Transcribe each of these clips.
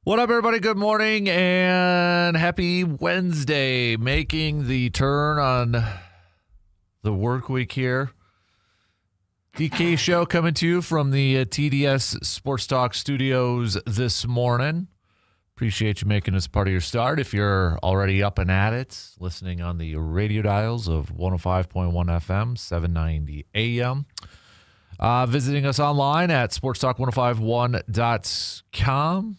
What up, everybody? Good morning and happy Wednesday. Making the turn on the work week here. DK Show coming to you from the TDS Sports Talk studios this morning. Appreciate you making this part of your start. If you're already up and at it, listening on the radio dials of 105.1 FM, 790 AM. Visiting us online at sportstalk1051.com.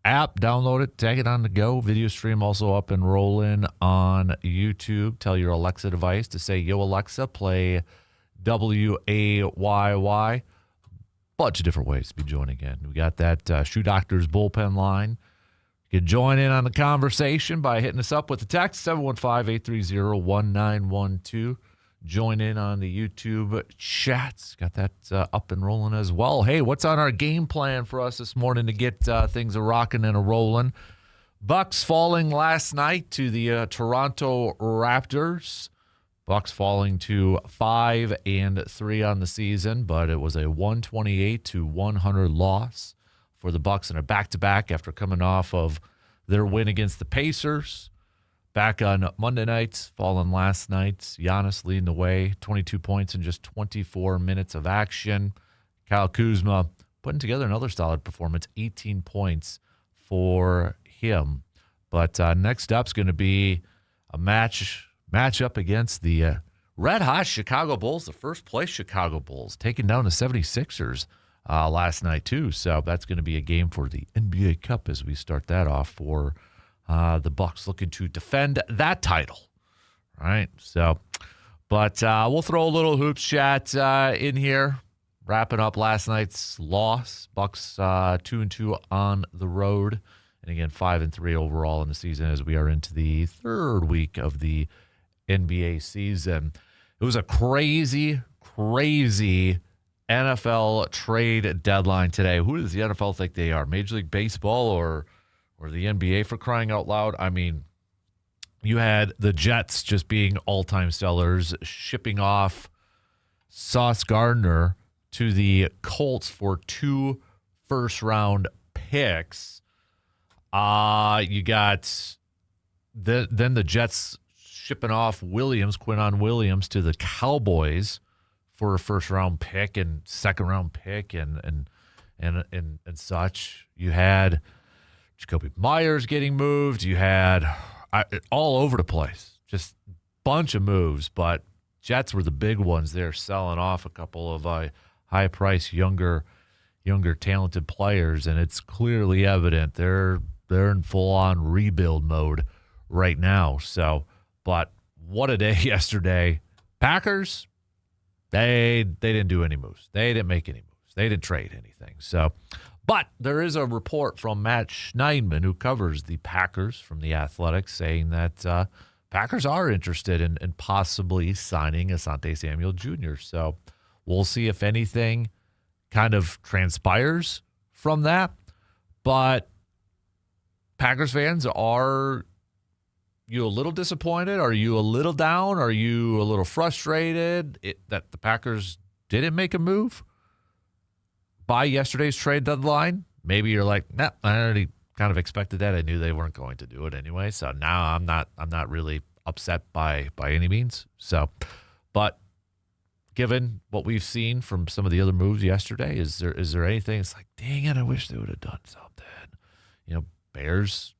App, download it, tag it on the go. Video stream also up and rolling on YouTube. Tell your Alexa device to say, "Yo, Alexa, play WAYY." Bunch of different ways to be joining in. We got that Shoe Doctor's bullpen line. You can join in on the conversation by hitting us up with the text, 715-830-1912. Join in on the YouTube chats. Got that up and rolling as well. Hey, what's on our game plan for us this morning to get things a-rocking and a-rolling? Bucks falling last night to the Toronto Raptors. Bucks falling to 5-3 on the season, but it was a 128-100 loss for the Bucks in a back-to-back after coming off of their win against the Pacers. Back on Monday night, falling last night. Giannis leading the way, 22 points in just 24 minutes of action. Kyle Kuzma putting together another solid performance, 18 points for him. But next up is going to be a matchup against the red-hot Chicago Bulls, the first-place Chicago Bulls, taking down the 76ers last night too. So that's going to be a game for the NBA Cup as we start that off for the Bucks looking to defend that title, right? So, but we'll throw a little hoops chat in here, wrapping up last night's loss. Bucks 2-2 on the road, and again 5-3 overall in the season as we are into the third week of the NBA season. It was a crazy NFL trade deadline today. Who does the NFL think they are? Major League Baseball or the NBA, for crying out loud? I mean, you had the Jets just being all-time sellers, shipping off Sauce Gardner to the Colts for 2 first-round picks. You got then the Jets shipping off Quinton Williams to the Cowboys for a first-round pick and second-round pick and such. You had Jacoby Myers getting moved. You had all over the place, just bunch of moves. But Jets were the big ones there, selling off a couple of high-priced, younger, talented players, and it's clearly evident they're in full-on rebuild mode right now. So, but what a day yesterday. Packers, they didn't do any moves. They didn't make any moves. They didn't trade anything. So. But there is a report from Matt Schneidman, who covers the Packers from The Athletic, saying that Packers are interested in possibly signing Asante Samuel Jr. So we'll see if anything kind of transpires from that. But Packers fans, are you a little disappointed? Are you a little down? Are you a little frustrated that the Packers didn't make a move by yesterday's trade deadline? Maybe you're like, nah, I already kind of expected that. I knew they weren't going to do it anyway. So now I'm not really upset by any means. So, but given what we've seen from some of the other moves yesterday, is there anything? It's like, dang it, I wish they would have done something. Bears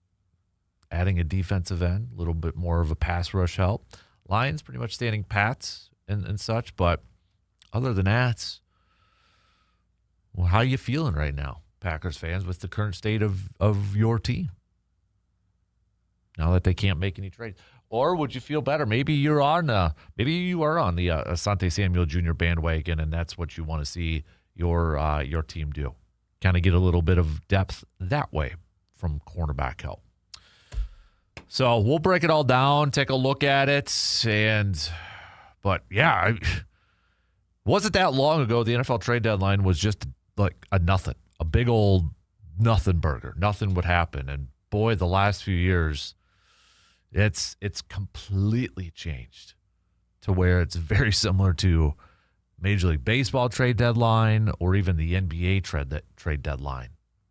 adding a defensive end, a little bit more of a pass rush help. Lions pretty much standing pats and such. But other than that, well, how are you feeling right now, Packers fans, with the current state of your team? Now that they can't make any trades. Or would you feel better? Maybe you are on the Asante Samuel Jr. bandwagon, and that's what you want to see your team do. Kind of get a little bit of depth that way from cornerback help. So we'll break it all down, take a look at it, but yeah, wasn't that long ago the NFL trade deadline was just like a big old nothing burger. Nothing would happen, and boy, the last few years, it's completely changed to where it's very similar to Major League Baseball trade deadline or even the NBA trade deadline.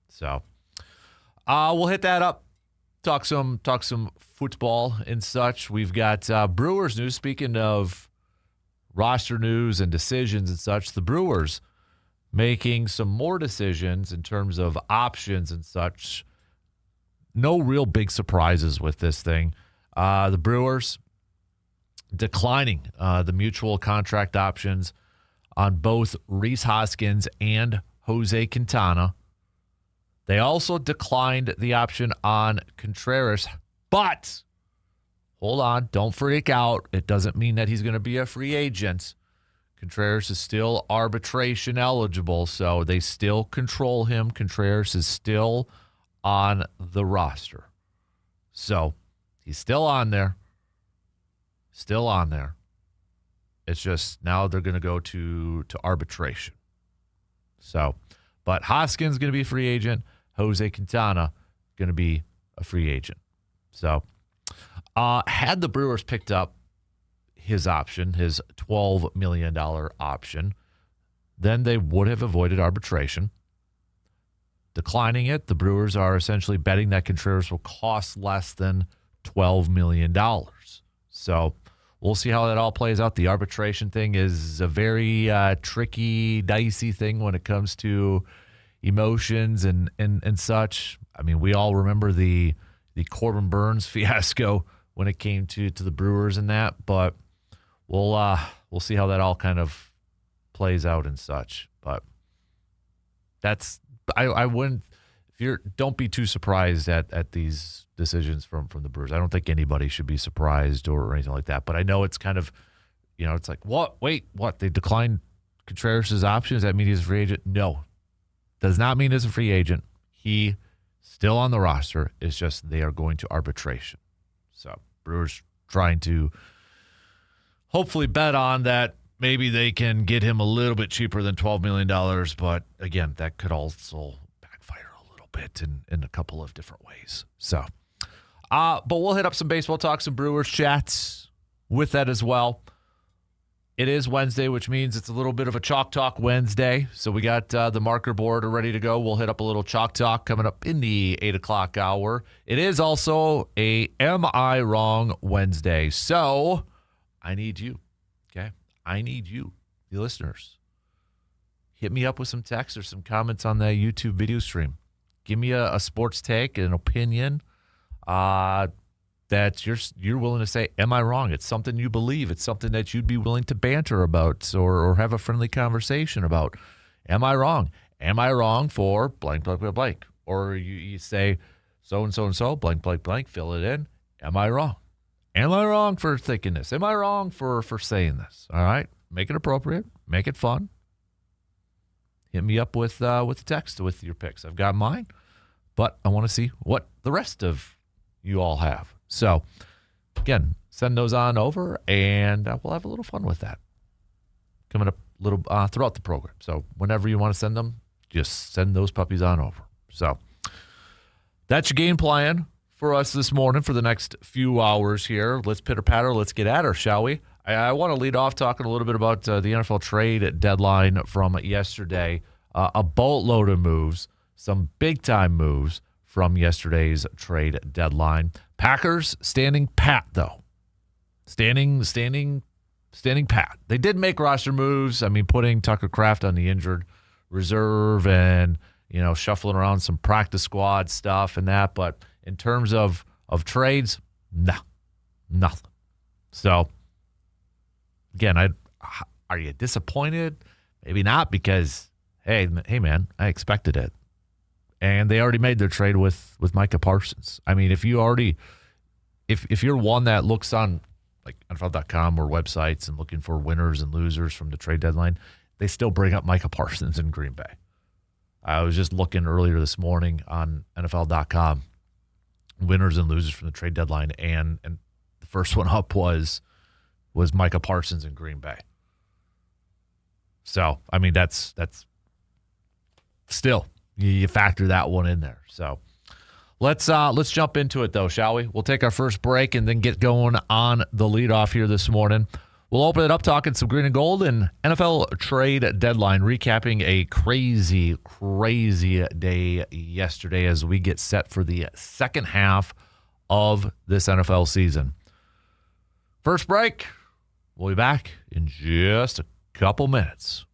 So We'll hit that up. Talk some football and such. We've got Brewers news. Speaking of roster news and decisions and such, the Brewers making some more decisions in terms of options and such. No real big surprises with this thing. The Brewers declining the mutual contract options on both Rhys Hoskins and Jose Quintana. They also declined the option on Contreras, but hold on, don't freak out. It doesn't mean that he's going to be a free agent. Contreras is still arbitration eligible, so they still control him. Contreras is still on the roster. So he's still on there. Still on there. It's just now they're going to go to arbitration. So, but Hoskins going to be a free agent. Jose Quintana going to be a free agent. So, had the Brewers picked up his option, his $12 million option, then they would have avoided arbitration. Declining it, the Brewers are essentially betting that Contreras will cost less than $12 million. So we'll see how that all plays out. The arbitration thing is a very tricky, dicey thing when it comes to emotions and such. I mean, we all remember the Corbin Burns fiasco when it came to the Brewers and that, but we'll see how that all kind of plays out and such. But that's I wouldn't don't be too surprised at these decisions from the Brewers. I don't think anybody should be surprised or anything like that. But I know it's kind of, it's like, what? Wait, what? They declined Contreras' options? Does that mean he's a free agent? No. Does not mean he's a free agent. He still on the roster. It's just they are going to arbitration. So Brewers trying to hopefully bet on that. Maybe they can get him a little bit cheaper than $12 million. But again, that could also backfire a little bit in a couple of different ways. So, but we'll hit up some baseball talk, some Brewers chats with that as well. It is Wednesday, which means it's a little bit of a Chalk Talk Wednesday. So we got the marker board ready to go. We'll hit up a little Chalk Talk coming up in the 8 o'clock hour. It is also a Am I Wrong Wednesday. So I need you, okay? I need you, the listeners. Hit me up with some text or some comments on the YouTube video stream. Give me a sports take, an opinion that you're willing to say, am I wrong? It's something you believe. It's something that you'd be willing to banter about or have a friendly conversation about. Am I wrong? Am I wrong for blank, blank, blank, blank? Or you say so-and-so and so, blank, blank, blank, fill it in. Am I wrong? Am I wrong for thinking this? Am I wrong for saying this? All right? Make it appropriate. Make it fun. Hit me up with the text with your picks. I've got mine, but I want to see what the rest of you all have. So, again, send those on over, and we'll have a little fun with that coming up a little throughout the program. So, whenever you want to send them, just send those puppies on over. So, that's your game plan for us this morning for the next few hours here. Let's pitter-patter. Let's get at her, shall we? I want to lead off talking a little bit about the NFL trade deadline from yesterday. A boatload of moves, some big-time moves from yesterday's trade deadline. Packers standing pat, though. Standing pat. They did make roster moves. I mean, putting Tucker Kraft on the injured reserve and, shuffling around some practice squad stuff and that. But in terms of trades, nothing. So, again, are you disappointed? Maybe not, because, hey, man, I expected it. And they already made their trade with Micah Parsons. I mean, if you're one that looks on like NFL.com or websites and looking for winners and losers from the trade deadline, they still bring up Micah Parsons in Green Bay. I was just looking earlier this morning on NFL.com, winners and losers from the trade deadline, and the first one up was Micah Parsons in Green Bay. So, I mean, that's still, you factor that one in there. So let's jump into it, though, shall we? We'll take our first break and then get going on the leadoff here this morning. We'll open it up talking some green and gold and NFL trade deadline, recapping a crazy, crazy day yesterday as we get set for the second half of this NFL season. First break. We'll be back in just a couple minutes.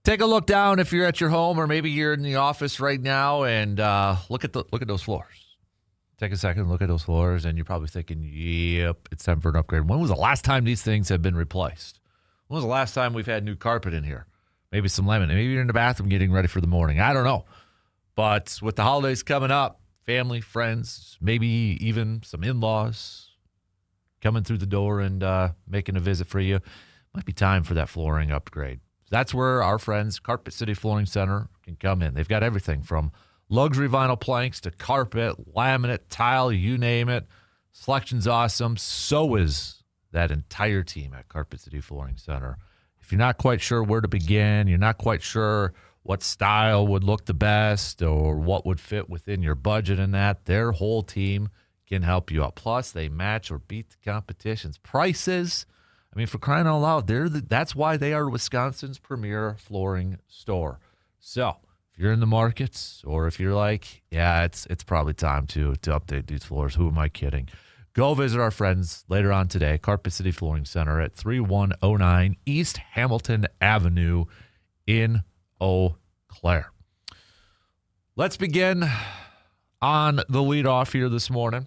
Take a look down if you're at your home or maybe you're in the office right now and look at those floors. Take a second, look at those floors, and you're probably thinking, yep, it's time for an upgrade. When was the last time these things have been replaced? When was the last time we've had new carpet in here? Maybe some lemon. Maybe you're in the bathroom getting ready for the morning. I don't know. But with the holidays coming up, family, friends, maybe even some in-laws coming through the door and making a visit for you, might be time for that flooring upgrade. That's where our friends, Carpet City Flooring Center, can come in. They've got everything from luxury vinyl planks to carpet, laminate, tile, you name it. Selection's awesome. So is that entire team at Carpet City Flooring Center. If you're not quite sure where to begin, you're not quite sure what style would look the best or what would fit within your budget and that, their whole team can help you out. Plus, they match or beat the competition's prices. I mean, for crying out loud, that's why they are Wisconsin's premier flooring store. So, if you're in the markets, or if you're like, yeah, it's probably time to update these floors. Who am I kidding? Go visit our friends later on today, Carpet City Flooring Center at 3109 East Hamilton Avenue in Eau Claire. Let's begin on the leadoff here this morning.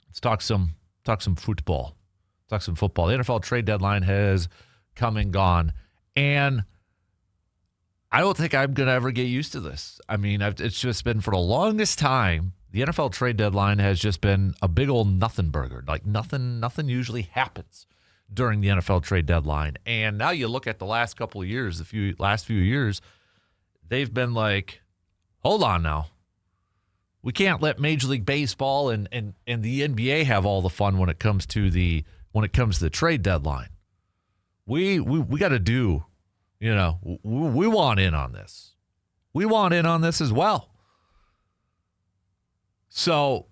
Let's talk some football. Talk some football. The NFL trade deadline has come and gone, and I don't think I'm going to ever get used to this. I mean, it's just been for the longest time, the NFL trade deadline has just been a big old nothing burger. Like nothing usually happens during the NFL trade deadline. And now you look at the last couple of years, last few years, they've been like, hold on now. We can't let Major League Baseball and the NBA have all the fun when it comes to the trade deadline. We got to do. You know, we want in on this. We want in on this as well. So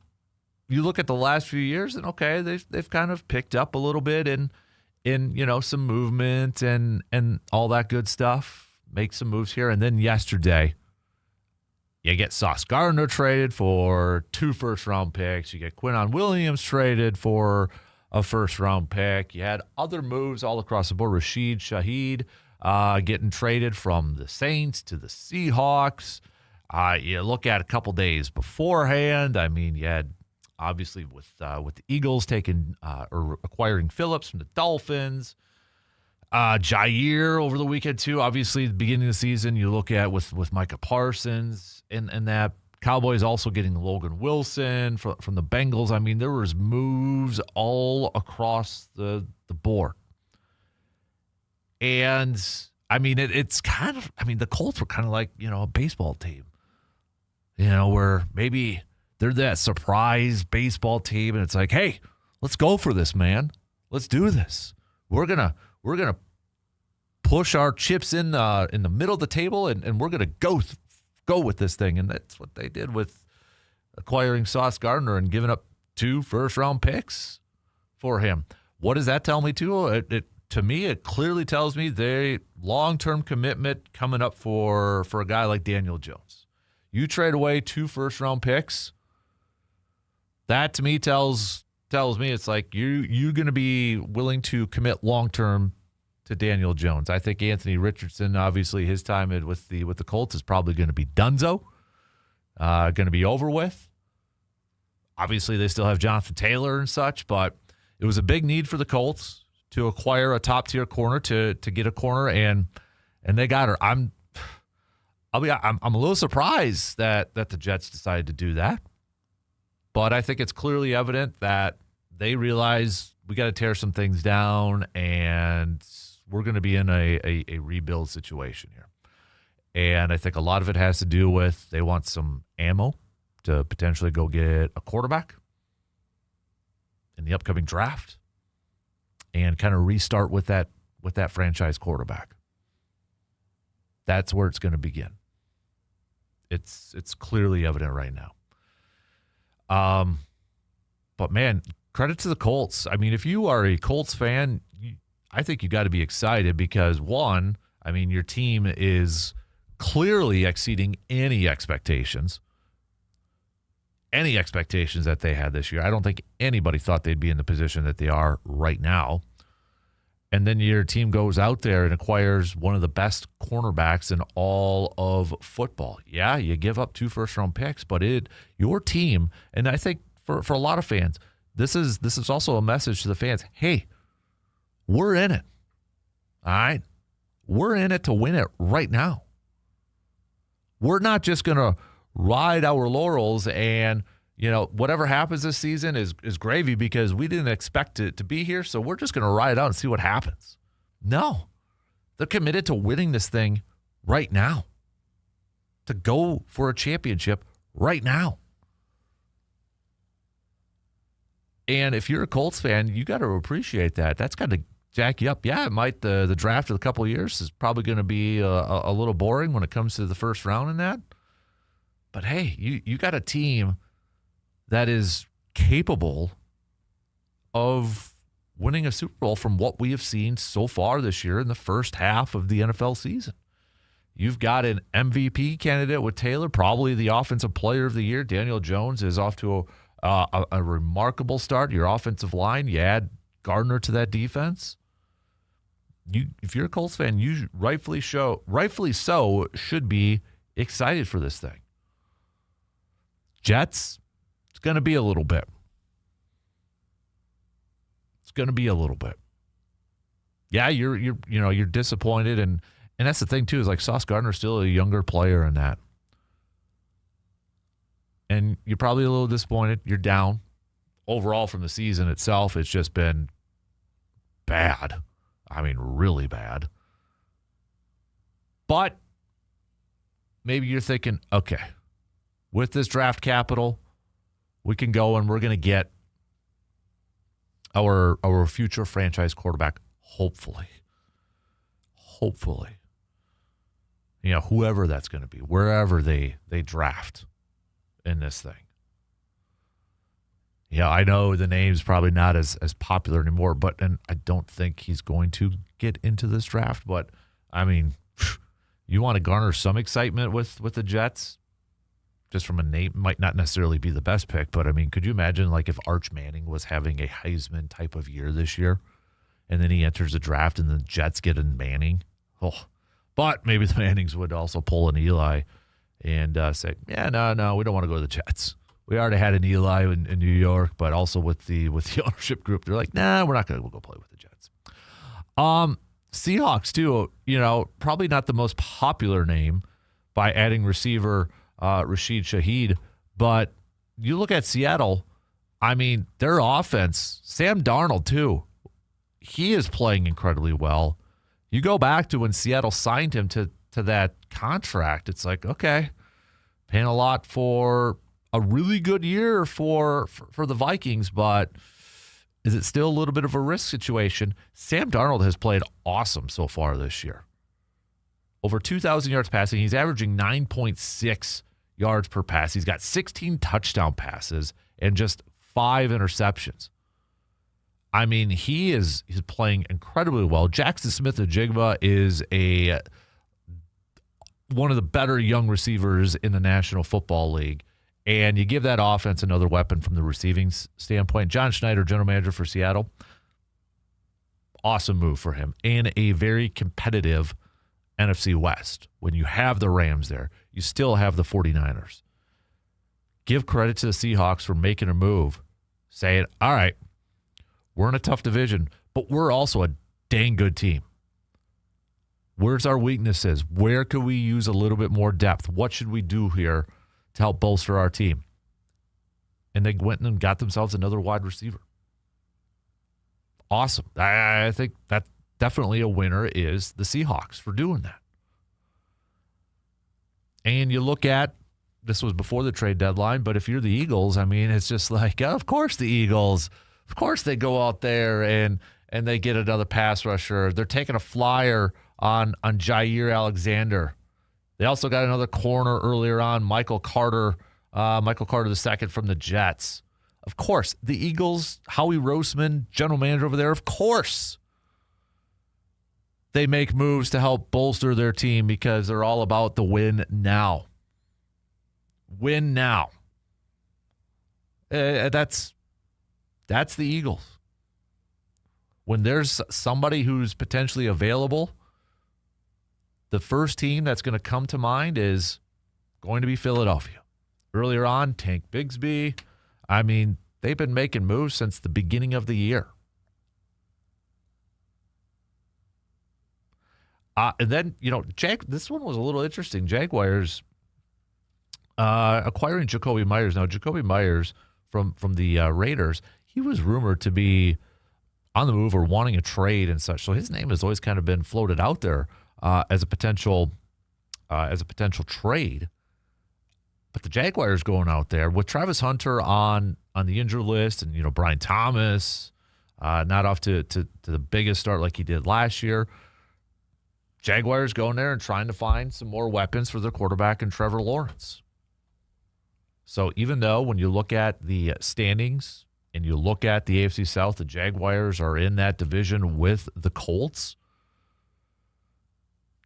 you look at the last few years, and okay, they've kind of picked up a little bit in some movement and all that good stuff. Make some moves here, and then yesterday, you get Sauce Gardner traded for 2 first-round picks. You get Quinnen Williams traded for a first-round pick. You had other moves all across the board. Rashid Shaheed getting traded from the Saints to the Seahawks. You look at a couple days beforehand. I mean, you had obviously with the Eagles taking or acquiring Phillips from the Dolphins. Jair over the weekend too. Obviously, the beginning of the season, you look at with Micah Parsons and that. Cowboys also getting Logan Wilson from the Bengals. I mean, there was moves all across the board. And, I mean, it's kind of, I mean, the Colts were kind of like, a baseball team, where maybe they're that surprise baseball team, and it's like, hey, let's go for this, man. Let's do this. We're gonna push our chips in the middle of the table, and we're gonna go with this thing. And that's what they did with acquiring Sauce Gardner and giving up 2 first-round picks for him. What does that tell me, too? To me, it clearly tells me they long-term commitment coming up for a guy like Daniel Jones. You trade away 2 first-round picks, that to me tells me it's like you're going to be willing to commit long-term to Daniel Jones. I think Anthony Richardson, obviously his time with the Colts is probably going to be donezo, going to be over with. Obviously, they still have Jonathan Taylor and such, but it was a big need for the Colts to acquire a top-tier corner to get a corner, and they got her. I'm a little surprised that the Jets decided to do that, but I think it's clearly evident that they realize we got to tear some things down, and we're going to be in a rebuild situation here. And I think a lot of it has to do with they want some ammo to potentially go get a quarterback in the upcoming draft, and kind of restart with that franchise quarterback. That's where it's going to begin. It's clearly evident right now. But man, credit to the Colts. I mean, if you are a Colts fan, I think you got to be excited because one, I mean, your team is clearly exceeding any expectations that they had this year. I don't think anybody thought they'd be in the position that they are right now. And then your team goes out there and acquires one of the best cornerbacks in all of football. Yeah, you give up 2 first-round picks, but your team, and I think for a lot of fans, this is also a message to the fans. Hey, we're in it. All right? We're in it to win it right now. We're not just going to ride our laurels and, whatever happens this season is gravy because we didn't expect it to be here, so we're just going to ride it out and see what happens. No. They're committed to winning this thing right now, to go for a championship right now. And if you're a Colts fan, you got to appreciate that. That's got to jack you up. Yeah, it might. The draft of a couple of years is probably going to be a little boring when it comes to the first round and that. But hey, you got a team that is capable of winning a Super Bowl from what we have seen so far this year in the first half of the NFL season. You've got an MVP candidate with Taylor, probably the offensive player of the year. Daniel Jones is off to a remarkable start. Your offensive line, you add Gardner to that defense. If you're a Colts fan, you rightfully so should be excited for this thing. Jets, it's going to be a little bit. It's going to be a little bit. Yeah, you're disappointed, and that's the thing too, is like Sauce Gardner's still a younger player in that. And you're probably a little disappointed. You're down. Overall from the season itself, it's just been bad. I mean, really bad. But maybe you're thinking, okay, with this draft capital, we can go and we're going to get our future franchise quarterback, hopefully. Hopefully. You know, whoever that's going to be, wherever they draft in this thing. Yeah, I know the name's probably not as popular anymore, and I don't think he's going to get into this draft. But, I mean, you want to garner some excitement with the Jets? Just from a name, might not necessarily be the best pick, but, I mean, could you imagine, like, if Arch Manning was having a Heisman type of year this year, and then he enters the draft and the Jets get a Manning? Oh, but maybe the Mannings would also pull an Eli and say, yeah, no, we don't want to go to the Jets. We already had an Eli in New York, but also with the ownership group, they're like, nah, we're not going to go play with the Jets. Seahawks, too, probably not the most popular name by adding receiver Rashid Shaheed, but you look at Seattle, I mean, their offense, Sam Darnold, too, he is playing incredibly well. You go back to when Seattle signed him to that contract, it's like, okay, paying a lot for a really good year for the Vikings, but is it still a little bit of a risk situation? Sam Darnold has played awesome so far this year. Over 2,000 yards passing. He's averaging 9.6 yards per pass. He's got 16 touchdown passes and just 5 interceptions. I mean, he's playing incredibly well. Jackson Smith-Njigba is one of the better young receivers in the National Football League. And you give that offense another weapon from the receiving standpoint. John Schneider, general manager for Seattle, awesome move for him. And a very competitive NFC West. When you have the Rams there, you still have the 49ers. Give credit to the Seahawks for making a move, saying, all right, we're in a tough division, but we're also a dang good team. Where's our weaknesses? Where could we use a little bit more depth? What should we do here to help bolster our team? And they went and got themselves another wide receiver. Awesome. I think that definitely a winner is the Seahawks for doing that. And you look at, this was before the trade deadline, but if you're the Eagles, I mean, it's just like, of course the Eagles, of course they go out there and they get another pass rusher. They're taking a flyer on Jair Alexander. They also got another corner earlier on, Michael Carter II from the Jets. Of course, the Eagles, Howie Roseman, general manager over there, of course, they make moves to help bolster their team because they're all about the win now. Win now. That's the Eagles. When there's somebody who's potentially available, the first team that's going to come to mind is going to be Philadelphia. Earlier on, Tank Bigsby. I mean, they've been making moves since the beginning of the year. And then, this one was a little interesting. Jaguars acquiring Jacoby Myers. Now, Jacoby Myers from the Raiders, he was rumored to be on the move or wanting a trade and such. So his name has always kind of been floated out there as a potential trade. But the Jaguars going out there with Travis Hunter on the injured list, and Brian Thomas not off to the biggest start like he did last year. Jaguars going there and trying to find some more weapons for their quarterback and Trevor Lawrence. So even though when you look at the standings and you look at the AFC South, the Jaguars are in that division with the Colts.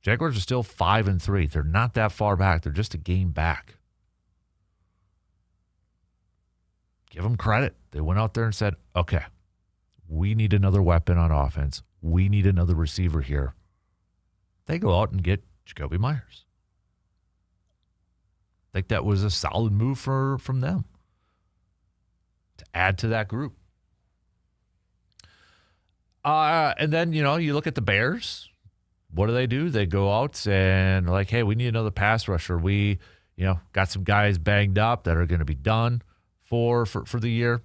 Jaguars are still 5-3. They're not that far back. They're just a game back. Give them credit. They went out there and said, okay, we need another weapon on offense. We need another receiver here. They go out and get Jacoby Myers. I think that was a solid move from them to add to that group. And then, you look at the Bears. What do? They go out and like, hey, we need another pass rusher. We, got some guys banged up that are going to be done for the year.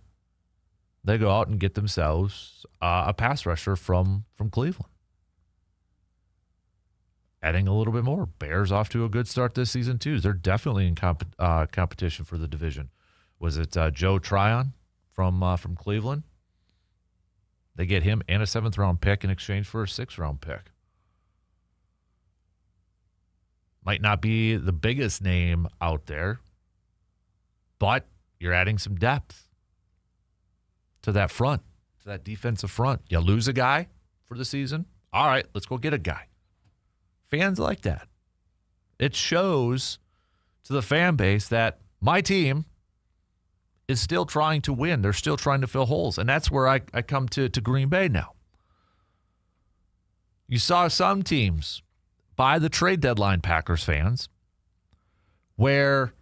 They go out and get themselves a pass rusher from Cleveland. Adding a little bit more. Bears off to a good start this season, too. They're definitely in competition for the division. Was it Joe Tryon from Cleveland? They get him and a 7th-round pick in exchange for a 6th-round pick. Might not be the biggest name out there, but you're adding some depth to that front, to that defensive front. You lose a guy for the season? All right, let's go get a guy. Fans like that. It shows to the fan base that my team is still trying to win. They're still trying to fill holes. And that's where I come to Green Bay now. You saw some teams by the trade deadline, Packers fans, where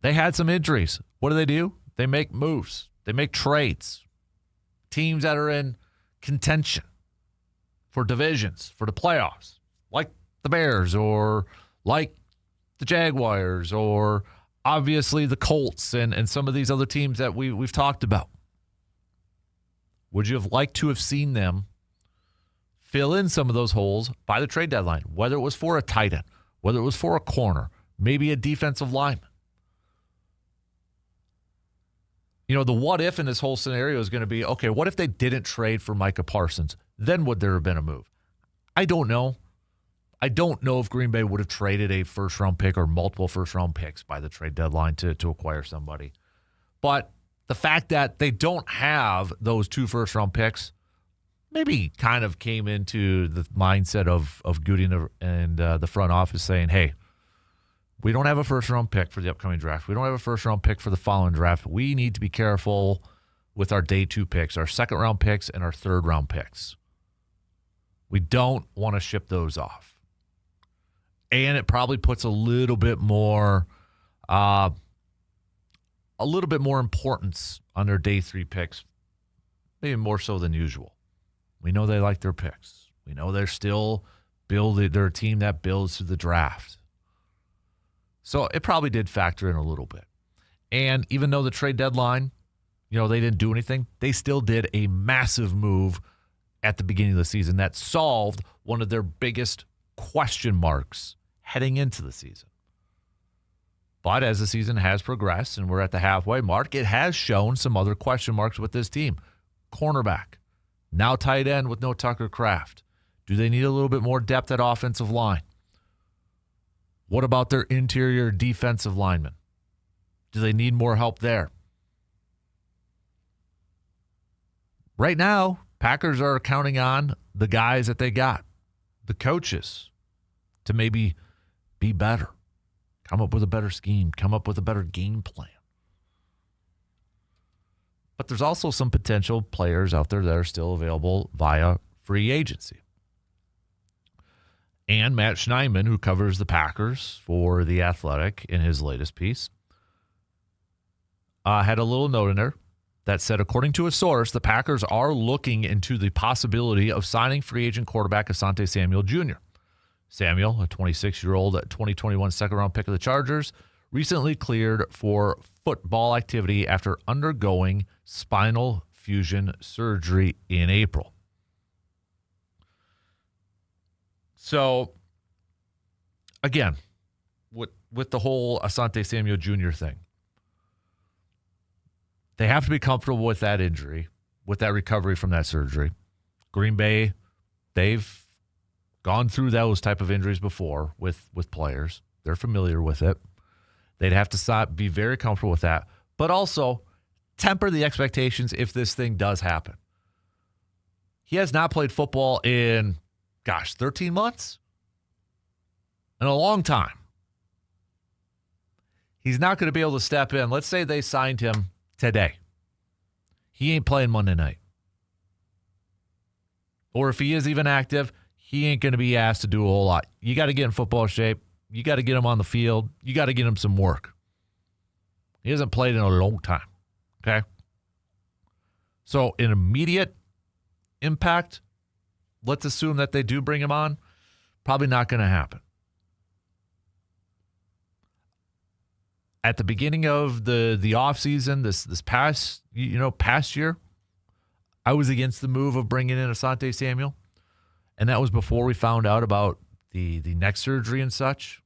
they had some injuries. What do? They make moves. They make trades. Teams that are in contention for divisions, for the playoffs. Like the Bears or like the Jaguars or obviously the Colts and some of these other teams that we've talked about. Would you have liked to have seen them fill in some of those holes by the trade deadline, whether it was for a tight end, whether it was for a corner, maybe a defensive lineman? The what if in this whole scenario is going to be, okay, what if they didn't trade for Micah Parsons? Then would there have been a move? I don't know. I don't know if Green Bay would have traded a first-round pick or multiple first-round picks by the trade deadline to acquire somebody. But the fact that they don't have those 2 first-round picks maybe kind of came into the mindset of Goody and the front office saying, hey, we don't have a first-round pick for the upcoming draft. We don't have a first-round pick for the following draft. We need to be careful with our day 2 picks, our second-round picks, and our third-round picks. We don't want to ship those off. And it probably puts a little bit more importance on their day 3 picks, maybe more so than usual. We know they like their picks. We know they're still building. They're a team that builds through the draft. So it probably did factor in a little bit. And even though the trade deadline, they didn't do anything, they still did a massive move at the beginning of the season that solved one of their biggest question marks heading into the season. But as the season has progressed and we're at the halfway mark, it has shown some other question marks with this team. Cornerback, now tight end with no Tucker Kraft. Do they need a little bit more depth at offensive line? What about their interior defensive linemen? Do they need more help there? Right now, Packers are counting on the guys that they got, the coaches, to maybe be better, come up with a better scheme, come up with a better game plan. But there's also some potential players out there that are still available via free agency. And Matt Schneidman, who covers the Packers for The Athletic in his latest piece, had a little note in there that said, according to a source, the Packers are looking into the possibility of signing free agent quarterback Asante Samuel Jr. Samuel, a 26-year-old 2021 second-round pick of the Chargers, recently cleared for football activity after undergoing spinal fusion surgery in April. So, again, with the whole Asante Samuel Jr. thing, they have to be comfortable with that injury, with that recovery from that surgery. Green Bay, they've gone through those type of injuries before with players. They're familiar with it. They'd have to be very comfortable with that, but also temper the expectations if this thing does happen. He has not played football in, 13 months? In a long time. He's not going to be able to step in. Let's say they signed him today. He ain't playing Monday night. Or if he is even active, he ain't going to be asked to do a whole lot. You got to get in football shape. You got to get him on the field. You got to get him some work. He hasn't played in a long time. Okay? So an immediate impact, let's assume that they do bring him on, probably not going to happen. At the beginning of the offseason, this past year, I was against the move of bringing in Asante Samuel, and that was before we found out about the neck surgery and such.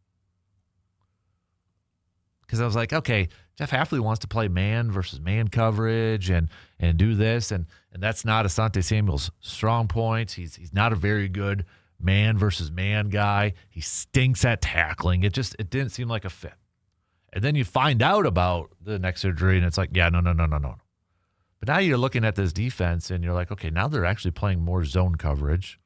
Because I was like, okay, Jeff Hafley wants to play man versus man coverage and do this, and that's not Asante Samuel's strong point. He's not a very good man versus man guy. He stinks at tackling. It didn't seem like a fit. And then you find out about the neck surgery, and it's like, yeah, no. But now you're looking at this defense, and you're like, okay, now they're actually playing more zone coverage.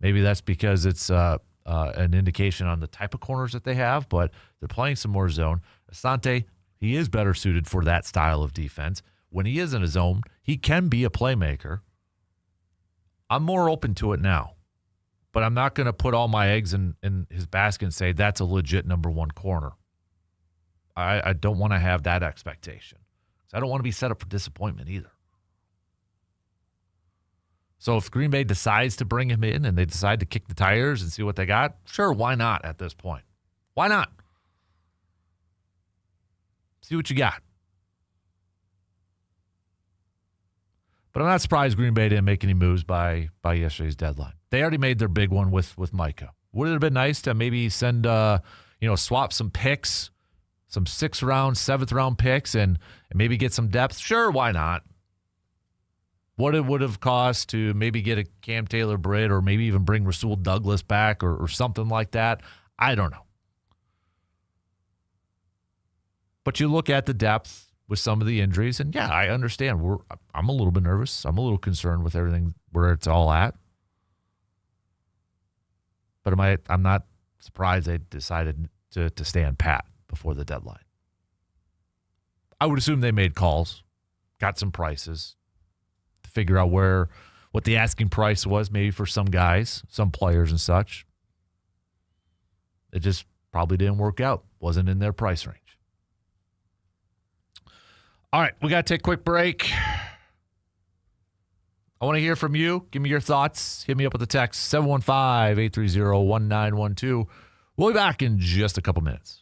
Maybe that's because it's an indication on the type of corners that they have, but they're playing some more zone. Asante, he is better suited for that style of defense. When he is in a zone, he can be a playmaker. I'm more open to it now, but I'm not going to put all my eggs in his basket and say that's a legit number one corner. I don't want to have that expectation. So I don't want to be set up for disappointment either. So if Green Bay decides to bring him in and they decide to kick the tires and see what they got, sure, why not at this point? Why not? See what you got. But I'm not surprised Green Bay didn't make any moves by yesterday's deadline. They already made their big one with Micah. Would it have been nice to maybe send, swap some picks, some 6th-round, 7th-round picks, and maybe get some depth? Sure, why not? What it would have cost to maybe get a Cam Taylor-Britt or maybe even bring Rasul Douglas back or something like that, I don't know. But you look at the depth with some of the injuries, and yeah, I understand. I'm a little bit nervous. I'm a little concerned with everything where it's all at. But I'm not surprised they decided to stand pat before the deadline. I would assume they made calls, got some prices to figure out what the asking price was, maybe for some guys, some players and such. It just probably didn't work out. Wasn't in their price range. All right, we got to take a quick break. I want to hear from you. Give me your thoughts. Hit me up with a text, 715-830-1912. We'll be back in just a couple minutes.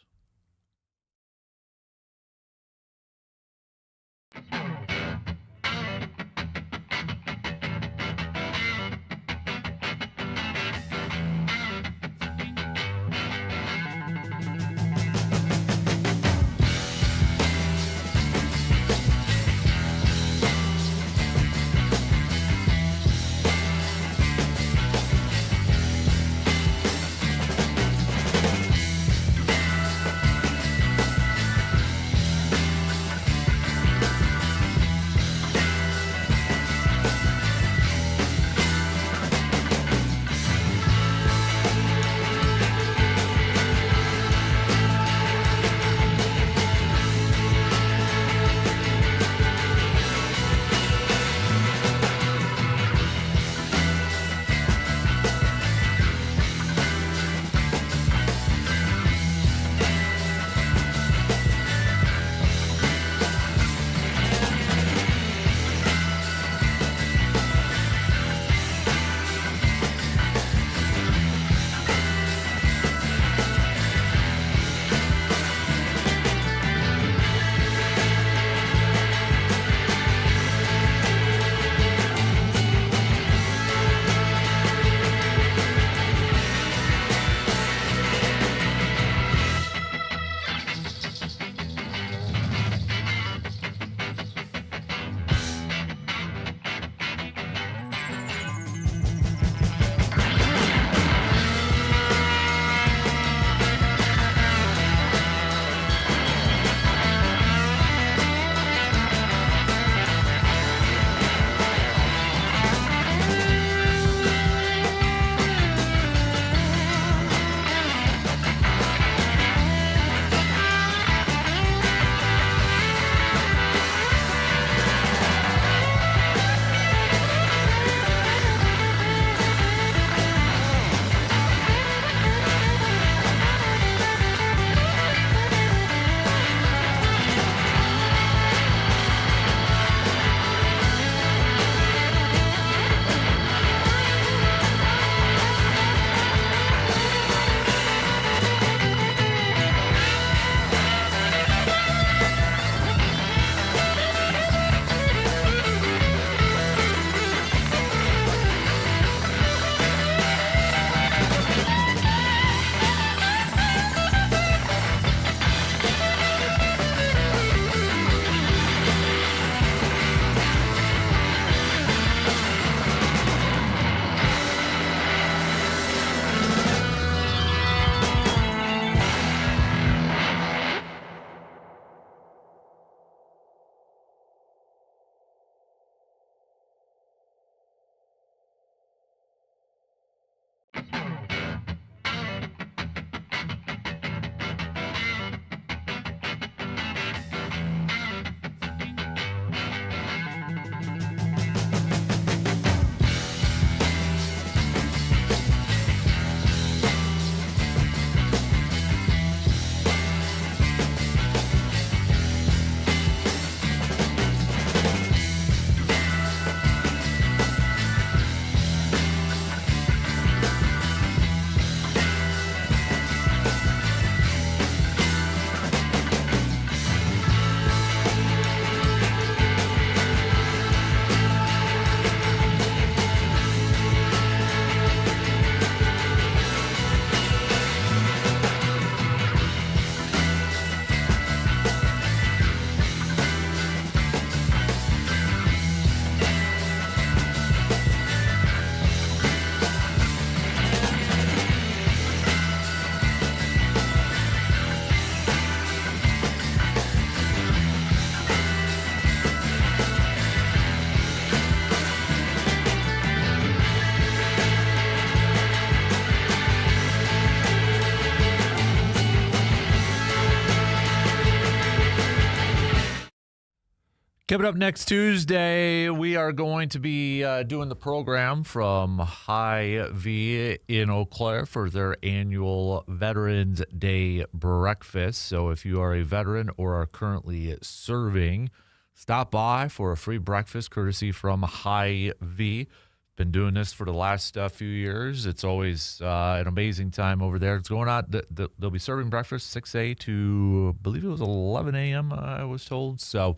Coming up next Tuesday, we are going to be doing the program from Hy-Vee in Eau Claire for their annual Veterans Day breakfast. So if you are a veteran or are currently serving, stop by for a free breakfast courtesy from Hy-Vee. Been doing this for the last few years. It's always an amazing time over there. It's going on. They'll be serving breakfast 6 a.m. to, I believe it was 11 a.m., I was told. So,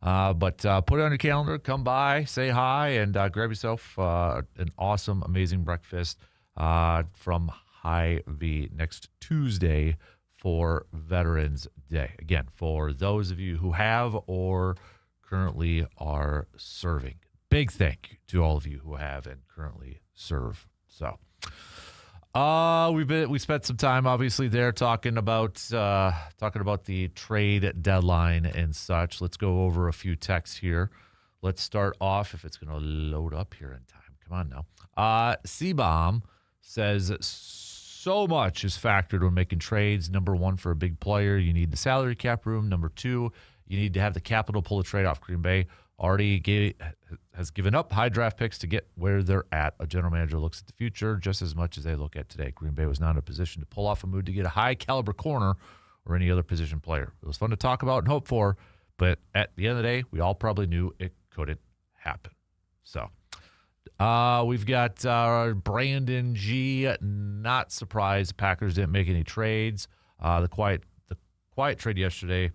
but put it on your calendar, come by, say hi, and grab yourself an awesome, amazing breakfast from Hy-Vee next Tuesday for Veterans Day. Again, for those of you who have or currently are serving. Big thank you to all of you who have and currently serve. So, we spent some time obviously there talking about the trade deadline and such. Let's go over a few texts here. Let's start off if it's going to load up here in time. Come on now. C-Bomb says so much is factored when making trades. Number one, for a big player, you need the salary cap room. Number two, you need to have the capital pull a trade off. Green Bay has given up high draft picks to get where they're at. A general manager looks at the future just as much as they look at today. Green Bay was not in a position to pull off a move to get a high-caliber corner or any other position player. It was fun to talk about and hope for, but at the end of the day, we all probably knew it couldn't happen. So we've got Brandon G. Not surprised the Packers didn't make any trades. The quiet trade yesterday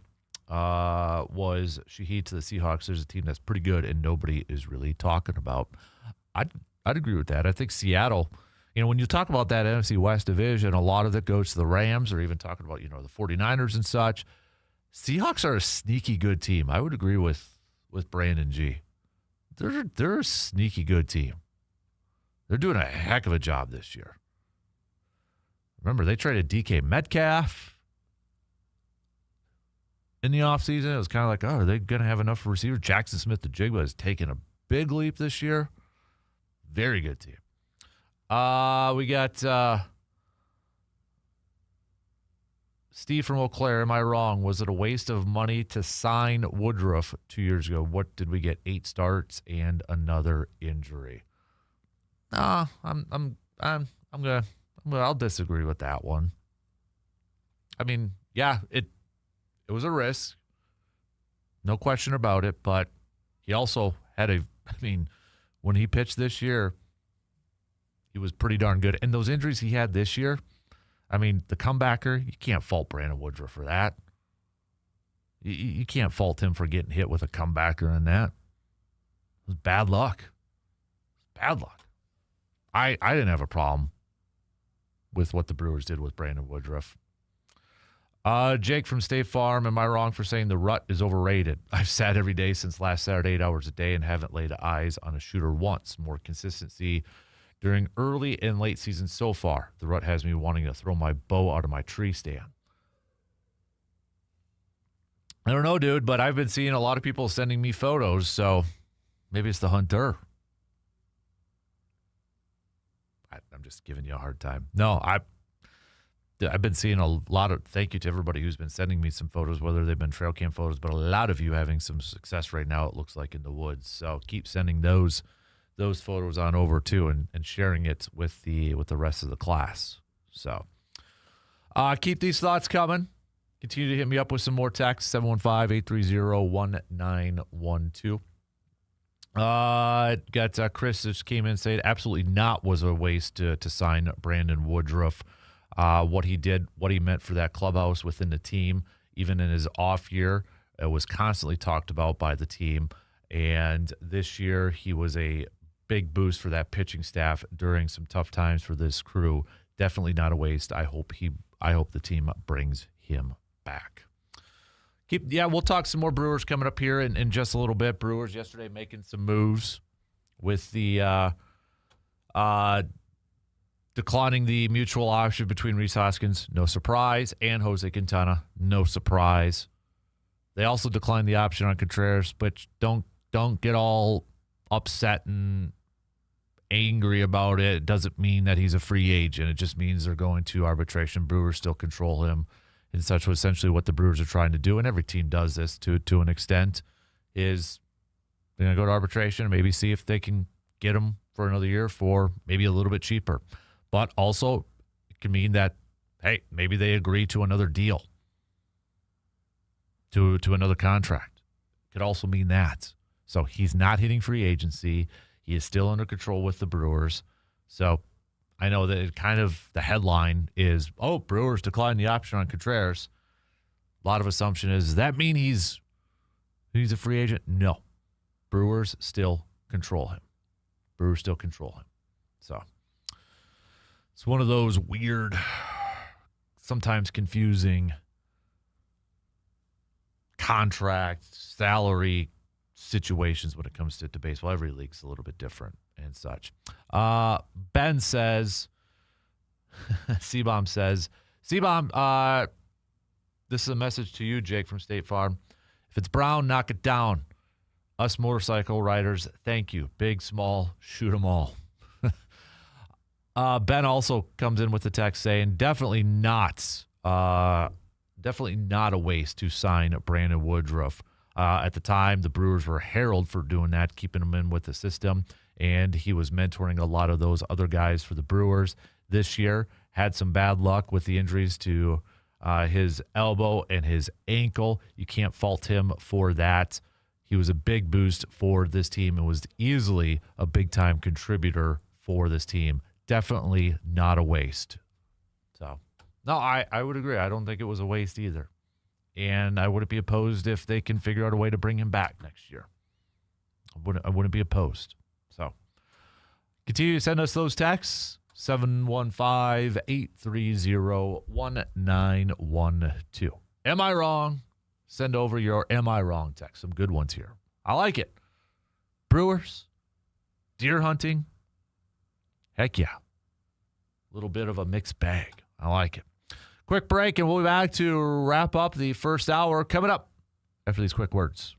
was Shaheed to the Seahawks. There's a team that's pretty good and nobody is really talking about. I'd agree with that. I think Seattle, when you talk about that NFC West division, a lot of it goes to the Rams, or even talking about, the 49ers and such. Seahawks are a sneaky good team. I would agree with Brandon G. They're a sneaky good team. They're doing a heck of a job this year. Remember, they traded DK Metcalf in the offseason. It was kind of like, are they going to have enough receivers? Jackson Smith-Njigba has taken a big leap this year. Very good team. We got Steve from Eau Claire. Am I wrong? Was it a waste of money to sign Woodruff 2 years ago? What did we get? 8 starts and another injury. I'll disagree with that one. I mean, yeah, it was a risk, no question about it, but he also had when he pitched this year, he was pretty darn good. And those injuries he had this year, the comebacker, you can't fault Brandon Woodruff for that. You can't fault him for getting hit with a comebacker in that. It was bad luck. Bad luck. I didn't have a problem with what the Brewers did with Brandon Woodruff. Jake from State Farm, am I wrong for saying the rut is overrated? I've sat every day since last Saturday, 8 hours a day, and haven't laid eyes on a shooter once. More consistency during early and late season so far. The rut has me wanting to throw my bow out of my tree stand. I don't know, dude, but I've been seeing a lot of people sending me photos, so maybe it's the hunter. I'm just giving you a hard time. No, I've been seeing a lot of, thank you to everybody who's been sending me some photos, whether they've been trail cam photos, but a lot of you having some success right now, it looks like, in the woods. So keep sending those photos on over too, and sharing it with the rest of the class. So keep these thoughts coming. Continue to hit me up with some more texts, 715-830-1912. Got Chris just came in and said absolutely not was a waste to sign Brandon Woodruff. What he did, what he meant for that clubhouse within the team, even in his off year, it was constantly talked about by the team. And this year, he was a big boost for that pitching staff during some tough times for this crew. Definitely not a waste. I hope the team brings him back. We'll talk some more Brewers coming up here in just a little bit. Brewers yesterday making some moves with the declining the mutual option between Rhys Hoskins, no surprise, and Jose Quintana, no surprise. They also declined the option on Contreras, but don't get all upset and angry about it. It doesn't mean that he's a free agent. It just means they're going to arbitration. Brewers still control him, and such was essentially what the Brewers are trying to do, and every team does this to an extent. is they're going to go to arbitration and maybe see if they can get him for another year for maybe a little bit cheaper. But also, it can mean that, hey, maybe they agree to another deal, to another contract. It could also mean that. So he's not hitting free agency. He is still under control with the Brewers. So I know that the headline is, Brewers declined the option on Contreras. A lot of assumption is, does that mean he's a free agent? No. Brewers still control him. So it's one of those weird, sometimes confusing contract, salary situations when it comes to baseball. Every league's a little bit different and such. Ben says, C-Bomb says, C-Bomb, this is a message to you, Jake, from State Farm. If it's brown, knock it down. Us motorcycle riders, thank you. Big, small, shoot 'em all. Ben also comes in with the text saying, definitely not a waste to sign Brandon Woodruff. At the time, the Brewers were heralded for doing that, keeping him in with the system, and he was mentoring a lot of those other guys for the Brewers. This year, had some bad luck with the injuries to his elbow and his ankle. You can't fault him for that. He was a big boost for this team and was easily a big-time contributor for this team. Definitely not a waste. So, no, I would agree. I don't think it was a waste either. And I wouldn't be opposed if they can figure out a way to bring him back next year. I wouldn't be opposed. So, continue to send us those texts. 715-830-1912. Am I wrong? Send over your Am I Wrong text. Some good ones here. I like it. Brewers, deer hunting. Heck yeah. A little bit of a mixed bag. I like it. Quick break, and we'll be back to wrap up the first hour coming up after these quick words.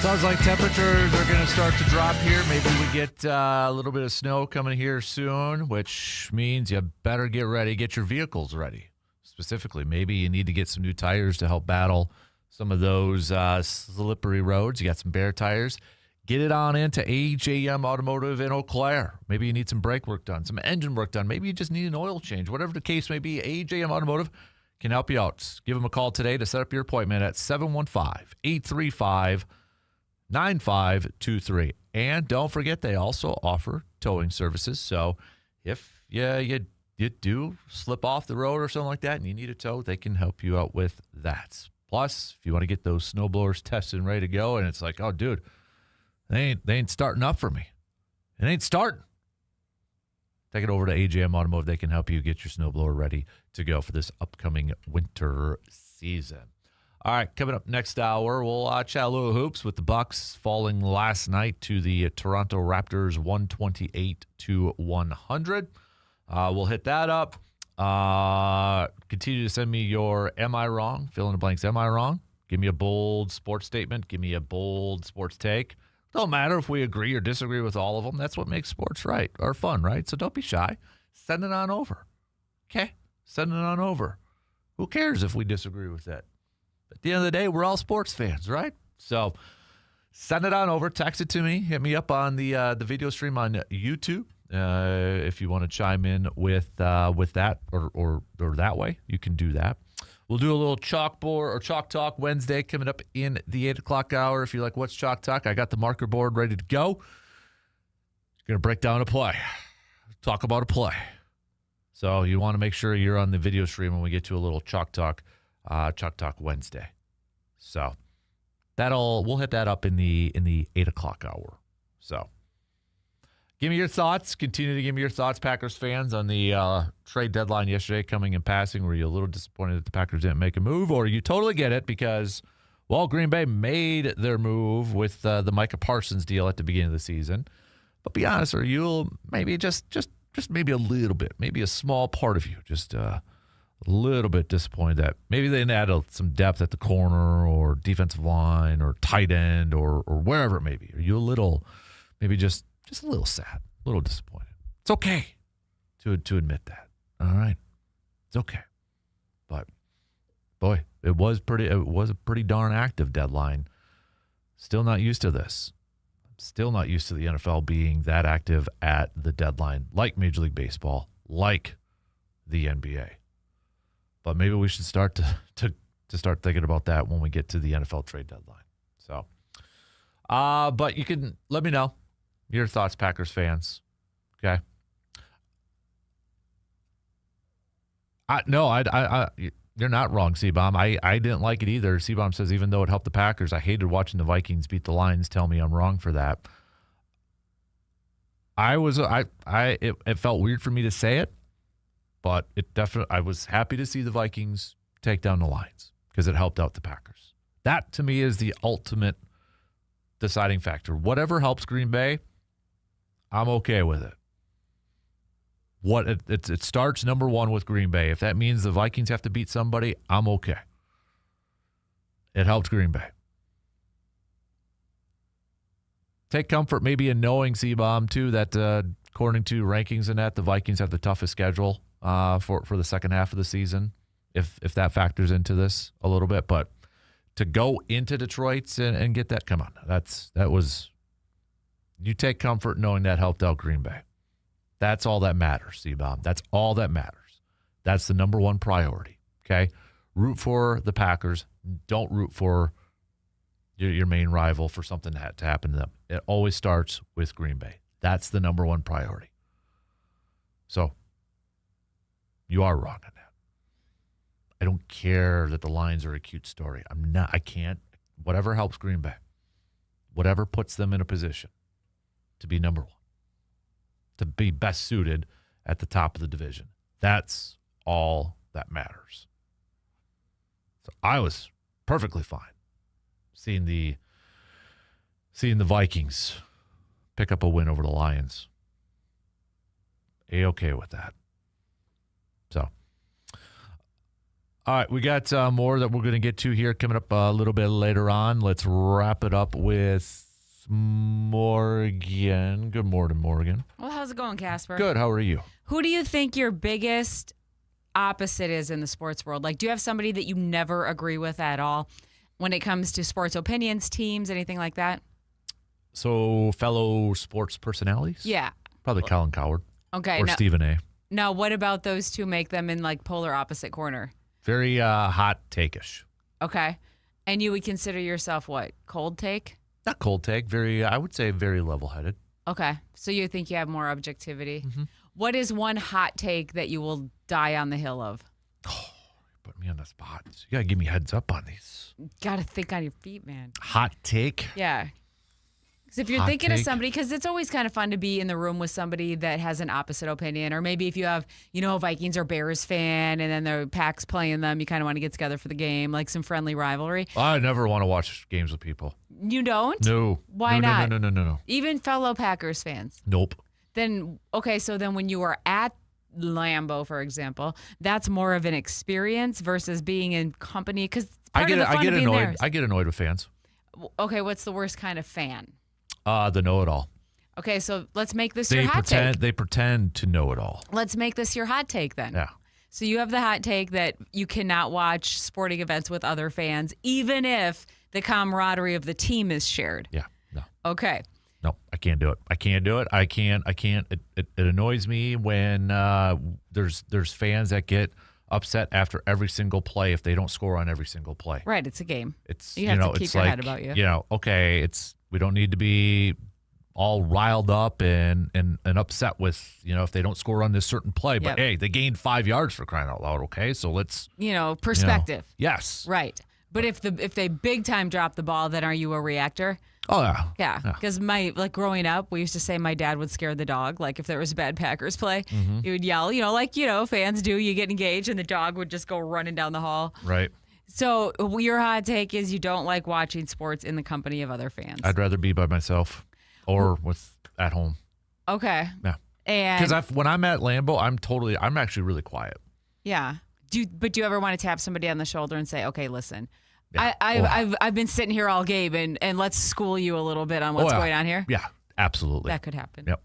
Sounds like temperatures are going to start to drop here. Maybe we get a little bit of snow coming here soon, which means you better get ready. Get your vehicles ready. Specifically, maybe you need to get some new tires to help battle some of those slippery roads. You got some bare tires. Get it on into AJM Automotive in Eau Claire. Maybe you need some brake work done, some engine work done. Maybe you just need an oil change. Whatever the case may be, AJM Automotive can help you out. Give them a call today to set up your appointment at 715-835-9523. And don't forget, they also offer towing services. So if you do slip off the road or something like that and you need a tow, they can help you out with that. Plus, if you want to get those snowblowers tested and ready to go, and it's like, oh, dude, they ain't starting up for me. It ain't starting. Take it over to AJM Automotive. They can help you get your snowblower ready to go for this upcoming winter season. All right, coming up next hour, we'll chat a little hoops with the Bucks falling last night to the Toronto Raptors 128-100. We'll hit that up. Continue to send me your Am I Wrong? Fill in the blanks. Am I wrong? Give me a bold sports statement. Give me a bold sports take. Don't matter if we agree or disagree with all of them. That's what makes sports right or fun, right? So don't be shy. Send it on over. Okay? Send it on over. Who cares if we disagree with that? At the end of the day, we're all sports fans, right? So send it on over. Text it to me. Hit me up on the video stream on YouTube. If you want to chime in with that or that way, you can do that. We'll do a little chalkboard or chalk talk Wednesday coming up in the 8 o'clock hour. If you're like, what's chalk talk? I got the marker board ready to go. Going to break down a play. Talk about a play. So you want to make sure you're on the video stream when we get to a little chalk talk Wednesday. So we'll hit that up in the 8 o'clock hour. So give me your thoughts. Continue to give me your thoughts, Packers fans, on the trade deadline yesterday coming and passing. Were you a little disappointed that the Packers didn't make a move, or you totally get it because, well, Green Bay made their move with the Micah Parsons deal at the beginning of the season. But be honest, are you maybe just maybe a little bit, maybe a small part of you, just a little bit disappointed that maybe they didn't add some depth at the corner or defensive line or tight end or wherever it may be? Are you a little, maybe just a little sad, a little disappointed? It's okay to admit that. All right, it's okay. But boy, it was a pretty darn active deadline. Still not used to this. Still not used to the NFL being that active at the deadline, like Major League Baseball, like the NBA. But maybe we should start to start thinking about that when we get to the NFL trade deadline. So, but you can let me know your thoughts, Packers fans. Okay. You're not wrong, C-Bomb. I didn't like it either. C-Bomb says, even though it helped the Packers, I hated watching the Vikings beat the Lions. Tell me I'm wrong for that. It felt weird for me to say it, but I was happy to see the Vikings take down the Lions because it helped out the Packers. That, to me, is the ultimate deciding factor. Whatever helps Green Bay, I'm okay with it. It starts number one with Green Bay. If that means the Vikings have to beat somebody, I'm okay. It helped Green Bay. Take comfort maybe in knowing, C-Bomb, too, that according to rankings and that, the Vikings have the toughest schedule for the second half of the season, if that factors into this a little bit. But to go into Detroit and get that, come on. You take comfort knowing that helped out Green Bay. That's all that matters, C-Bomb. That's all that matters. That's the number one priority, okay? Root for the Packers. Don't root for your main rival for something to happen to them. It always starts with Green Bay. That's the number one priority. So you are wrong on that. I don't care that the Lions are a cute story. I can't. Whatever helps Green Bay. Whatever puts them in a position to be number one. To be best suited at the top of the division. That's all that matters. So I was perfectly fine seeing the Vikings pick up a win over the Lions. A-okay with that. So All right, we got more that we're going to get to here coming up a little bit later on. Let's wrap it up with Morgan. Good morning, Morgan. Well, how's it going, Kasper? Good. How are you? Who do you think your biggest opposite is in the sports world? Like, do you have somebody that you never agree with at all when it comes to sports opinions, teams, anything like that? So, fellow sports personalities? Yeah. Probably Colin Cowherd. Okay. Or Stephen A. Now, what about those two make them in like polar opposite corner? Very hot take-ish. Okay. And you would consider yourself what? Cold take? Not cold take. Very, I would say very level-headed. Okay. So you think you have more objectivity. Mm-hmm. What is one hot take that you will die on the hill of? Oh, you put me on the spot. You got to give me heads up on these. Got to think on your feet, man. Hot take? Yeah. Because if you're Hot thinking of take. somebody, because it's always kind of fun to be in the room with somebody that has an opposite opinion, or maybe if you have, a Vikings or Bears fan, and then the Pack's playing them, you kind of want to get together for the game, like some friendly rivalry. I never want to watch games with people. You don't? No. Why No, not? No. Even fellow Packers fans. Nope. Then, okay, so then when you are at Lambeau, for example, that's more of an experience versus being in company, because I get annoyed. I get annoyed with fans. Okay, what's the worst kind of fan? The know-it-all. Okay, so let's make this your hot take. They pretend to know it all. Let's make this your hot take then. Yeah. So you have the hot take that you cannot watch sporting events with other fans, even if the camaraderie of the team is shared. Yeah. No. Okay. No, I can't do it. I can't. It annoys me when there's fans that get upset after every single play if they don't score on every single play. Right, it's a game. It's you have to keep it's your like, head about you. Okay, we don't need to be all riled up and upset with, if they don't score on this certain play. But hey, they gained 5 yards for crying out loud, okay? So let's perspective. Yes. Right. But if they big time drop the ball, then are you a reactor? Oh yeah. Yeah. Because growing up, we used to say my dad would scare the dog. Like if there was a bad Packers play, he would yell, fans do. You get engaged and the dog would just go running down the hall. Right. So your hot take is you don't like watching sports in the company of other fans. I'd rather be by myself or at home. Okay. Yeah. And because when I'm at Lambeau, I'm actually really quiet. Yeah. Do you ever want to tap somebody on the shoulder and say, okay, listen, Yeah. I've been sitting here all game and let's school you a little bit on what's going on here? Yeah, absolutely. That could happen. Yep.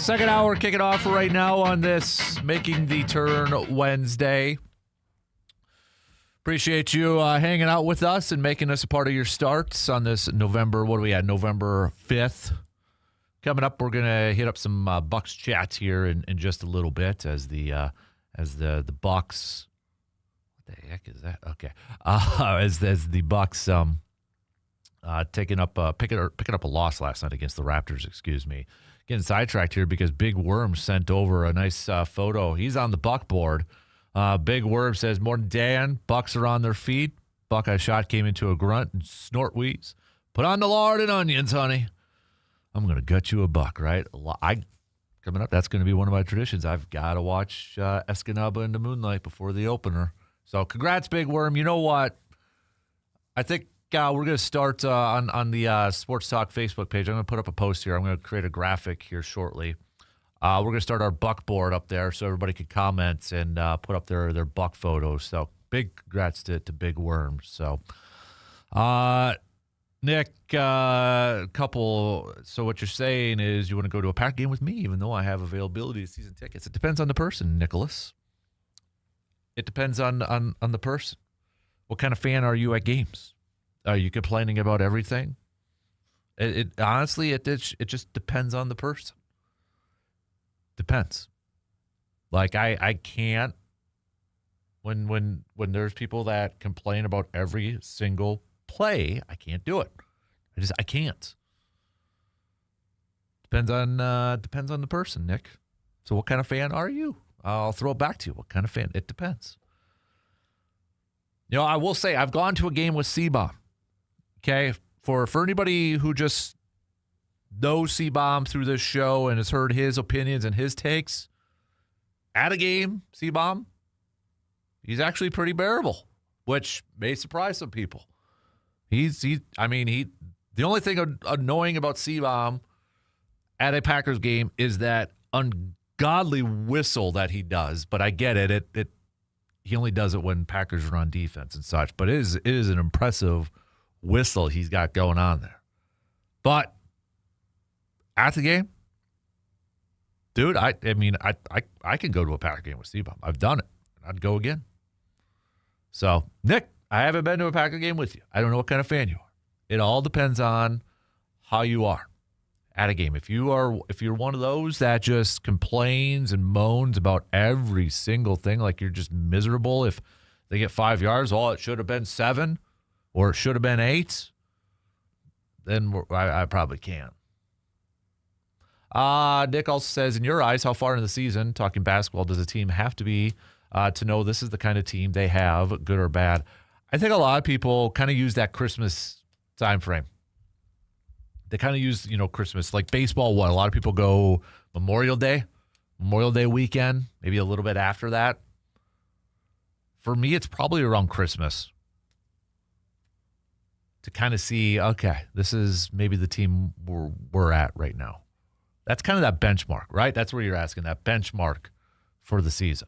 Second hour kicking off right now on this Making the Turn Wednesday. Appreciate you hanging out with us and making us a part of your starts on this November 5th. Coming up, we're going to hit up some Bucks chats here in just a little bit as the Bucks. What the heck is that? Okay. As the Bucks picking up a loss last night against the Raptors, excuse me. Getting sidetracked here because Big Worm sent over a nice photo. He's on the Buck board. Big Worm says, "Morning, Dan. Bucks are on their feet. Buckeye shot came into a grunt and snort wheeze. Put on the lard and onions, honey. I'm going to gut you a buck, right? Coming up, that's going to be one of my traditions. I've got to watch Escanaba in the Moonlight before the opener. So congrats, Big Worm. You know what? I think we're going to start on the Sports Talk Facebook page. I'm going to put up a post here. I'm going to create a graphic here shortly. We're going to start our Buck board up there so everybody can comment and put up their Buck photos. So big congrats to Big Worm. So, Nick, so what you're saying is you want to go to a Pack game with me, even though I have availability to season tickets. It depends on the person, Nicholas. It depends on the person. What kind of fan are you at games? Are you complaining about everything? It honestly, it just depends on the person. Depends. Like I can't when there's people that complain about every single play, I can't do it. I can't. Depends on the person, Nick. So what kind of fan are you? I'll throw it back to you. What kind of fan? It depends. You know, I will say I've gone to a game with C-Bomb. Okay, for anybody who just knows C-Bomb through this show and has heard his opinions and his takes, at a game, C-Bomb, he's actually pretty bearable, which may surprise some people. The only thing annoying about C-Bomb at a Packers game is that ungodly whistle that he does, but I get it. He only does it when Packers are on defense and such, but it is an impressive whistle he's got going on there. But at the game, dude, I can go to a Packer game with C-Bomb. I've done it. I'd go again. So, Nick, I haven't been to a Packer game with you. I don't know what kind of fan you are. It all depends on how you are at a game. If you're one of those that just complains and moans about every single thing, like you're just miserable if they get 5 yards, it should have been 7 or it should have been 8, then I probably can't. Nick also says, in your eyes, how far in the season, talking basketball, does a team have to be to know this is the kind of team they have, good or bad? I think a lot of people kind of use that Christmas time frame. They kind of use, Christmas, like baseball. A lot of people go Memorial Day weekend, maybe a little bit after that. For me, it's probably around Christmas to kind of see, okay, this is maybe the team we're at right now. That's kind of that benchmark, right? That's where you're asking, that benchmark for the season.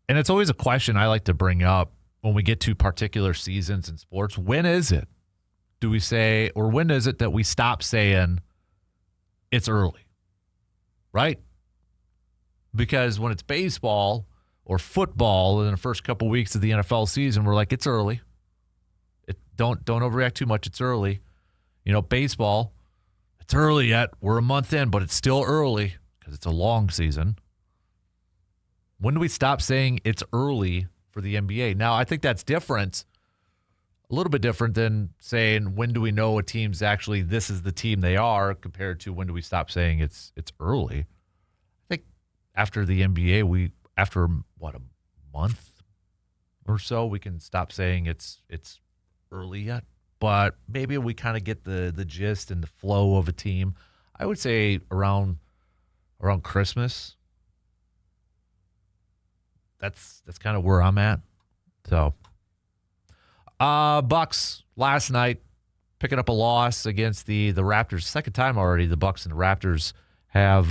And it's always a question I like to bring up when we get to particular seasons in sports. When is it, do we say, or when is it that we stop saying it's early, right? Because when it's baseball or football in the first couple weeks of the NFL season, we're like, it's early. Don't overreact too much. It's early. Baseball, it's early yet. We're a month in, but it's still early because it's a long season. When do we stop saying it's early for the NBA? Now, I think that's different, a little bit different than saying when do we know a team's actually this is the team they are compared to when do we stop saying it's early. I think after the NBA, after a month or so, we can stop saying it's early yet, but maybe we kind of get the gist and the flow of a team. I would say around Christmas. That's kind of where I'm at. So, Bucks last night picking up a loss against the Raptors. Second time already the Bucks and the Raptors have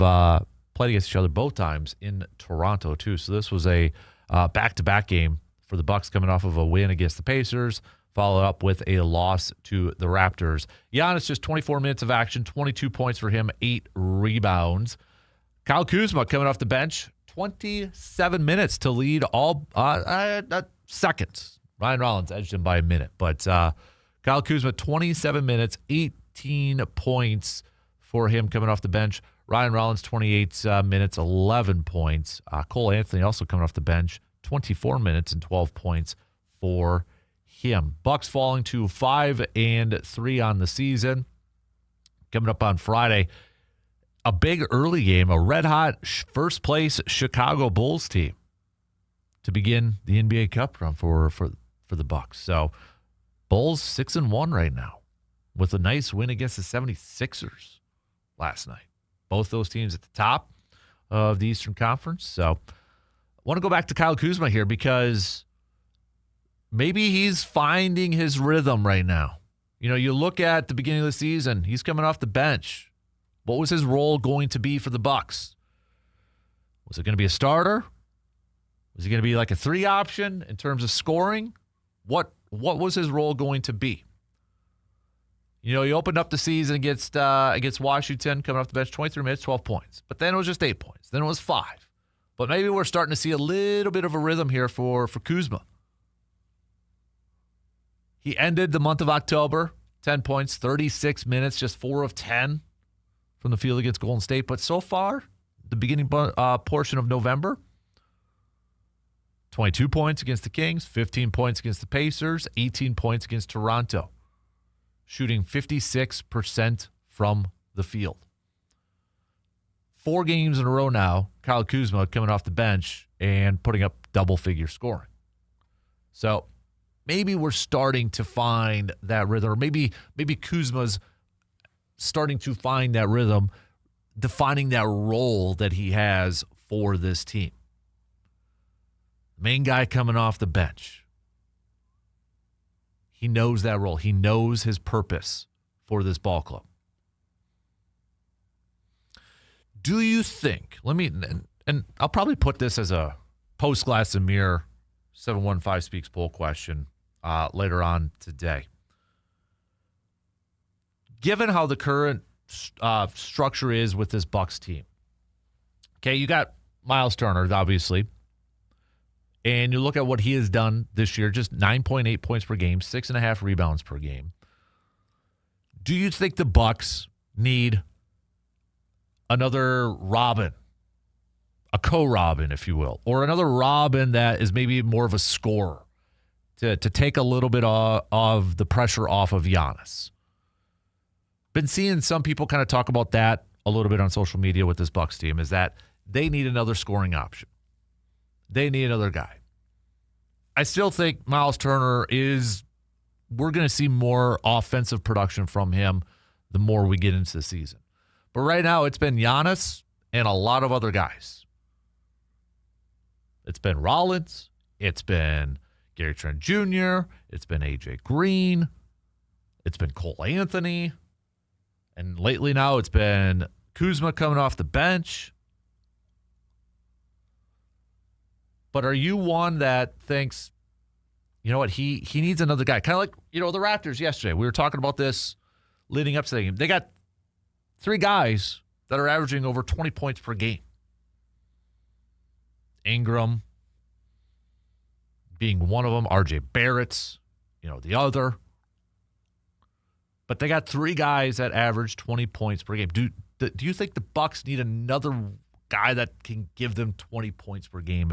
played against each other both times in Toronto too. So this was a back-to-back game for the Bucks coming off of a win against the Pacers, followed up with a loss to the Raptors. Giannis, just 24 minutes of action, 22 points for him, 8 rebounds. Kyle Kuzma coming off the bench, 27 minutes to lead all seconds. Ryan Rollins edged him by a minute. But Kyle Kuzma, 27 minutes, 18 points for him coming off the bench. Ryan Rollins, 28 minutes, 11 points. Cole Anthony also coming off the bench, 24 minutes and 12 points for him. Bucks falling to 5-3 on the season. Coming up on Friday, a big early game, a red-hot first place Chicago Bulls team to begin the NBA Cup run for the Bucks. So Bulls 6-1 right now with a nice win against the 76ers last night. Both those teams at the top of the Eastern Conference. So I want to go back to Kyle Kuzma here because maybe he's finding his rhythm right now. You know, you look at the beginning of the season, he's coming off the bench. What was his role going to be for the Bucks? Was it going to be a starter? Was he going to be like a 3 option in terms of scoring? What was his role going to be? You know, he opened up the season against Washington, coming off the bench, 23 minutes, 12 points. But then it was just 8 points. Then it was 5. But maybe we're starting to see a little bit of a rhythm here for Kuzma. He ended the month of October, 10 points, 36 minutes, just 4 of 10 from the field against Golden State. But so far, the beginning portion of November, 22 points against the Kings, 15 points against the Pacers, 18 points against Toronto, shooting 56% from the field. 4 games in a row now, Kyle Kuzma coming off the bench and putting up double-figure scoring. So maybe we're starting to find that rhythm, or maybe Kuzma's starting to find that rhythm, defining that role that he has for this team. Main guy coming off the bench. He knows that role. He knows his purpose for this ball club. Do you think, and I'll probably put this as a post-Glass and Mirror 715 Speaks poll question later on today. Given how the current structure is with this Bucks team, okay, you got Miles Turner, obviously, and you look at what he has done this year, just 9.8 points per game, 6.5 rebounds per game. Do you think the Bucks need another Robin, a co-Robin, if you will, or another Robin that is maybe more of a scorer to take a little bit of the pressure off of Giannis? Been seeing some people kind of talk about that a little bit on social media with this Bucks team, is that they need another scoring option. They need another guy. I still think Miles Turner we're going to see more offensive production from him the more we get into the season. But right now, it's been Giannis and a lot of other guys. It's been Rollins. It's been Gary Trent Jr. It's been A.J. Green. It's been Cole Anthony. And lately now, it's been Kuzma coming off the bench. But are you one that thinks, you know what, he needs another guy? Kind of like, the Raptors yesterday. We were talking about this leading up to the game. They got 3 guys that are averaging over 20 points per game. Ingram being one of them, R.J. Barrett's, the other. But they got 3 guys that average 20 points per game. Do you think the Bucks need another guy that can give them 20 points per game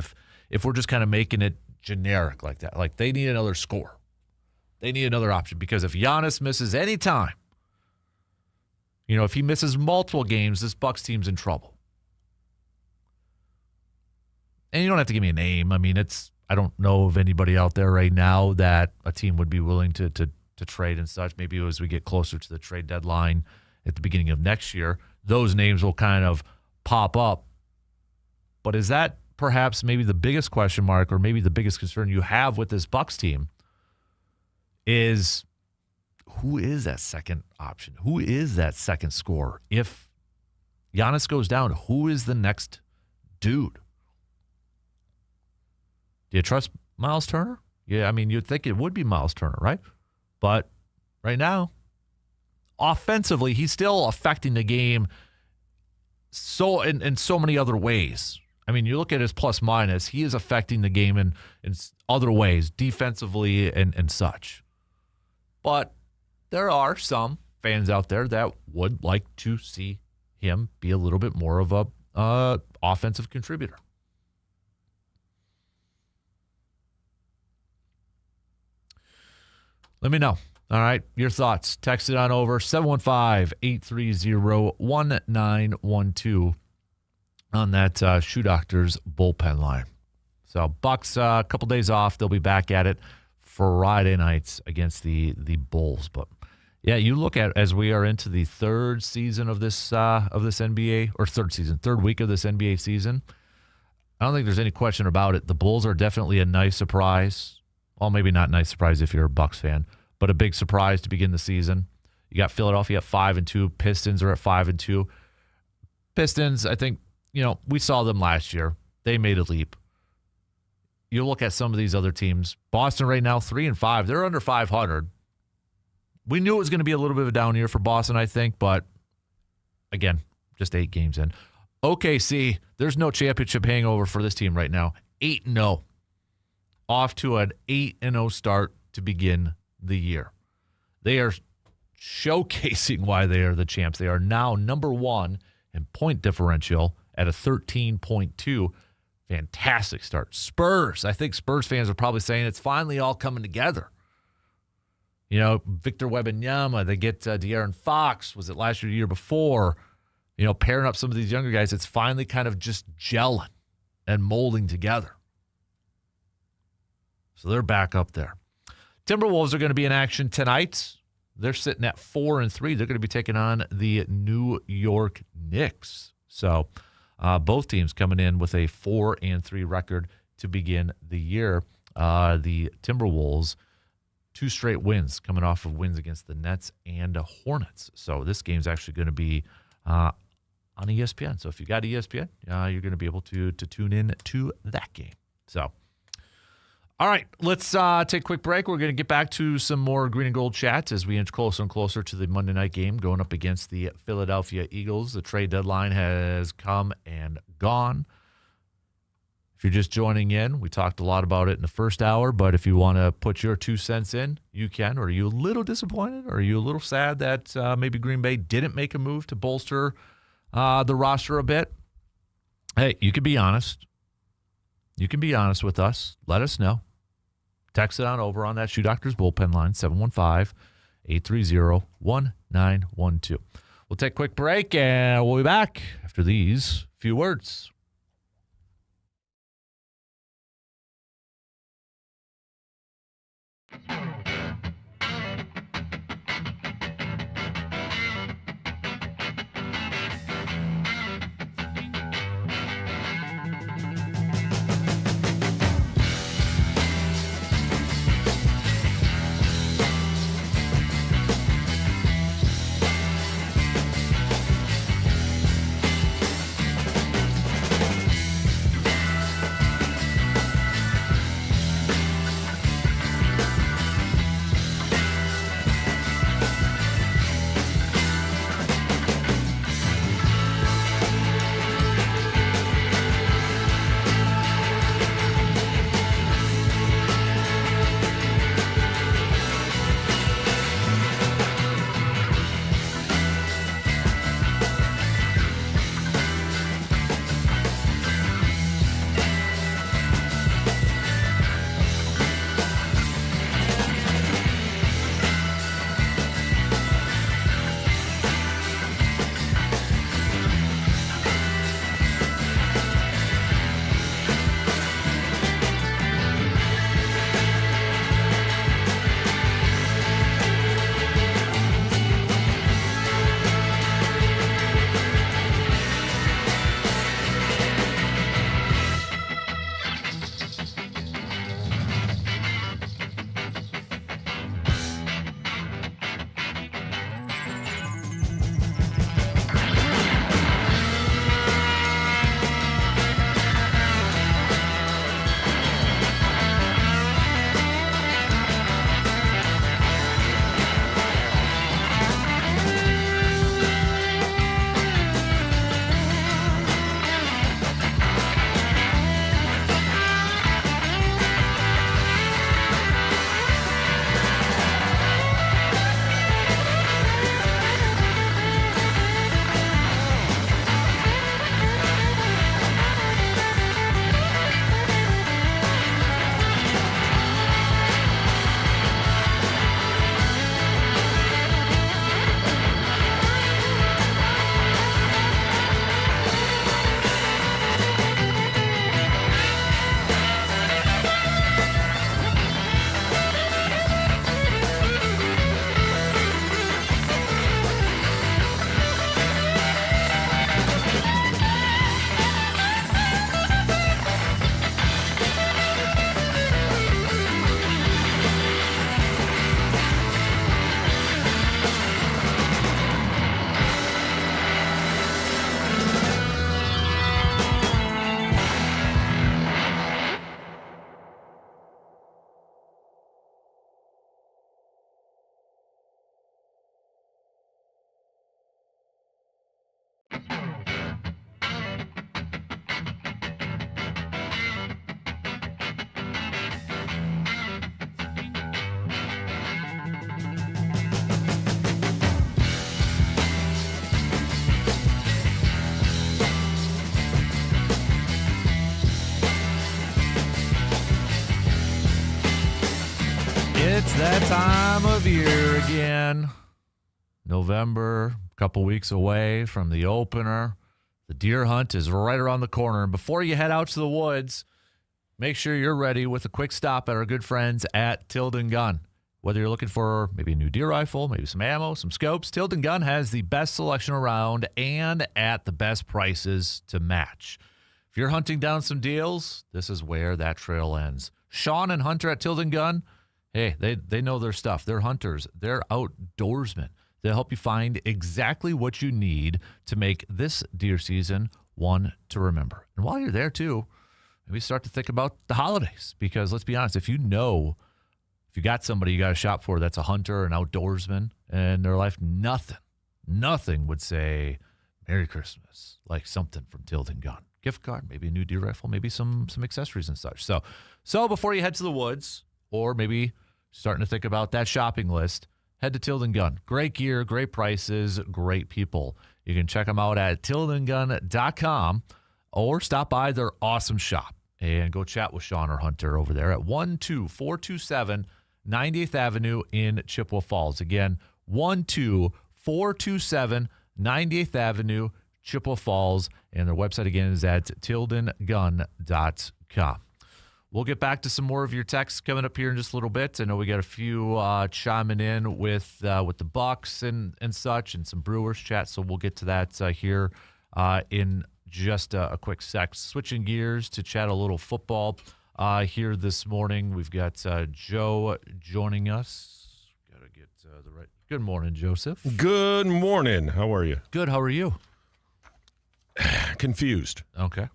if we're just kind of making it generic like that? Like, they need another scorer. They need another option, because if Giannis misses any time, if he misses multiple games, this Bucks team's in trouble. And you don't have to give me a name. I mean, I don't know of anybody out there right now that a team would be willing to trade and such. Maybe as we get closer to the trade deadline at the beginning of next year, those names will kind of pop up. But is that perhaps maybe the biggest question mark, or maybe the biggest concern you have with this Bucks team, is who is that second option? Who is that second scorer? If Giannis goes down, who is the next dude? Do you trust Miles Turner? Yeah, I mean, you'd think it would be Miles Turner, right? But right now, offensively, he's still affecting the game so in so many other ways. I mean, you look at his plus minus, he is affecting the game in other ways, defensively and such. But there are some fans out there that would like to see him be a little bit more of a offensive contributor. Let me know. All right, your thoughts. Text it on over 715-830-1912 on that Shoe Doctors bullpen line. So Bucks a couple days off. They'll be back at it Friday nights against the Bulls. But yeah, you look at as we are into the third season of this NBA or third week of this NBA season. I don't think there's any question about it. The Bulls are definitely a nice surprise. Well, maybe not nice surprise if you're a Bucks fan, but a big surprise to begin the season. You got Philadelphia at 5-2. Pistons are at 5-2. Pistons, I think, we saw them last year. They made a leap. You look at some of these other teams. Boston right now, 3-5. They're under 500. We knew it was going to be a little bit of a down year for Boston, I think, but again, just 8 games in. OKC, there's no championship hangover for this team right now. 8-0. Off to an 8-0 start to begin the year. They are showcasing why they are the champs. They are now number 1 in point differential at a 13.2. Fantastic start. Spurs. I think Spurs fans are probably saying it's finally all coming together. Victor Wembanyama, they get De'Aaron Fox. Was it last year or the year before? Pairing up some of these younger guys, it's finally kind of just gelling and molding together. So they're back up there. Timberwolves are going to be in action tonight. They're sitting at 4-3. They're going to be taking on the New York Knicks. So both teams coming in with a 4-3 record to begin the year. The Timberwolves, 2 straight wins coming off of wins against the Nets and the Hornets. So this game's actually going to be on ESPN. So if you got ESPN, you're going to be able to tune in to that game. So, all right, let's take a quick break. We're going to get back to some more green and gold chats as we inch closer and closer to the Monday night game going up against the Philadelphia Eagles. The trade deadline has come and gone. If you're just joining in, we talked a lot about it in the first hour, but if you want to put your 2 cents in, you can. Or are you a little disappointed? Or are you a little sad that maybe Green Bay didn't make a move to bolster the roster a bit? Hey, you can be honest. You can be honest with us. Let us know. Text it on over on that Shoe Doctors bullpen line, 715-830-1912. We'll take a quick break, and we'll be back after these few words. It's that time of year again. November, a couple weeks away from the opener. The deer hunt is right around the corner. And before you head out to the woods, make sure you're ready with a quick stop at our good friends at Tilden Gun. Whether you're looking for maybe a new deer rifle, maybe some ammo, some scopes, Tilden Gun has the best selection around and at the best prices to match. If you're hunting down some deals, this is where that trail ends. Sean and Hunter at Tilden Gun, hey, they know their stuff. They're hunters. They're outdoorsmen. They'll help you find exactly what you need to make this deer season one to remember. And while you're there, too, maybe start to think about the holidays. Because let's be honest, if you got somebody you got to shop for that's a hunter, an outdoorsman, in their life, nothing would say Merry Christmas like something from Tilden Gun. Gift card, maybe a new deer rifle, maybe some accessories and such. So before you head to the woods, or maybe starting to think about that shopping list, head to Tilden Gun. Great gear, great prices, great people. You can check them out at tildengun.com or stop by their awesome shop and go chat with Sean or Hunter over there at 12427 90th Avenue in Chippewa Falls. Again, 12427 90th Avenue, Chippewa Falls, and their website again is at tildengun.com. We'll get back to some more of your texts coming up here in just a little bit. I know we got a few chiming in with the Bucks and such, and some Brewers chat, so we'll get to that here in just a quick sec. Switching gears to chat a little football here this morning. We've got Joe joining us. Got to get the right. Good morning, Joseph. Good morning. How are you? Good. How are you? Confused. Okay.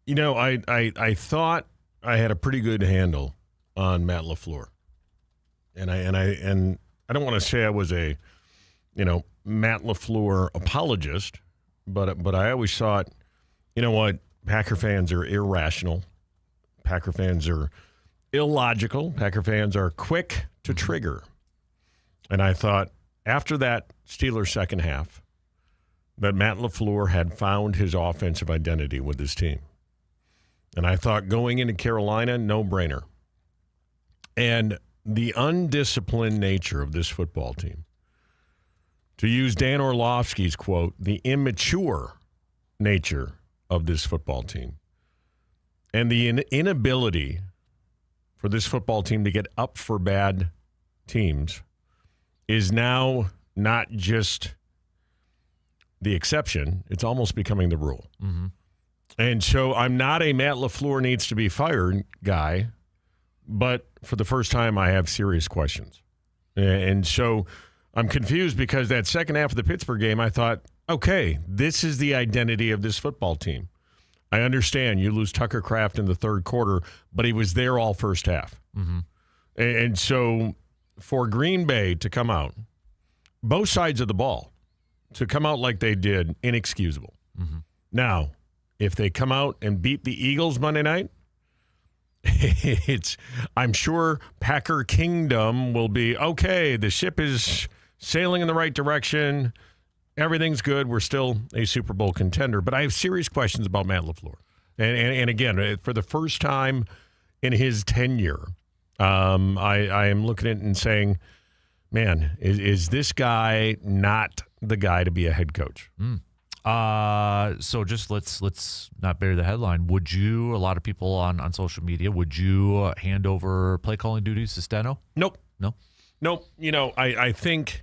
You know, I thought I had a pretty good handle on Matt LaFleur, and I don't want to say I was a, Matt LaFleur apologist, but I always thought, you know what, Packer fans are irrational, Packer fans are illogical, Packer fans are quick to trigger, and I thought after that Steelers second half that Matt LaFleur had found his offensive identity with his team. And I thought going into Carolina, no-brainer. And the undisciplined nature of this football team, to use Dan Orlovsky's quote, the immature nature of this football team, and the inability for this football team to get up for bad teams is now not just the exception, it's almost becoming the rule. Mm-hmm. And so I'm not a Matt LaFleur needs to be fired guy, but for the first time I have serious questions. And so I'm confused because that second half of the Pittsburgh game, I thought, okay, this is the identity of this football team. I understand you lose Tucker Kraft in the third quarter, but he was there all first half. Mm-hmm. And so for Green Bay to come out, both sides of the ball, to come out like they did, inexcusable. Mm-hmm. Now, if they come out and beat the Eagles Monday night, I'm sure Packer Kingdom will be, okay, the ship is sailing in the right direction. Everything's good. We're still a Super Bowl contender. But I have serious questions about Matt LaFleur. And again, for the first time in his tenure, I am looking at it and saying, man, is this guy not the guy to be a head coach? So just let's not bury the headline. Would you, a lot of people on social media, would you hand over play calling duties to Steno? Nope. No? Nope. I think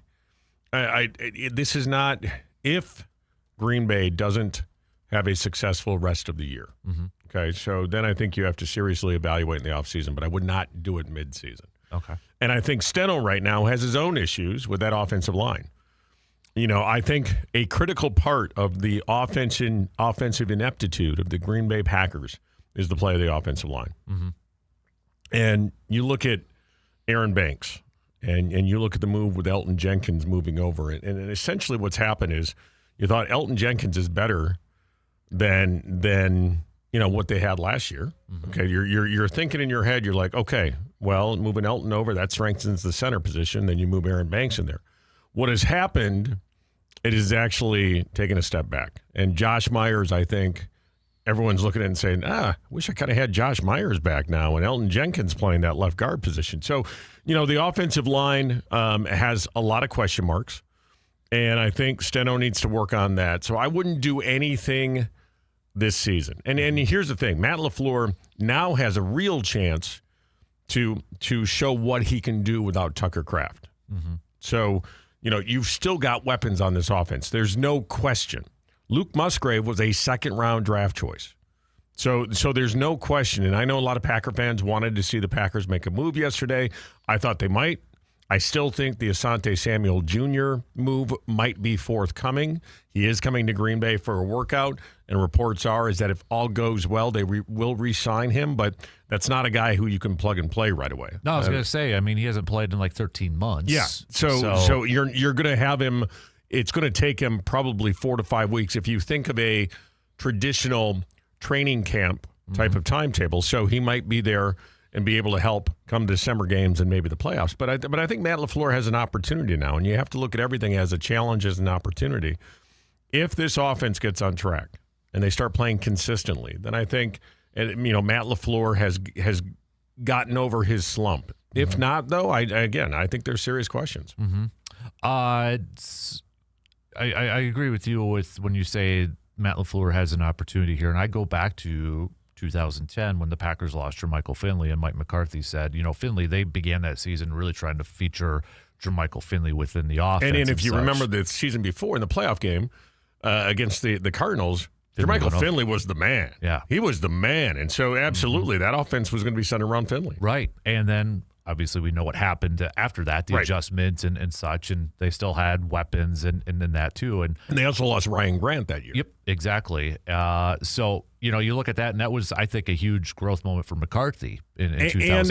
this is not, if Green Bay doesn't have a successful rest of the year. Mm-hmm. Okay, so then I think you have to seriously evaluate in the offseason, but I would not do it midseason. Okay. And I think Steno right now has his own issues with that offensive line. I think a critical part of the offensive ineptitude of the Green Bay Packers is the play of the offensive line. Mm-hmm. And you look at Aaron Banks, and you look at the move with Elton Jenkins moving over. And essentially what's happened is you thought Elton Jenkins is better than what they had last year. Mm-hmm. Okay, you're thinking in your head, you're like, okay, well, moving Elton over, that strengthens the center position. Then you move Aaron Banks in there. What has happened, it is actually taken a step back. And Josh Myers, I think, everyone's looking at it and saying, wish I kind of had Josh Myers back now and Elton Jenkins playing that left guard position. So, the offensive line has a lot of question marks, and I think Steno needs to work on that. So I wouldn't do anything this season. And here's the thing. Matt LaFleur now has a real chance to show what he can do without Tucker Kraft. Mm-hmm. So, you've still got weapons on this offense. There's no question. Luke Musgrave was a second-round draft choice. So there's no question. And I know a lot of Packer fans wanted to see the Packers make a move yesterday. I thought they might. I still think the Asante Samuel Jr. move might be forthcoming. He is coming to Green Bay for a workout, and reports is that if all goes well, they will re-sign him, but that's not a guy who you can plug and play right away. No, I was going to say, he hasn't played in like 13 months. Yeah, so you're going to have him. It's going to take him probably 4 to 5 weeks if you think of a traditional training camp type of timetable. So he might be there and be able to help come December games and maybe the playoffs. But I think Matt LaFleur has an opportunity now, and you have to look at everything as a challenge, as an opportunity. If this offense gets on track and they start playing consistently, then I think Matt LaFleur has gotten over his slump. If not, though, I think there's serious questions. Mm-hmm. I agree with you when you say Matt LaFleur has an opportunity here, and I go back to 2010 when the Packers lost Jermichael Finley, and Mike McCarthy said, Finley, they began that season really trying to feature Jermichael Finley within the offense. And if you remember the season before in the playoff game against the Cardinals, Jermichael Finley was the man. Yeah. He was the man. And so absolutely that offense was going to be centered around Finley. Right. And then obviously we know what happened after that, the adjustments and such, and they still had weapons and then that too. And they also lost Ryan Grant that year. Yep, exactly. So, you look at that, and that was, I think, a huge growth moment for McCarthy in 2010. And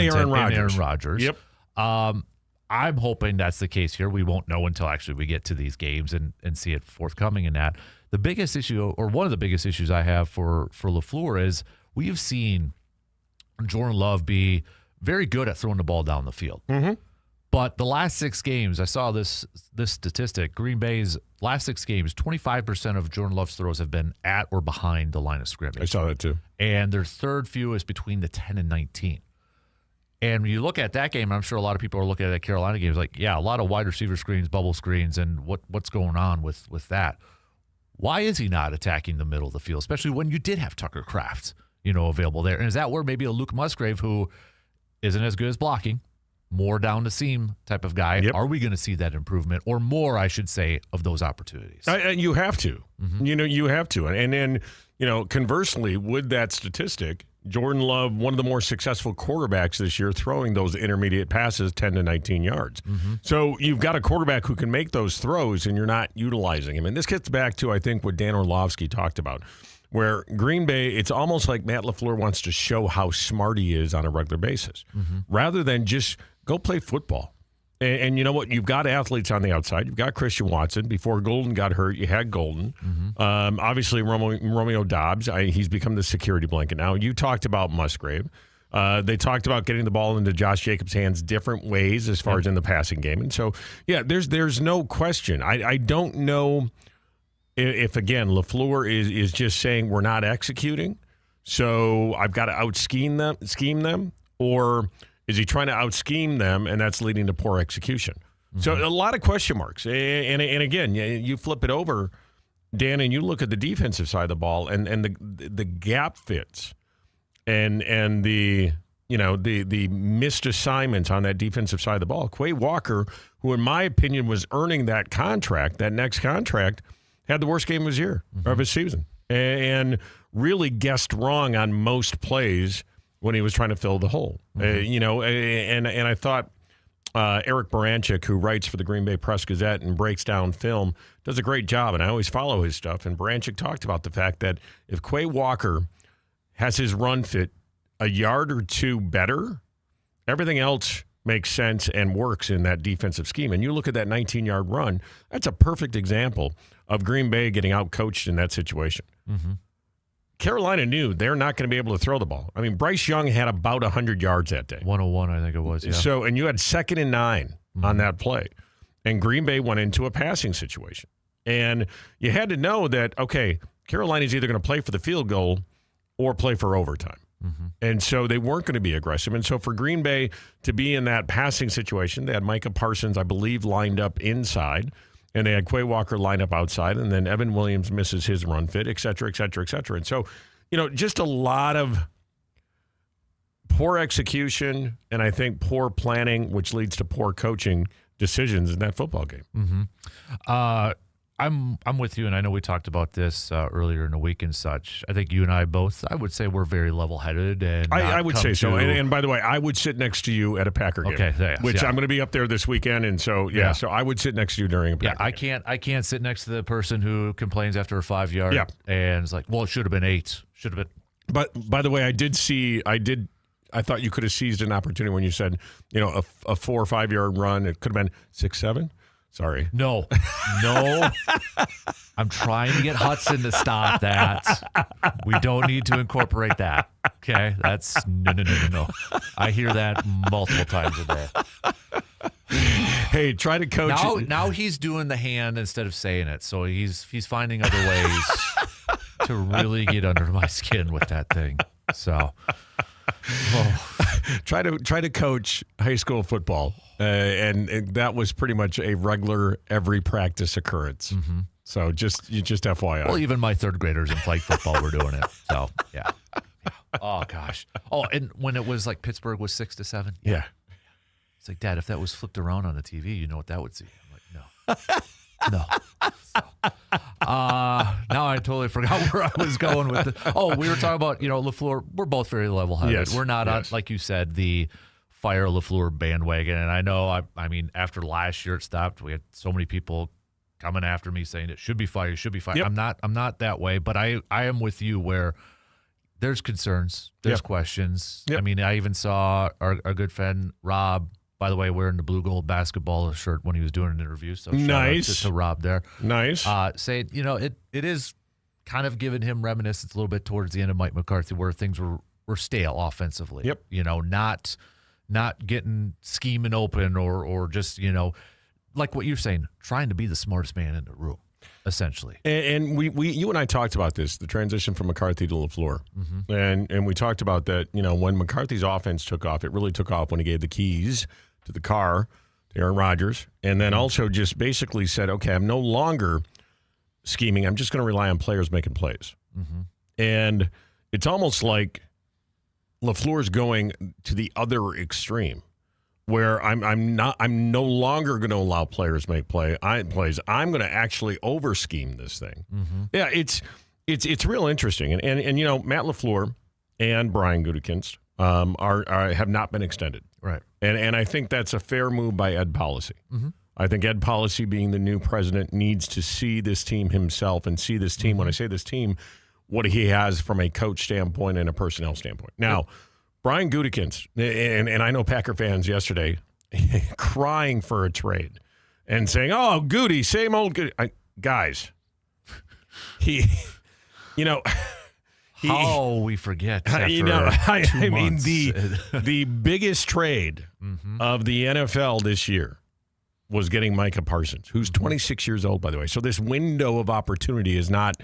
Aaron Rodgers. Yep. I'm hoping that's the case here. We won't know until actually we get to these games and see it forthcoming in that. The biggest issue, or one of the biggest issues I have for LaFleur is we've seen Jordan Love be very good at throwing the ball down the field. Mm-hmm. But the last 6 games, I saw this statistic. Green Bay's last 6 games, 25% of Jordan Love's throws have been at or behind the line of scrimmage. I saw that too. And their third fewest between the 10 and 19. And when you look at that game, I'm sure a lot of people are looking at that Carolina game, like, yeah, a lot of wide receiver screens, bubble screens, and what's going on with that. Why is he not attacking the middle of the field, especially when you did have Tucker Kraft, available there? And is that where maybe a Luke Musgrave, who isn't as good as blocking, more down the seam type of guy, are we going to see that improvement, or more, I should say, of those opportunities? You have to. Mm-hmm. You have to. And then, conversely, with that statistic, Jordan Love, one of the more successful quarterbacks this year, throwing those intermediate passes 10 to 19 yards. Mm-hmm. So you've got a quarterback who can make those throws, and you're not utilizing him. And this gets back to, I think, what Dan Orlovsky talked about, where Green Bay, it's almost like Matt LaFleur wants to show how smart he is on a regular basis, rather than just go play football. And you know what? You've got athletes on the outside. You've got Christian Watson. Before Golden got hurt, you had Golden. Obviously, Romeo Doubs, he's become the security blanket now. You talked about Musgrave. They talked about getting the ball into Josh Jacobs' hands different ways as far as in the passing game. And so, yeah, there's no question. I don't know if again, LaFleur is just saying we're not executing, so I've got to scheme them, or is he trying to out-scheme them, and that's leading to poor execution? So a lot of question marks. And again, you flip it over, Dan, and you look at the defensive side of the ball, and the gap fits, and the missed assignments on that defensive side of the ball. Quay Walker, who in my opinion was earning that next contract, had the worst game of his year, of his season, and really guessed wrong on most plays when he was trying to fill the hole. And I thought Eric Baranchik, who writes for the Green Bay Press-Gazette and breaks down film, does a great job, and I always follow his stuff. And Baranchik talked about the fact that if Quay Walker has his run fit a yard or two better, everything else makes sense and works in that defensive scheme. And you look at that 19-yard run, that's a perfect example of Green Bay getting out-coached in that situation. Carolina knew they're not going to be able to throw the ball. I mean, Bryce Young had about 100 yards that day. 101, I think it was, yeah. So, and you had 2nd and 9 on that play. And Green Bay went into a passing situation. And you had to know that, okay, Carolina's either going to play for the field goal or play for overtime. And so they weren't going to be aggressive. And so for Green Bay to be in that passing situation, they had Micah Parsons, I believe, lined up inside, and they had Quay Walker lined up outside, and then Evan Williams misses his run fit, et cetera, et cetera, et cetera. And so, just a lot of poor execution and I think poor planning, which leads to poor coaching decisions in that football game. I'm with you, and I know we talked about this earlier in the week and such. I think you and I both, I would say we're very level-headed. And I would say so. And by the way, I would sit next to you at a Packer game, which I'm going to be up there this weekend. And so, so I would sit next to you during a Packer game. I can't sit next to the person who complains after a 5-yard and it's like, well, it should have been 8. Should have been. But by the way, I thought you could have seized an opportunity when you said, a 4 or 5 yard run. It could have been 6, 7. Sorry. No. I'm trying to get Hudson to stop that. We don't need to incorporate that. Okay? That's no. I hear that multiple times a day. Hey, try to coach. Now he's doing the hand instead of saying it. So he's finding other ways to really get under my skin with that thing. So try to coach high school football, and that was pretty much a regular every practice occurrence. So just FYI. Well, even my 3rd graders in flag football were doing it. So yeah. Oh gosh. Oh, and when it was like Pittsburgh was 6-7. Yeah. It's like, Dad, if that was flipped around on the TV, you know what that would see. I'm like, no. So, now I totally forgot where I was going with it. Oh, we were talking about, LaFleur. We're both very level-headed. Yes, we're not on, like you said, the fire LaFleur bandwagon. And I know, I mean, after last year it stopped. We had so many people coming after me saying it should be fired. It should be fired. Yep. I'm not that way, but I am with you where there's concerns, there's questions. Yep. I mean, I even saw our good friend Rob, by the way, wearing the blue gold basketball shirt when he was doing an interview. So nice shout out to Rob there. Nice. Saying, it is kind of giving him reminiscence a little bit towards the end of Mike McCarthy, where things were stale offensively. Yep. Not getting scheming open or just, like what you're saying, trying to be the smartest man in the room, essentially. And you and I talked about this, the transition from McCarthy to LaFleur. And we talked about that, when McCarthy's offense took off, it really took off when he gave the keys to the car to Aaron Rodgers, and then also just basically said, okay, I'm no longer scheming. I'm just going to rely on players making plays. And it's almost like LaFleur's going to the other extreme, where I'm no longer going to allow players make plays. I'm going to actually over scheme this thing. Yeah, it's real interesting. And Matt LaFleur and Brian Gutekunst have not been extended. Right. And I think that's a fair move by Ed Policy. I think Ed Policy, being the new president, needs to see this team himself and see this team. When I say this team, what he has from a coach standpoint and a personnel standpoint. Now, Brian Gutekunst, and I know Packer fans yesterday crying for a trade and saying, "Oh, Goody, same old Goody." Guys, Oh, we forget. I mean, the biggest trade of the NFL this year was getting Micah Parsons, who's 26 years old, by the way. So this window of opportunity is not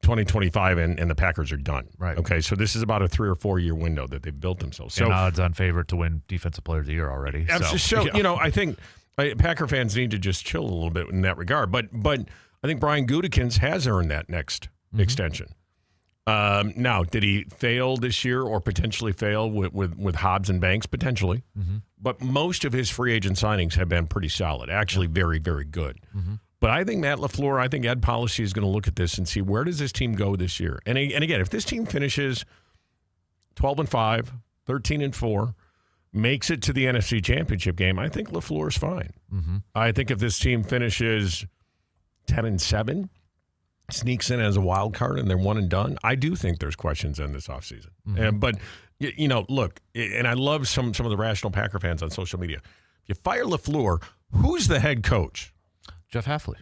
2025 and the Packers are done. Right. Okay, so this is about a 3 or 4 year window that they've built themselves. So and odds-on favorite to win Defensive Player of the Year already. So I think Packer fans need to just chill a little bit in that regard. But I think Brian Gutekunst has earned that next extension. Now, did he fail this year or potentially fail with Hobbs and Banks? Potentially. But most of his free agent signings have been pretty solid, actually very, very good. But I think Matt LaFleur, I think Ed Policy is going to look at this and see where does this team go this year. And again, if this team finishes 12-5, 13-4, makes it to the NFC Championship game, I think LaFleur's fine. I think if this team finishes 10-7, sneaks in as a wild card and they're one and done, I do think there's questions in this offseason. But look, and I love some of the rational Packer fans on social media. If you fire LaFleur, who's the head coach? Jeff Hafley.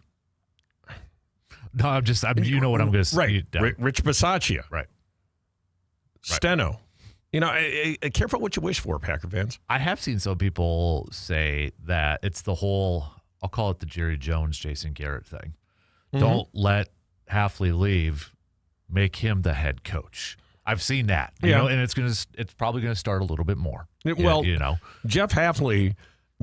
No, you know what I'm going to say. Right. Rich Bisaccia. Right. Steno. Careful what you wish for, Packer fans. I have seen some people say that it's the whole, I'll call it the Jerry Jones, Jason Garrett thing. Don't let Hafley leave, make him the head coach. I've seen that. You know, and it's probably gonna start a little bit more. Well, you know, Jeff Hafley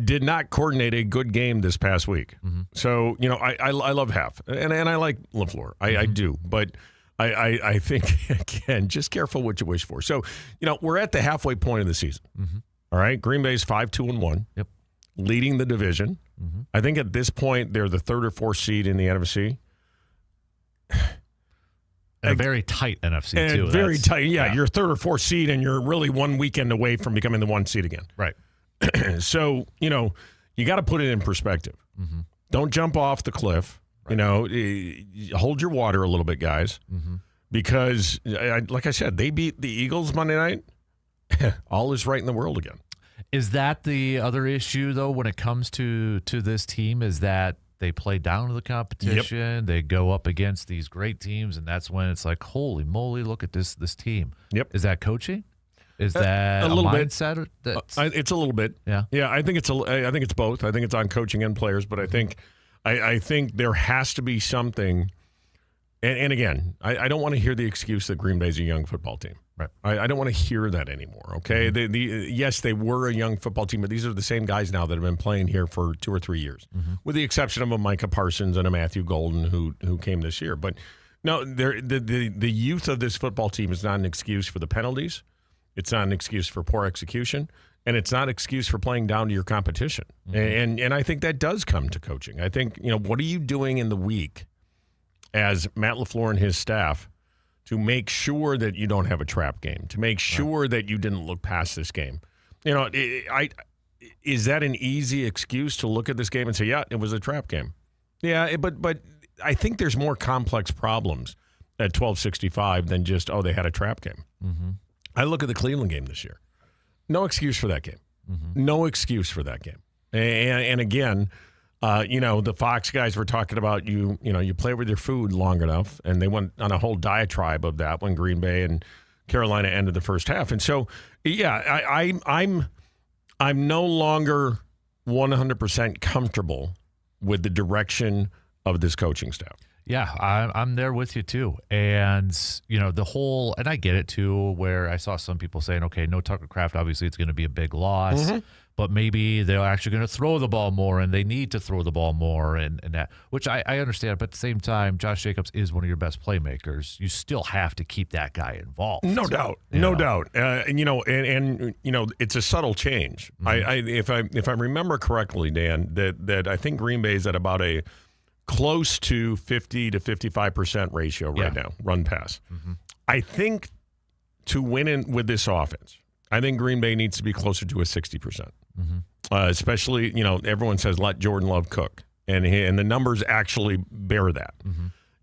did not coordinate a good game this past week. So, you know, I love Haf, and I like LaFleur. I do, but I think, again, just careful what you wish for. So, you know, we're at the halfway point of the season. All right, Green Bay's 5-2-1. Yep. Leading the division. I think at this point they're the 3rd or 4th seed in the NFC. And a very tight NFC and too. Very tight. Yeah, you're 3rd or 4th seed, and you're really one weekend away from becoming the 1 seed again. Right. So, you know, you got to put it in perspective. Don't jump off the cliff. Right. You know, hold your water a little bit, guys, because, like I said, they beat the Eagles Monday night. All is right in the world again. Is that the other issue, though, when it comes to this team, is that they play down to the competition, Yep. They go up against these great teams, and that's when it's like, holy moly, look at this team. Yep. Is that coaching? Is that a little mindset? It's a little bit. Yeah. Yeah, I think it's both. I think it's on coaching and players, but I think there has to be something. And again, I don't want to hear the excuse that Green Bay's a young football team. Right. I don't want to hear that anymore. Okay. Yes, they were a young football team, but these are the same guys now that have been playing here for 2 or 3 years, with the exception of a Micah Parsons and a Matthew Golden who came this year. But no, the youth of this football team is not an excuse for the penalties. It's not an excuse for poor execution, and it's not an excuse for playing down to your competition. And I think that does come to coaching. I think, you know, what are you doing in the week as Matt LaFleur and his staff to make sure that you don't have a trap game, to make sure that you didn't look past this game? You know, is that an easy excuse to look at this game and say, yeah, it was a trap game? Yeah, but I think there's more complex problems at 1265 than just, oh, they had a trap game. I look at the Cleveland game this year. No excuse for that game. No excuse for that game. And again, you know, the Fox guys were talking about you play with your food long enough, and they went on a whole diatribe of that when Green Bay and Carolina ended the first half. And so, yeah, I'm no longer 100% comfortable with the direction of this coaching staff. Yeah, I'm there with you too. And, you know, and I get it too, where I saw some people saying, okay, no Tucker Kraft, obviously it's going to be a big loss, but maybe they're actually going to throw the ball more and they need to throw the ball more and that, which I understand. But at the same time, Josh Jacobs is one of your best playmakers. You still have to keep that guy involved. No doubt. No doubt. And, you know, and you know, it's a subtle change. If I remember correctly, Dan, that I think Green Bay is at about a close to 50 to 55% ratio right now, run pass. I think to win with this offense, I think Green Bay needs to be closer to a 60%. Especially, you know, everyone says let Jordan Love cook, and the numbers actually bear that.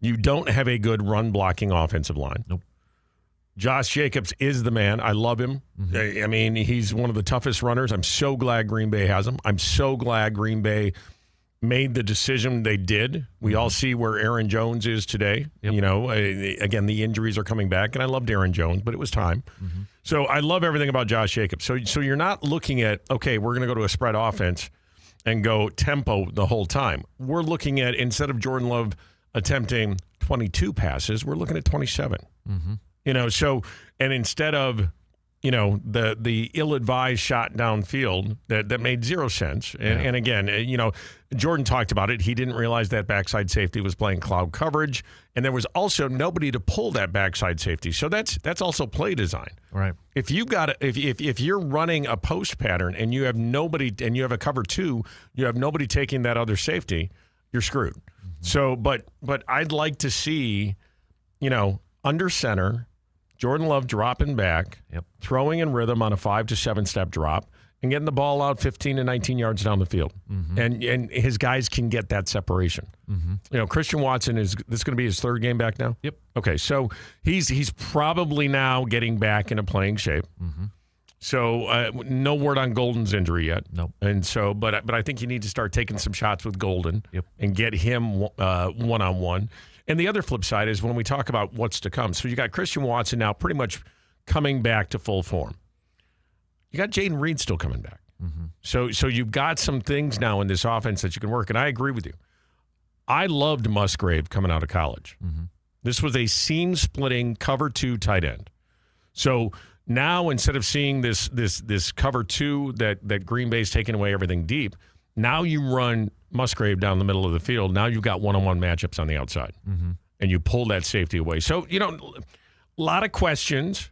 You don't have a good run blocking offensive line. Nope. Josh Jacobs is the man. I love him. I mean, he's one of the toughest runners. I'm so glad Green Bay has him. I'm so glad Green Bay made the decision they did. We all see where Aaron Jones is today. Yep. You know, again, the injuries are coming back, and I loved Aaron Jones, but it was time. So I love everything about Josh Jacobs. So you're not looking at, okay, we're going to go to a spread offense and go tempo the whole time. We're looking at, instead of Jordan Love attempting 22 passes, we're looking at 27. You know, so, and instead of, you know, the ill-advised shot downfield that made zero sense. And again, you know, Jordan talked about it. He didn't realize that backside safety was playing cloud coverage, and there was also nobody to pull that backside safety. So that's also play design. Right. If you got if you're running a post pattern and you have nobody, and you have a cover two, you have nobody taking that other safety, you're screwed. So, but I'd like to see, you know, under center, Jordan Love dropping back, throwing in rhythm on a 5 to 7 step drop, and getting the ball out 15 to 19 yards down the field. And his guys can get that separation. You know, Christian Watson this going to be his 3rd game back now? Yep. Okay, so he's probably now getting back into playing shape. So no word on Golden's injury yet. Nope. And so, but I think you need to start taking some shots with Golden and get him one-on-one. And the other flip side is when we talk about what's to come. So you got Christian Watson now pretty much coming back to full form. You got Jaden Reed still coming back. So you've got some things now in this offense that you can work. And I agree with you. I loved Musgrave coming out of college. This was a seam-splitting cover 2 tight end. So now instead of seeing this cover 2 that Green Bay's taking away everything deep, now you run Musgrave down the middle of the field. Now you've got one-on-one matchups on the outside, and you pull that safety away. So, a lot of questions,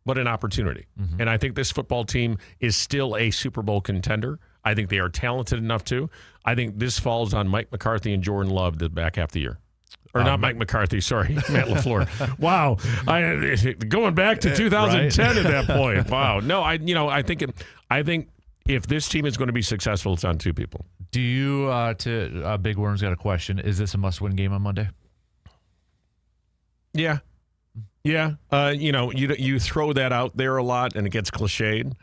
but an opportunity. And I think this football team is still a Super Bowl contender. I think they are talented enough to. I think this falls on Mike McCarthy and Jordan Love the back half of the year. Or not Mike McCarthy, sorry, Matt LaFleur. Wow, going back to 2010 at that point. Wow, no, I think if this team is going to be successful, it's on 2 people. Do you? Big Worm's got a question. Is this a must-win game on Monday? Yeah. You throw that out there a lot, and it gets cliched.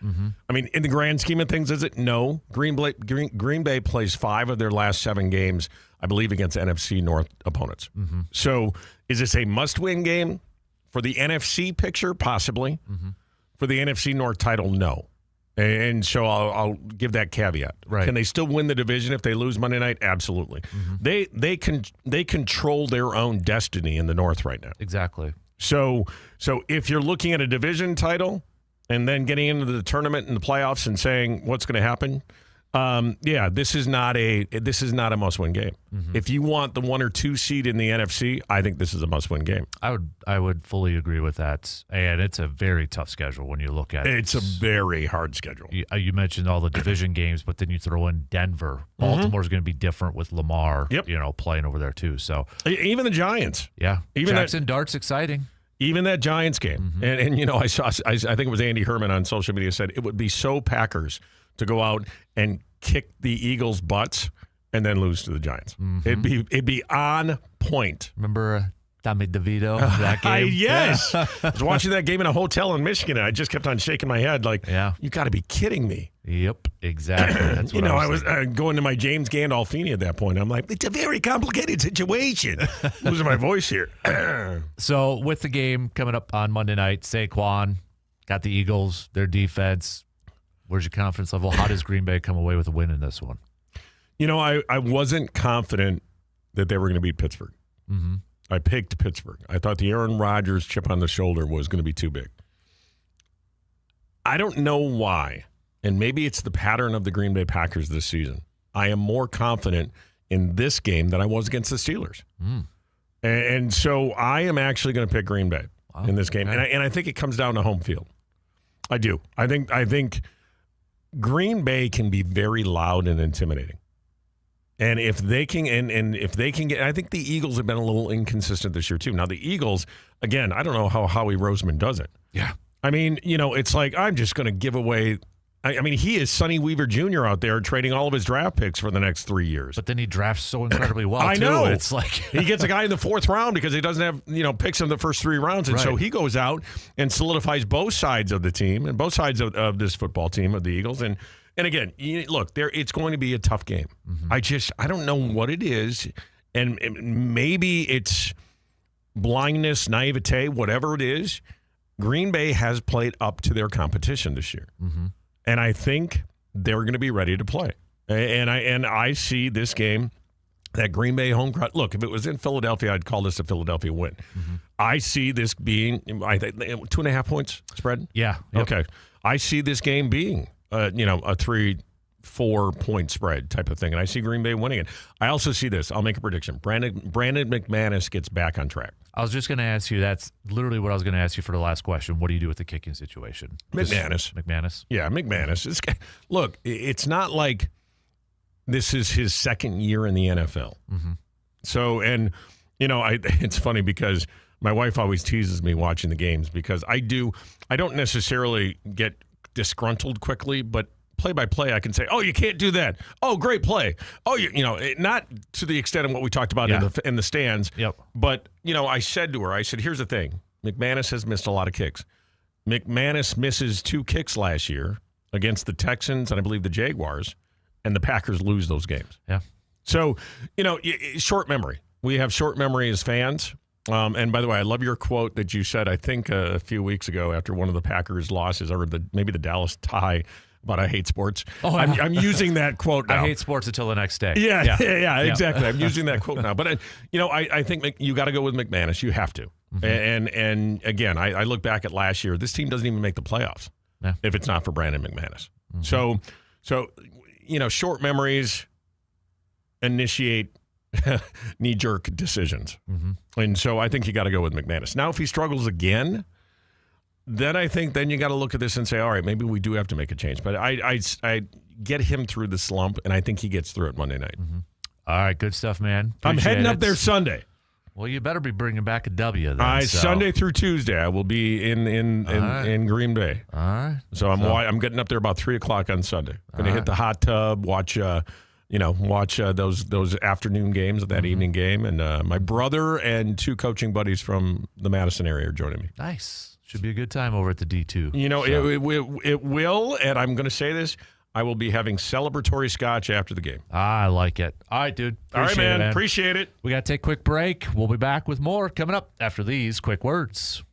I mean, in the grand scheme of things, is it? No. Green Bay plays 5 of their last 7 games, I believe, against NFC North opponents. So is this a must-win game? For the NFC picture, possibly. For the NFC North title, no. And so I'll give that caveat. Right. Can they still win the division if they lose Monday night? Absolutely. They control their own destiny in the North right now. Exactly. So if you're looking at a division title and then getting into the tournament and the playoffs and saying what's going to happen, this is not a must-win game. If you want the 1 or 2 seed in the NFC, I think this is a must-win game. I would fully agree with that, and it's a very tough schedule when you look at it. It's a very hard schedule. You mentioned all the division games, but then you throw in Denver. Baltimore's going to be different with Lamar, playing over there too. So even the Giants, even Jackson Dart's exciting. Even that Giants game, and I think it was Andy Herman on social media said it would be so Packers to go out and kick the Eagles' butts and then lose to the Giants. It'd be on point. Remember Tommy DeVito, that game? Yes. I was watching that game in a hotel in Michigan, and I just kept on shaking my head like, you got to be kidding me. Yep, exactly. That's what I was going to my James Gandolfini at that point. I'm like, it's a very complicated situation. Losing my voice here. So with the game coming up on Monday night, Saquon got the Eagles, their defense. Where's your confidence level? How does Green Bay come away with a win in this one? I wasn't confident that they were going to beat Pittsburgh. I picked Pittsburgh. I thought the Aaron Rodgers chip on the shoulder was going to be too big. I don't know why, and maybe it's the pattern of the Green Bay Packers this season. I am more confident in this game than I was against the Steelers. And so I am actually going to pick Green Bay in this game. Okay. And I think it comes down to home field. I do. I think Green Bay can be very loud and intimidating. And if they can, and if they can get, I think the Eagles have been a little inconsistent this year too. Now the Eagles, again, I don't know how Howie Roseman does it. Yeah. I mean, it's like, I'm just going to give away. I mean, he is Sonny Weaver Jr. out there trading all of his draft picks for the next 3 years. But then he drafts so incredibly well, I know. Too. It's like he gets a guy in the 4th round because he doesn't have, picks in the first 3 rounds. And so he goes out and solidifies both sides of the team and both sides of this football team of the Eagles. And again, look, it's going to be a tough game. I don't know what it is. And maybe it's blindness, naivete, whatever it is. Green Bay has played up to their competition this year. And I think they're going to be ready to play. And I see this game, that Green Bay home crowd. Look, if it was in Philadelphia, I'd call this a Philadelphia win. I see this being 2.5 points spread. Yeah. Yep. Okay. I see this game being a 3-4 point spread type of thing, and I see Green Bay winning it. I also see this. I'll make a prediction. Brandon McManus gets back on track. I was just going to ask you. That's literally what I was going to ask you for the last question. What do you do with the kicking situation? McManus. Yeah, McManus. Look, it's not like this is his second year in the NFL. So, and it's funny because my wife always teases me watching the games because I don't necessarily get disgruntled quickly, but play by play, I can say, "Oh, you can't do that. Oh, great play. Oh, not to the extent of what we talked about in the stands. Yep. But I said to her, here's the thing: McManus has missed a lot of kicks. McManus misses 2 kicks last year against the Texans and I believe the Jaguars, and the Packers lose those games. Yeah. So short memory. We have short memory as fans. And by the way, I love your quote that you said, I think a few weeks ago after one of the Packers losses, or maybe the Dallas tie, about I hate sports. Oh, I'm using that quote now. I hate sports until the next day. Yeah, exactly. I'm using that quote now. But, I think you got to go with McManus. You have to. And again, I look back at last year. This team doesn't even make the playoffs if it's not for Brandon McManus. So short memories initiate knee-jerk decisions. And so I think you got to go with McManus. Now, if he struggles again, then I think then you got to look at this and say, all right, maybe we do have to make a change. But I get him through the slump, and I think he gets through it Monday night. All right, good stuff, man. I'm Appreciate heading up it. there Sunday. Well, you better be bringing back a W then. Sunday through Tuesday, I will be in Green Bay. All right. So I'm getting up there about 3:00 on Sunday. Going to hit the hot tub, watch those afternoon games, that evening game, and my brother and 2 coaching buddies from the Madison area are joining me. Nice. Should be a good time over at the D2. It will, and I'm going to say this. I will be having celebratory scotch after the game. I like it. All right, dude. All right, Appreciate it, man. Appreciate it. We got to take a quick break. We'll be back with more coming up after these quick words.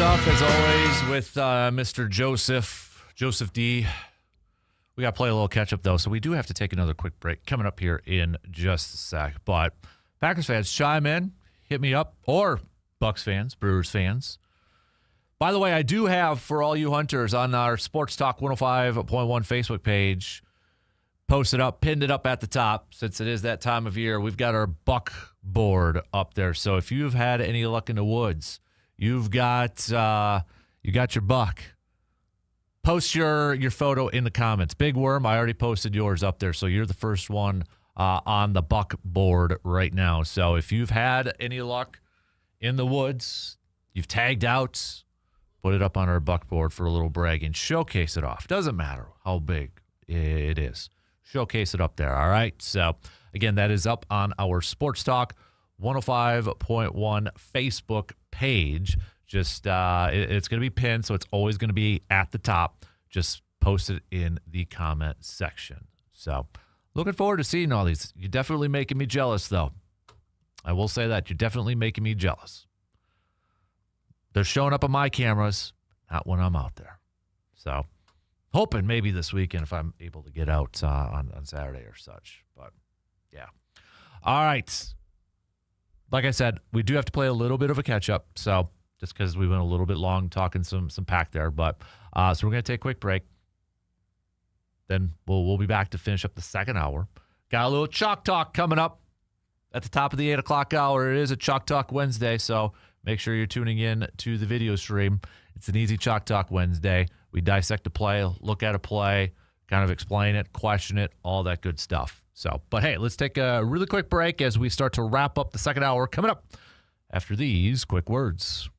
stuff, as always, with Mr. Joseph D. We got to play a little catch-up, though, so we do have to take another quick break coming up here in just a sec. But Packers fans, chime in, hit me up, or Bucks fans, Brewers fans. By the way, I do have, for all you hunters, on our Sports Talk 105.1 Facebook page, posted up, pinned it up at the top, since it is that time of year. We've got our buck board up there. So if you've had any luck in the woods, you got your buck, post your photo in the comments. Big Worm, I already posted yours up there, so you're the first one on the buck board right now. So if you've had any luck in the woods, you've tagged out, put it up on our buck board for a little brag and showcase it off. Doesn't matter how big it is. Showcase it up there, all right? So, again, that is up on our Sports Talk 105.1 Facebook page. Just it's going to be pinned, so it's always going to be at the top. Just post it in the comment section. So, looking forward to seeing all these. You're definitely making me jealous, though. I will say that. You're definitely making me jealous. They're showing up on my cameras, not when I'm out there. So, hoping maybe this weekend if I'm able to get out on Saturday or such. But, yeah. All right. Like I said, we do have to play a little bit of a catch-up. So, just because we went a little bit long talking some pack there. But so we're going to take a quick break. Then we'll be back to finish up the second hour. Got a little Chalk Talk coming up at the top of the 8 o'clock hour. It is a Chalk Talk Wednesday, so make sure you're tuning in to the video stream. It's an easy Chalk Talk Wednesday. We dissect a play, look at a play, kind of explain it, question it, all that good stuff. So, but hey, let's take a really quick break as we start to wrap up the second hour coming up after these quick words.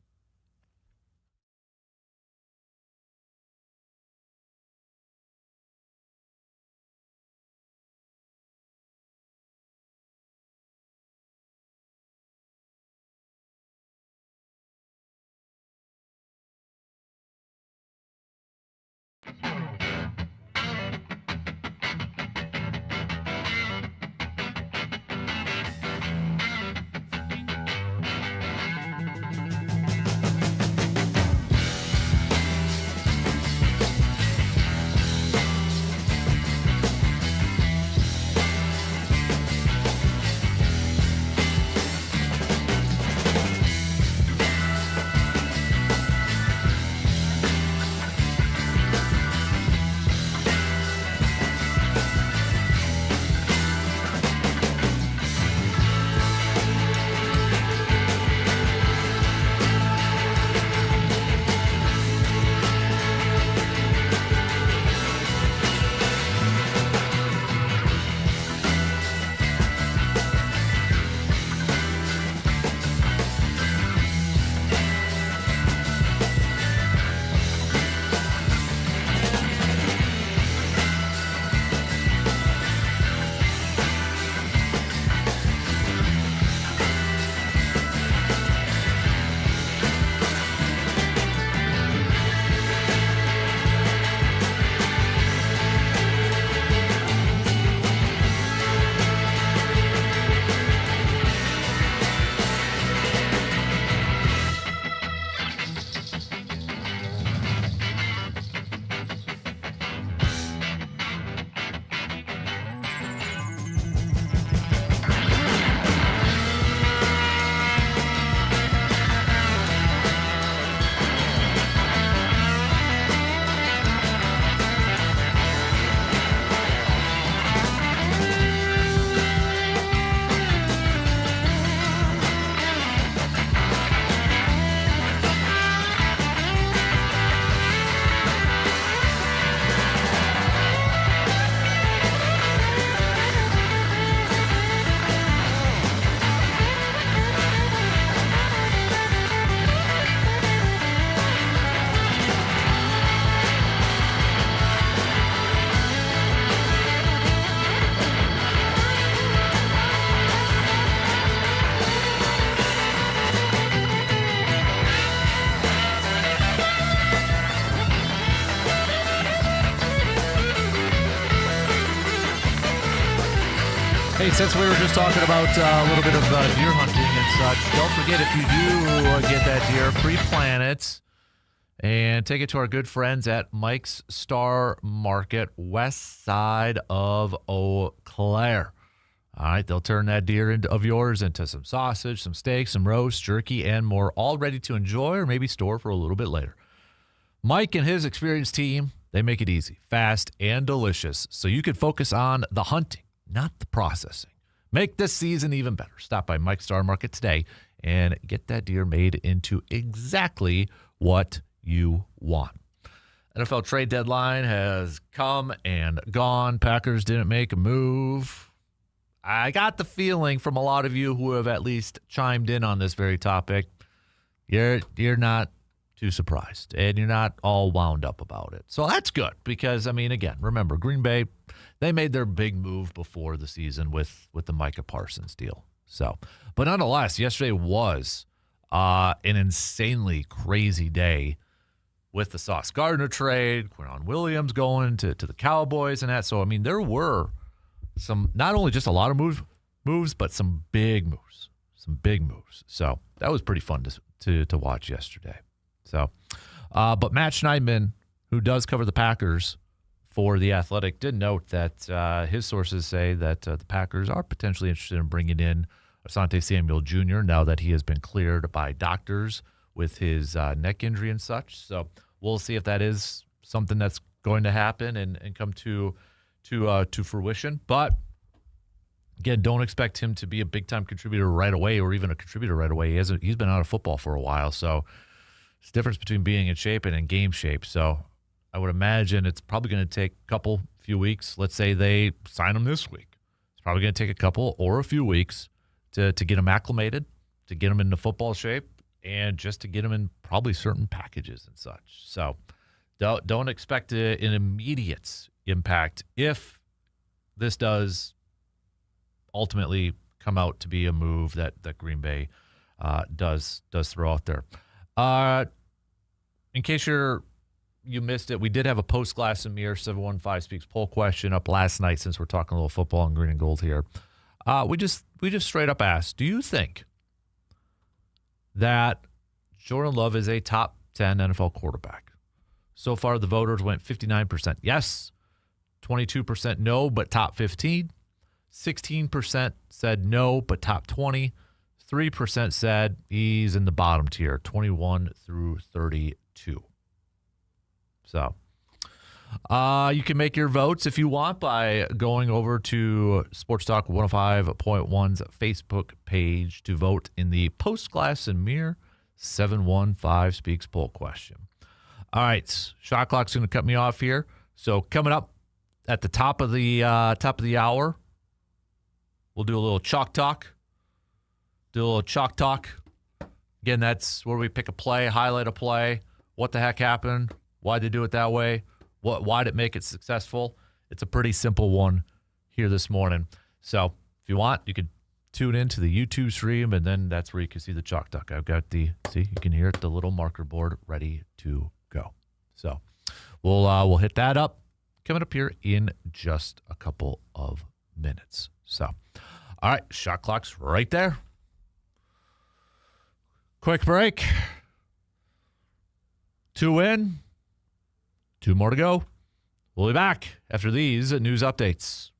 Hey, since we were just talking about a little bit of deer hunting and such, don't forget if you do get that deer, pre-plan it. and take it to our good friends at Mike's Star Market, west side of Eau Claire. All right, they'll turn that deer of yours into some sausage, some steak, some roast, jerky, and more, all ready to enjoy or maybe store for a little bit later. Mike and his experienced team, they make it easy, fast, and delicious so you can focus on the hunting, not the processing. Make this season even better. Stop by Mike's Star Market today and get that deer made into exactly what you want. NFL trade deadline has come and gone. Packers didn't make a move. I got the feeling from a lot of you who have at least chimed in on this very topic, you're not too surprised, and you're not all wound up about it. So that's good because, I mean, again, remember, Green Bay, they made their big move before the season with the Micah Parsons deal. So, but nonetheless, yesterday was an insanely crazy day with the Sauce Gardner trade, Quinnen Williams going to the Cowboys and that. So, I mean, there were some, not only just a lot of moves, but some big moves. So that was pretty fun to watch yesterday. So, but Matt Schneidman, who does cover the Packers for The Athletic, did note that his sources say that the Packers are potentially interested in bringing in Asante Samuel Jr. now that he has been cleared by doctors with his neck injury and such. So we'll see if that is something that's going to happen and come to fruition. But again, don't expect him to be a big-time contributor right away or even a contributor right away. He's been out of football for a while, so it's the difference between being in shape and in game shape. So I would imagine it's probably going to take a few weeks. Let's say they sign him this week. It's probably going to take a couple or a few weeks to get him acclimated, to get him into football shape, and just to get him in probably certain packages and such. So don't expect an immediate impact if this does ultimately come out to be a move that Green Bay does throw out there. In case you missed it, we did have a post-Glass and Mirror 715 Speaks poll question up last night since we're talking a little football and green and gold here. We just straight up asked, do you think that Jordan Love is a top 10 NFL quarterback? So far, the voters went 59% yes, 22% no, but top 15. 16% said no, but top 20. 3% said he's in the bottom tier, 21 through 32. So you can make your votes if you want by going over to Sports Talk 105.1's Facebook page to vote in the Post-Glass and Mirror 715 Speaks poll question. All right, shot clock's going to cut me off here. So coming up at the top of the hour, we'll do a little chalk talk. Again, that's where we pick a play, highlight a play. What the heck happened? Why'd they do it that way? Why'd it make it successful? It's a pretty simple one here this morning. So if you want, you could tune into the YouTube stream, and then that's where you can see the chalk talk. I've got you can hear it, the little marker board ready to go. So we'll hit that up coming up here in just a couple of minutes. So, all right, shot clock's right there. Quick break. 2 in, 2 more to go. We'll be back after these news updates.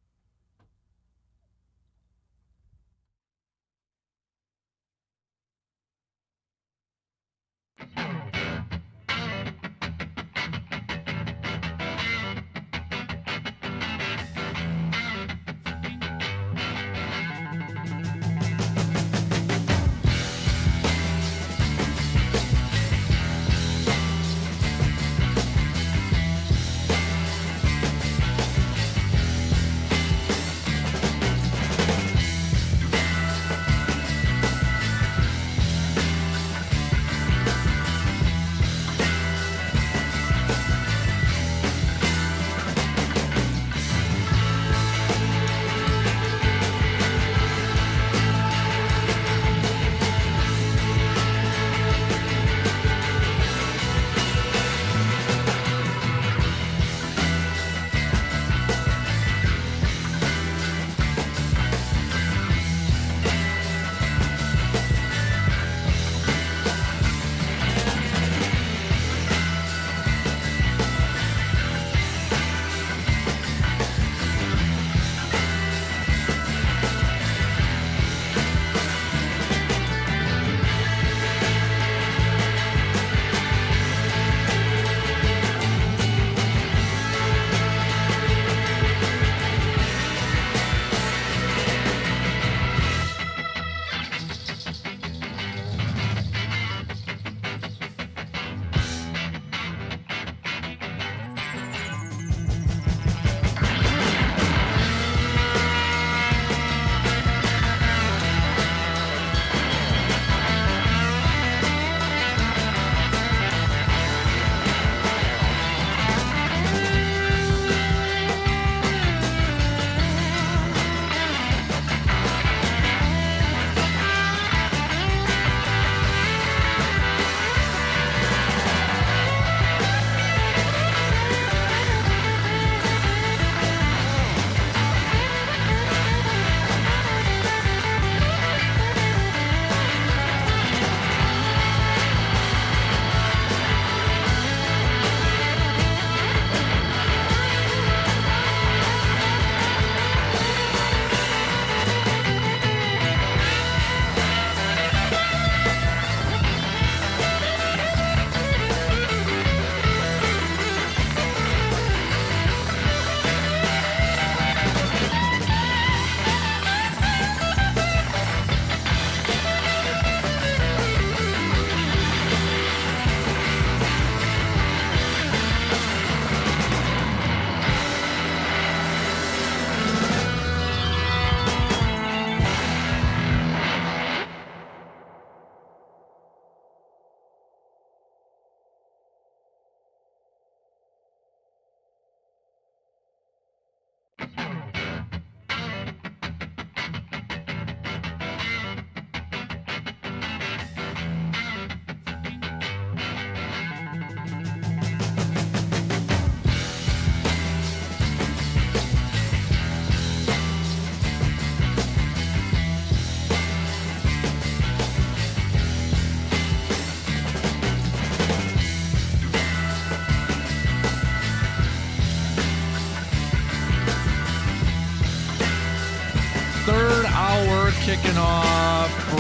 kicking off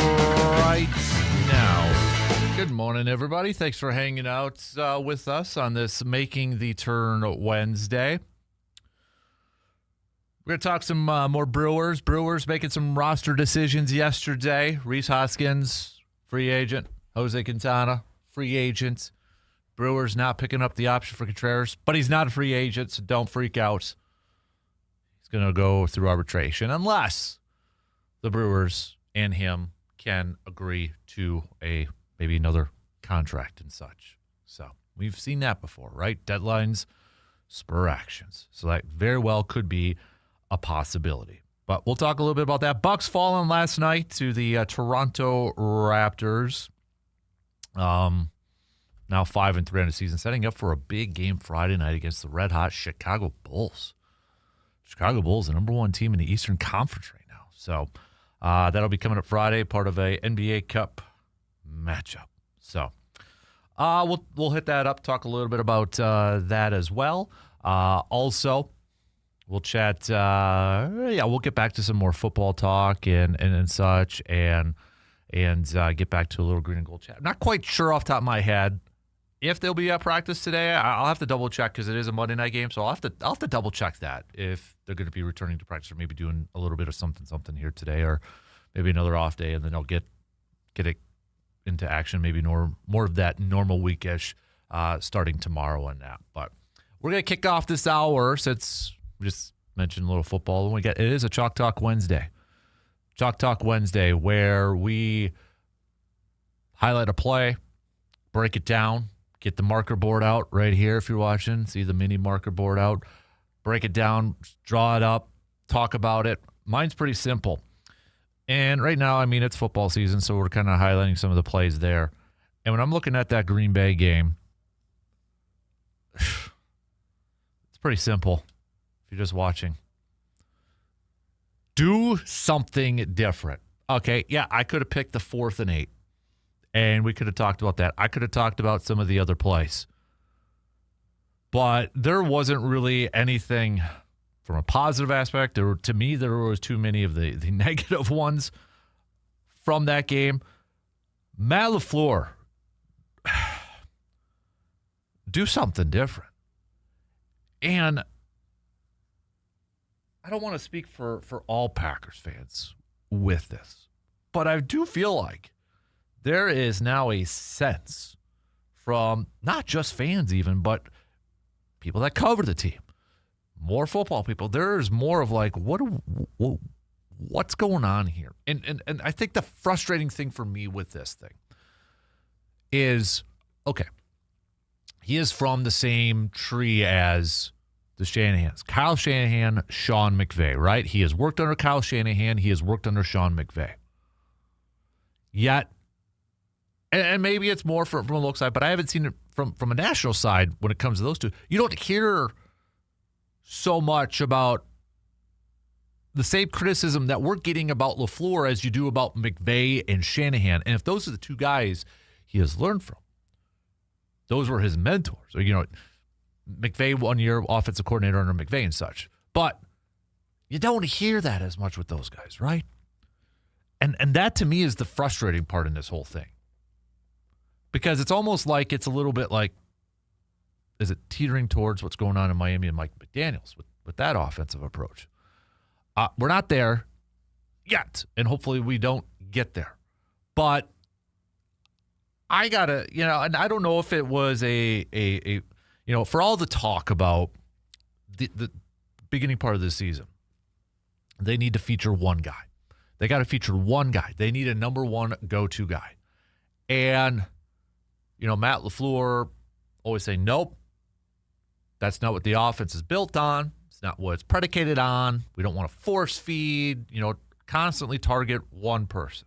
right now. Good morning, everybody. Thanks for hanging out with us on this Making the Turn Wednesday. We're going to talk some more Brewers. Brewers making some roster decisions yesterday. Rhys Hoskins, free agent. Jose Quintana, free agent. Brewers not picking up the option for Contreras, but he's not a free agent, so don't freak out. He's going to go through arbitration unless the Brewers and him can agree to maybe another contract and such. So we've seen that before, right? Deadlines spur actions. So that very well could be a possibility. But we'll talk a little bit about that. Bucks falling last night to the Toronto Raptors. Now 5-3 on the season, setting up for a big game Friday night against the red-hot Chicago Bulls. Chicago Bulls, the number one team in the Eastern Conference right now. So that'll be coming up Friday, part of a NBA Cup matchup. So we'll hit that up, talk a little bit about that as well. Also, we'll chat. We'll get back to some more football talk and such, and get back to a little green and gold chat. I'm not quite sure off the top of my head if they'll be at practice today. I'll have to double check because it is a Monday night game, so I'll have to double check that if they're going to be returning to practice or maybe doing a little bit of something here today, or maybe another off day, and then they'll get it into action. Maybe more of that normal weekish starting tomorrow on that. But we're going to kick off this hour since we just mentioned a little football. And it is a Chalk Talk Wednesday. Chalk Talk Wednesday, where we highlight a play, break it down, get the marker board out right here if you're watching. See the mini marker board out. Break it down, draw it up, talk about it. Mine's pretty simple. And right now, it's football season, so we're kind of highlighting some of the plays there. And when I'm looking at that Green Bay game, it's pretty simple if you're just watching. Do something different. Okay, yeah, I could have picked the 4th and 8, and we could have talked about that. I could have talked about some of the other plays. But there wasn't really anything from a positive aspect. To me, there was too many of the negative ones from that game. Matt LaFleur, do something different. And I don't want to speak for all Packers fans with this, but I do feel like there is now a sense from not just fans even, but people that cover the team, more football people. There's more of like, what's going on here? And I think the frustrating thing for me with this thing is, okay, he is from the same tree as the Shanahans. Kyle Shanahan, Sean McVay, right? He has worked under Kyle Shanahan. He has worked under Sean McVay. Yet, and maybe it's more from a local side, but I haven't seen it from a national side when it comes to those two. You don't hear so much about the same criticism that we're getting about LaFleur as you do about McVay and Shanahan. And if those are the two guys he has learned from, those were his mentors. Or, McVay 1 year, offensive coordinator under McVay and such. But you don't hear that as much with those guys, right? And that to me is the frustrating part in this whole thing. Because it's almost like it's a little bit like, is it teetering towards what's going on in Miami and Mike McDaniels with that offensive approach? We're not there yet, and hopefully we don't get there. But I gotta, and I don't know if it was for all the talk about the beginning part of the season, they need to feature one guy. They got to feature one guy. They need a number one go-to guy. And, Matt LaFleur always saying, nope, that's not what the offense is built on. It's not what it's predicated on. We don't want to force feed, constantly target one person.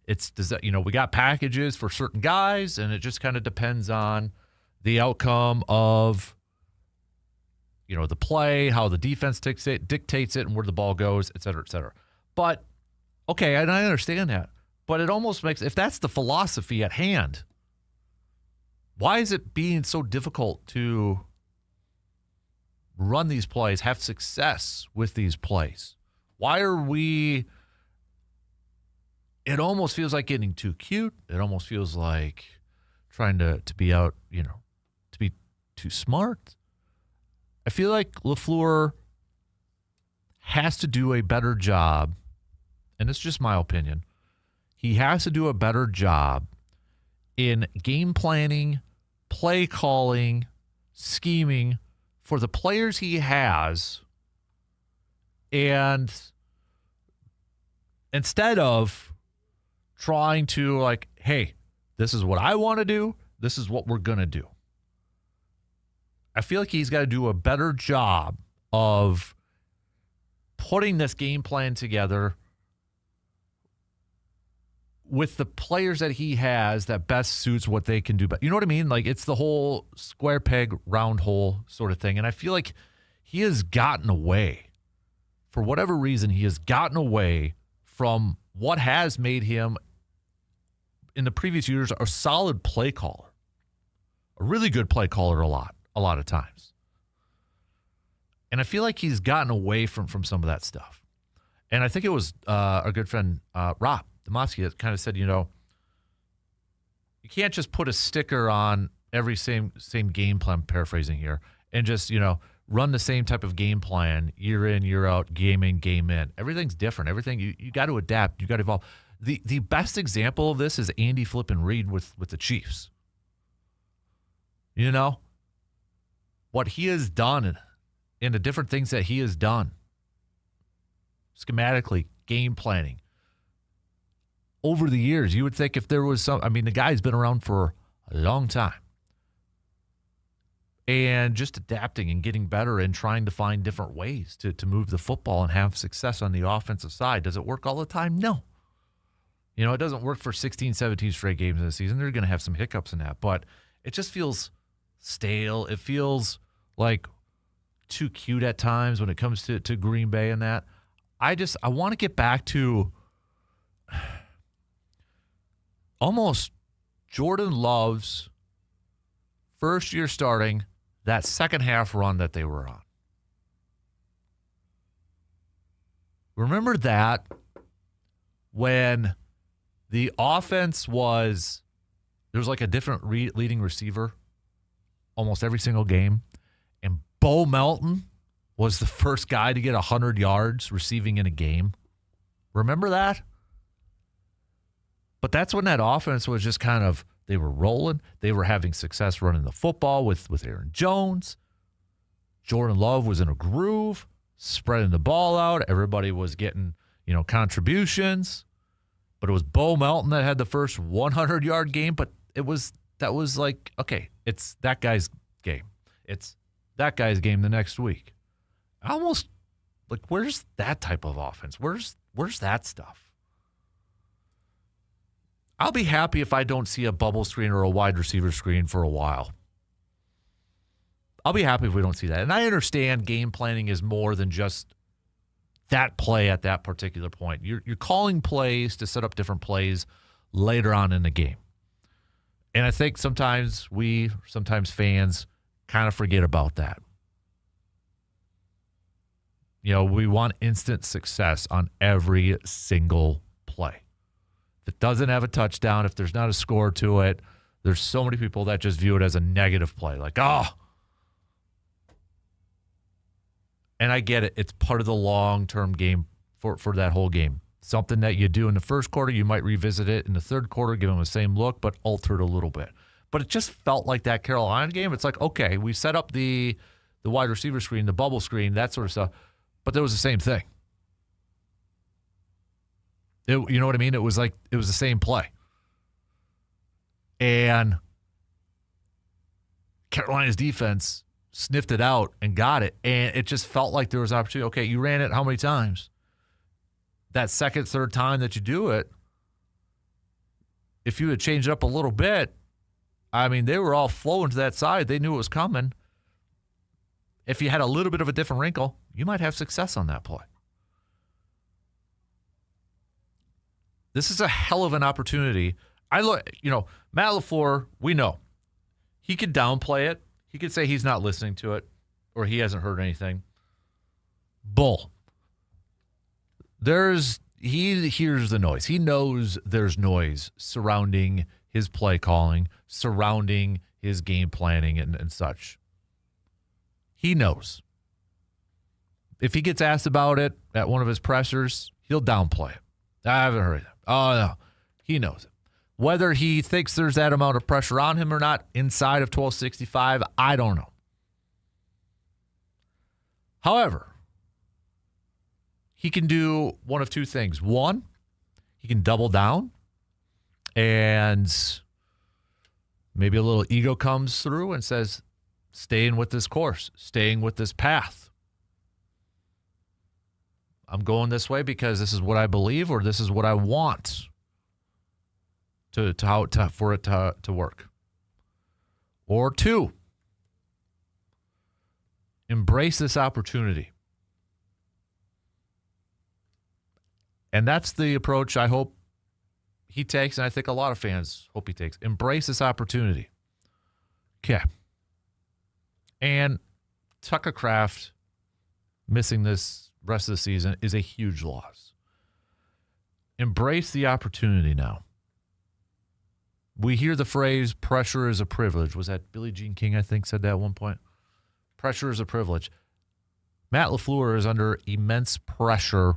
We got packages for certain guys, and it just kind of depends on the outcome of, the play, how the defense dictates it, and where the ball goes, et cetera, et cetera. But, okay, and I understand that. But it almost makes, if that's the philosophy at hand, why is it being so difficult to run these plays, have success with these plays? Why are we it almost feels like getting too cute. It almost feels like trying to be out, to be too smart. I feel like LaFleur has to do a better job, and it's just my opinion. He has to do a better job in game planning, play calling, scheming for the players he has, and instead of trying to like, hey, this is what I want to do, this is what we're going to do. I feel like he's got to do a better job of putting this game plan together with the players that he has that best suits what they can do. But you know what I mean? Like, it's the whole square peg, round hole sort of thing. And I feel like he has gotten away. For whatever reason, he has gotten away from what has made him, in the previous years, a solid play caller. A really good play caller a lot of times. And I feel like he's gotten away from some of that stuff. And I think it was our good friend Rob Demovsky that kind of said, you can't just put a sticker on every same game plan, paraphrasing here, and just, run the same type of game plan year in, year out, game in, game in. Everything's different. Everything, you got to adapt. You got to evolve. The best example of this is Andy Flippin Reed with the Chiefs. What he has done and the different things that he has done schematically, game planning. Over the years, you would think if there was the guy's been around for a long time. And just adapting and getting better and trying to find different ways to move the football and have success on the offensive side. Does it work all the time? No. It doesn't work for 16, 17 straight games in the season. They're going to have some hiccups in that. But it just feels stale. It feels like too cute at times when it comes to Green Bay and that. I want to get back to almost Jordan Love's first year starting, that second half run that they were on. Remember that when the offense there was like a different leading receiver almost every single game, and Bo Melton was the first guy to get 100 yards receiving in a game. Remember that? But that's when that offense was just kind of, they were rolling. They were having success running the football with Aaron Jones. Jordan Love was in a groove, spreading the ball out. Everybody was getting, contributions. But it was Bo Melton that had the first 100-yard game. But that was like, okay, it's that guy's game. It's that guy's game the next week. Almost like, where's that type of offense? Where's that stuff? I'll be happy if I don't see a bubble screen or a wide receiver screen for a while. I'll be happy if we don't see that. And I understand game planning is more than just that play at that particular point. You're calling plays to set up different plays later on in the game. And I think sometimes fans kind of forget about that. We want instant success on every single play. If it doesn't have a touchdown, if there's not a score to it, there's so many people that just view it as a negative play. Like, And I get it. It's part of the long-term game for that whole game. Something that you do in the first quarter, you might revisit it in the third quarter, give them the same look, but alter it a little bit. But it just felt like that Carolina game. It's like, okay, we set up the wide receiver screen, the bubble screen, that sort of stuff, but there was the same thing. You know what I mean? It was the same play. And Carolina's defense sniffed it out and got it. And it just felt like there was opportunity. Okay, you ran it how many times? That second, third time that you do it, if you had changed it up a little bit, they were all flowing to that side. They knew it was coming. If you had a little bit of a different wrinkle, you might have success on that play. This is a hell of an opportunity. Matt LaFleur, we know. He could downplay it. He could say he's not listening to it or he hasn't heard anything. Bull. There's, he hears the noise. He knows there's noise surrounding his play calling, surrounding his game planning and such. He knows. If he gets asked about it at one of his pressers, he'll downplay it. I haven't heard that. Oh, no. He knows it. Whether he thinks there's that amount of pressure on him or not inside of 1265, I don't know. However, he can do one of two things. One, he can double down and maybe a little ego comes through and says, staying with this course, staying with this path. I'm going this way because this is what I believe or this is what I want for it to work. Or two, embrace this opportunity. And that's the approach I hope he takes, and I think a lot of fans hope he takes. Embrace this opportunity. Okay. And Tucker Kraft missing this rest of the season is a huge loss. Embrace the opportunity now. We hear the phrase, pressure is a privilege. Was that Billie Jean King, I think, said that at one point? Pressure is a privilege. Matt LaFleur is under immense pressure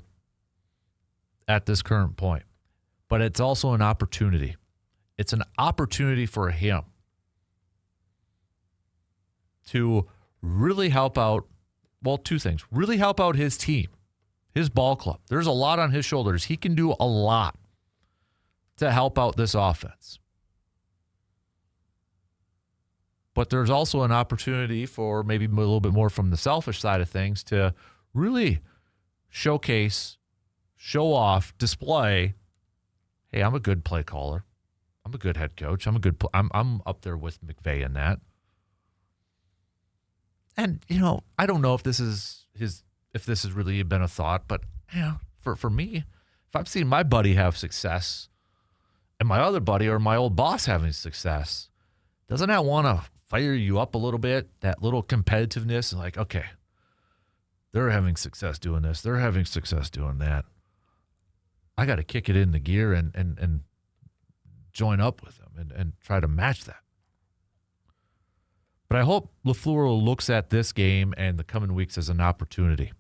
at this current point. But it's also an opportunity. It's an opportunity for him to really help out, well, two things. Really help out his team, his ball club. There's a lot on his shoulders. He can do a lot to help out this offense. But there's also an opportunity for maybe a little bit more from the selfish side of things to really showcase, show off, display, hey, I'm a good play caller. I'm a good head coach. I'm up there with McVay in that. And, I don't know if this is really been a thought, but for me, if I'm seeing my buddy have success and my other buddy or my old boss having success, doesn't that want to fire you up a little bit? That little competitiveness, like, okay, they're having success doing this. They're having success doing that. I got to kick it into gear and join up with them and try to match that. But I hope LaFleur looks at this game and the coming weeks as an opportunity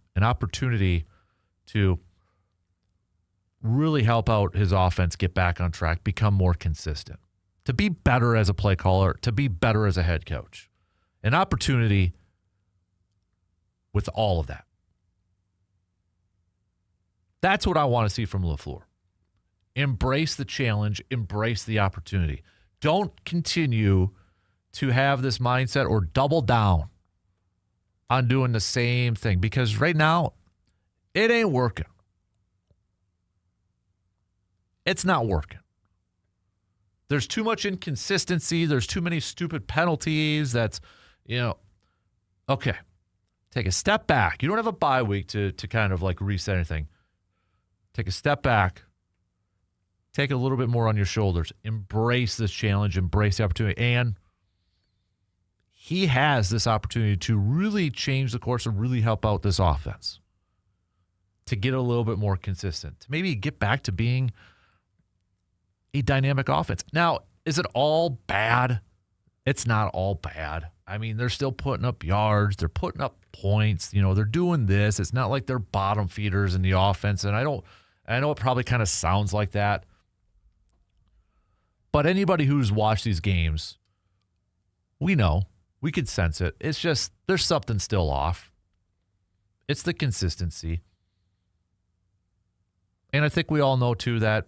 to really help out his offense, get back on track, become more consistent, to be better as a play caller, to be better as a head coach. An opportunity with all of that. That's what I want to see from LaFleur. Embrace the challenge, embrace the opportunity. Don't continue to have this mindset or double down on doing the same thing, because right now it ain't working. It's not working. There's too much inconsistency. There's too many stupid penalties. That's, okay. Take a step back. You don't have a bye week to kind of like reset anything. Take a step back. Take a little bit more on your shoulders. Embrace this challenge. Embrace the opportunity. And he has this opportunity to really change the course and really help out this offense, to get a little bit more consistent, to maybe get back to being a dynamic offense. Now, is it all bad? It's not all bad. I mean, they're still putting up yards. They're putting up points. They're doing this. It's not like they're bottom feeders in the offense. And I know it probably kind of sounds like that. But anybody who's watched these games, we could sense it. It's just, there's something still off. It's the consistency. And I think we all know too that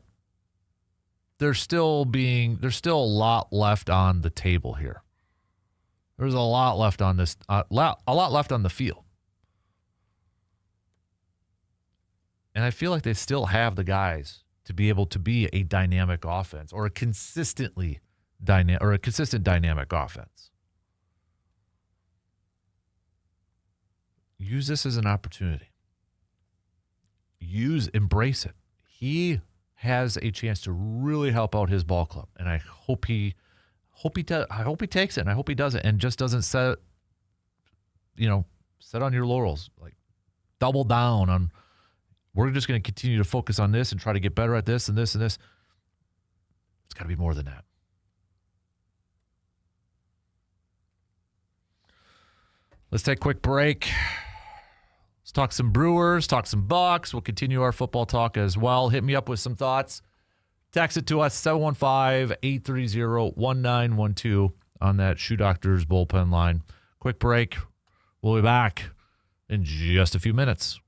there's still a lot left on the table here. There's a lot left on this, a lot left on the field. And I feel like they still have the guys to be able to be a dynamic offense, or a consistent dynamic offense. Use this as an opportunity. Embrace it. He has a chance to really help out his ball club, and I hope he takes it, and I hope he does it, and just doesn't sit on your laurels, like double down on we're just going to continue to focus on this and try to get better at this and this and this. It's got to be more than that. Let's take a quick break. Let's talk some Brewers, talk some Bucks. We'll continue our football talk as well. Hit me up with some thoughts. Text it to us, 715-830-1912 on that Shoe Doctors bullpen line. Quick break. We'll be back in just a few minutes.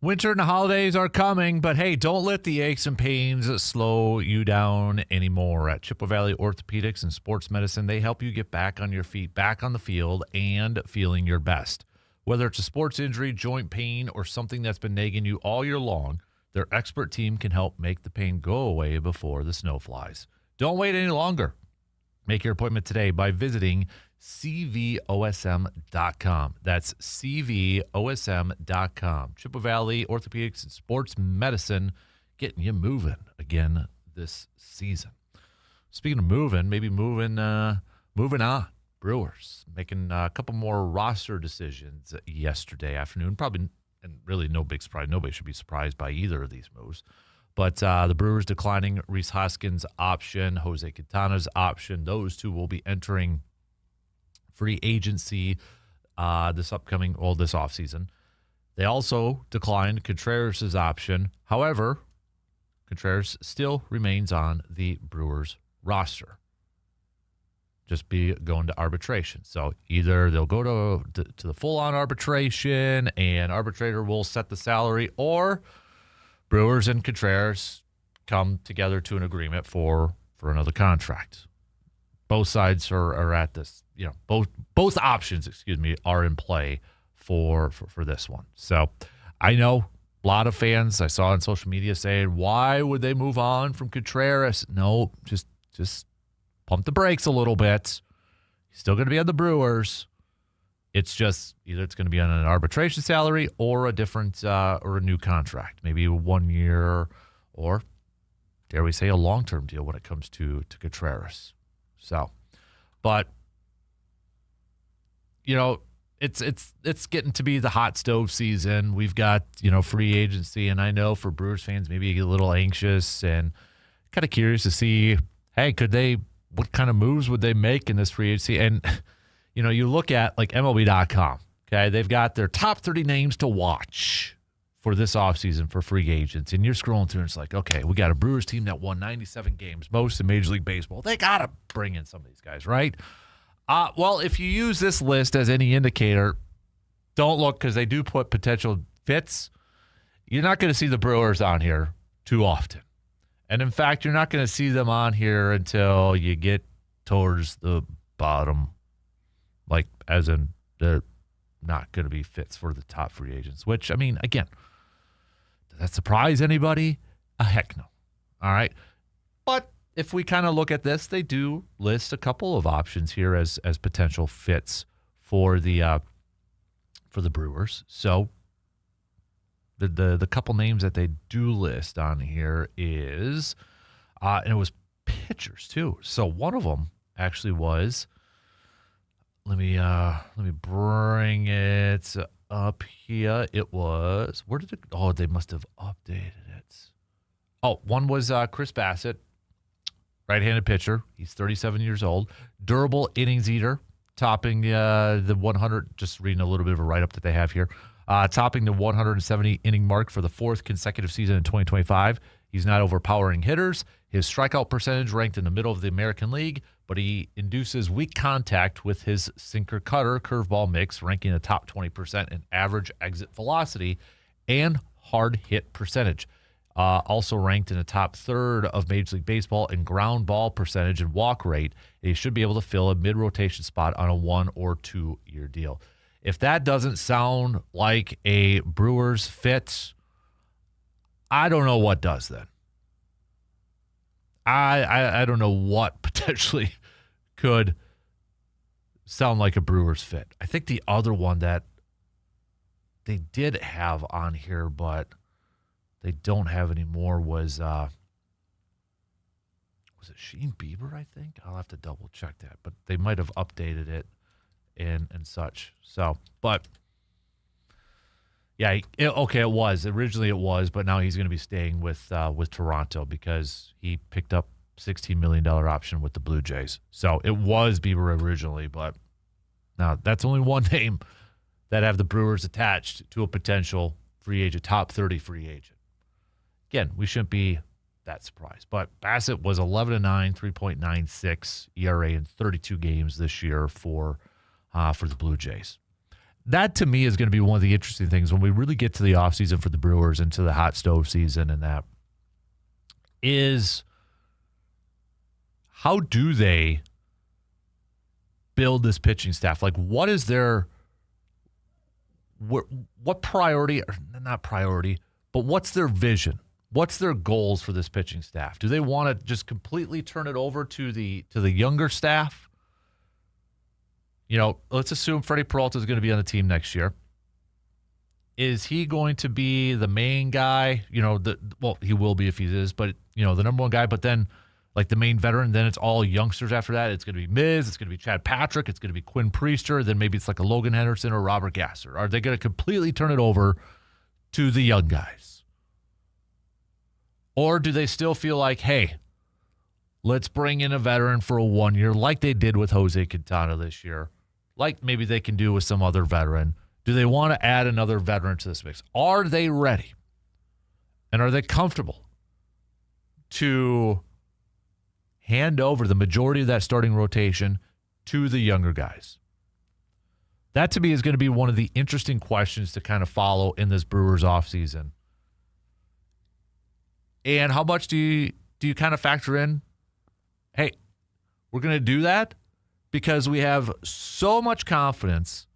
Winter and the holidays are coming, but hey, don't let the aches and pains slow you down anymore. At Chippewa Valley Orthopedics and Sports Medicine, they help you get back on your feet, back on the field, and feeling your best. Whether it's a sports injury, joint pain, or something that's been nagging you all year long, their expert team can help make the pain go away before the snow flies. Don't wait any longer. Make your appointment today by visiting cvosm.com. That's cvosm.com. Chippewa Valley Orthopedics and Sports Medicine, getting you moving again this season. Speaking of moving, maybe moving on. Brewers making a couple more roster decisions yesterday afternoon. Probably, and really no big surprise. Nobody should be surprised by either of these moves. But the Brewers declining Rhys Hoskins' option, Jose Quintana's option. Those two will be entering free agency this offseason. They also declined Contreras' option. However, Contreras still remains on the Brewers roster. Just be going to arbitration. So either they'll go to the full-on arbitration and arbitrator will set the salary, or Brewers and Contreras come together to an agreement for another contract. Both sides are at this, both options, are in play for this one. So I know a lot of fans I saw on social media saying, why would they move on from Contreras? No, just pump the brakes a little bit. He's still going to be on the Brewers. It's just either it's going to be on an arbitration salary or a different or a new contract, maybe 1 year or, dare we say, a long-term deal when it comes to Contreras. So, but it's getting to be the hot stove season. We've got free agency, and I know for Brewers fans maybe you get a little anxious and kind of curious to see, hey, what kind of moves would they make in this free agency? And you look at like MLB.com, okay? They've got their top 30 names to watch for this offseason for free agents. And you're scrolling through and it's like, okay, we got a Brewers team that won 97 games, most in Major League Baseball. They got to bring in some of these guys, right? Well, if you use this list as any indicator, don't look, because they do put potential fits. You're not going to see the Brewers on here too often. And in fact, you're not going to see them on here until you get towards the bottom, like as in they're not going to be fits for the top free agents, which, I mean, again, does that surprise anybody? Heck no. All right. But if we kind of look at this, they do list a couple of options here as potential fits for the Brewers. So the couple names that they do list on here is, and it was pitchers too. So one of them actually was, let me bring it up here. It was, where did it? Oh, they must have updated it. Oh, one was Chris Bassett, right-handed pitcher. He's 37 years old, durable innings eater, topping the 100. Just reading a little bit of a write-up that they have here. Topping the 170 inning mark for the fourth consecutive season in 2025. He's not overpowering hitters. His strikeout percentage ranked in the middle of the American League, but he induces weak contact with his sinker-cutter curveball mix, ranking in the top 20% in average exit velocity and hard hit percentage. Also ranked in the top third of Major League Baseball in ground ball percentage and walk rate. And he should be able to fill a mid-rotation spot on a 1 or 2 year deal. If that doesn't sound like a Brewers fit, I don't know what does then. I don't know what potentially could sound like a Brewers fit. I think the other one that they did have on here, but they don't have anymore was it Shane Bieber, I think? I'll have to double check that, but they might have updated it and such. So, but yeah, it was. Originally it was, but now he's going to be staying with Toronto because he picked up $16 million option with the Blue Jays. So it was Bieber originally, but now that's only one name that have the Brewers attached to a potential free agent, top 30 free agent. Again, we shouldn't be that surprised. But Bassett was 11-9, 3.96 ERA in 32 games this year for the Blue Jays. that to me is going to be one of the interesting things when we really get to the offseason for the Brewers and to the hot stove season, and that is how do they build this pitching staff? Like, what is their what priority, or not priority, but what's their vision? What's their goals for this pitching staff? Do they want to just completely turn it over to the younger staff? You know, let's assume Freddie Peralta is going to be on the team next year. Is he going to be the main guy? You know, well, he will be if he is, but, you know, the number one guy, but then like the main veteran, then it's all youngsters after that. It's going to be Miz, it's going to be Chad Patrick, it's going to be Quinn Priester, then maybe it's like a Logan Henderson or Robert Gasser. Are they going to completely turn it over to the young guys? Or do they still feel like, hey, let's bring in a veteran for a 1 year like they did with Jose Quintana this year, like maybe they can do with some other veteran? Do they want to add another veteran to this mix? Are they ready? And are they comfortable to hand over the majority of that starting rotation to the younger guys? That, to me, is going to be one of the interesting questions to kind of follow in this Brewers offseason. And how much do you kind of factor in, hey, we're going to do that because we have so much confidence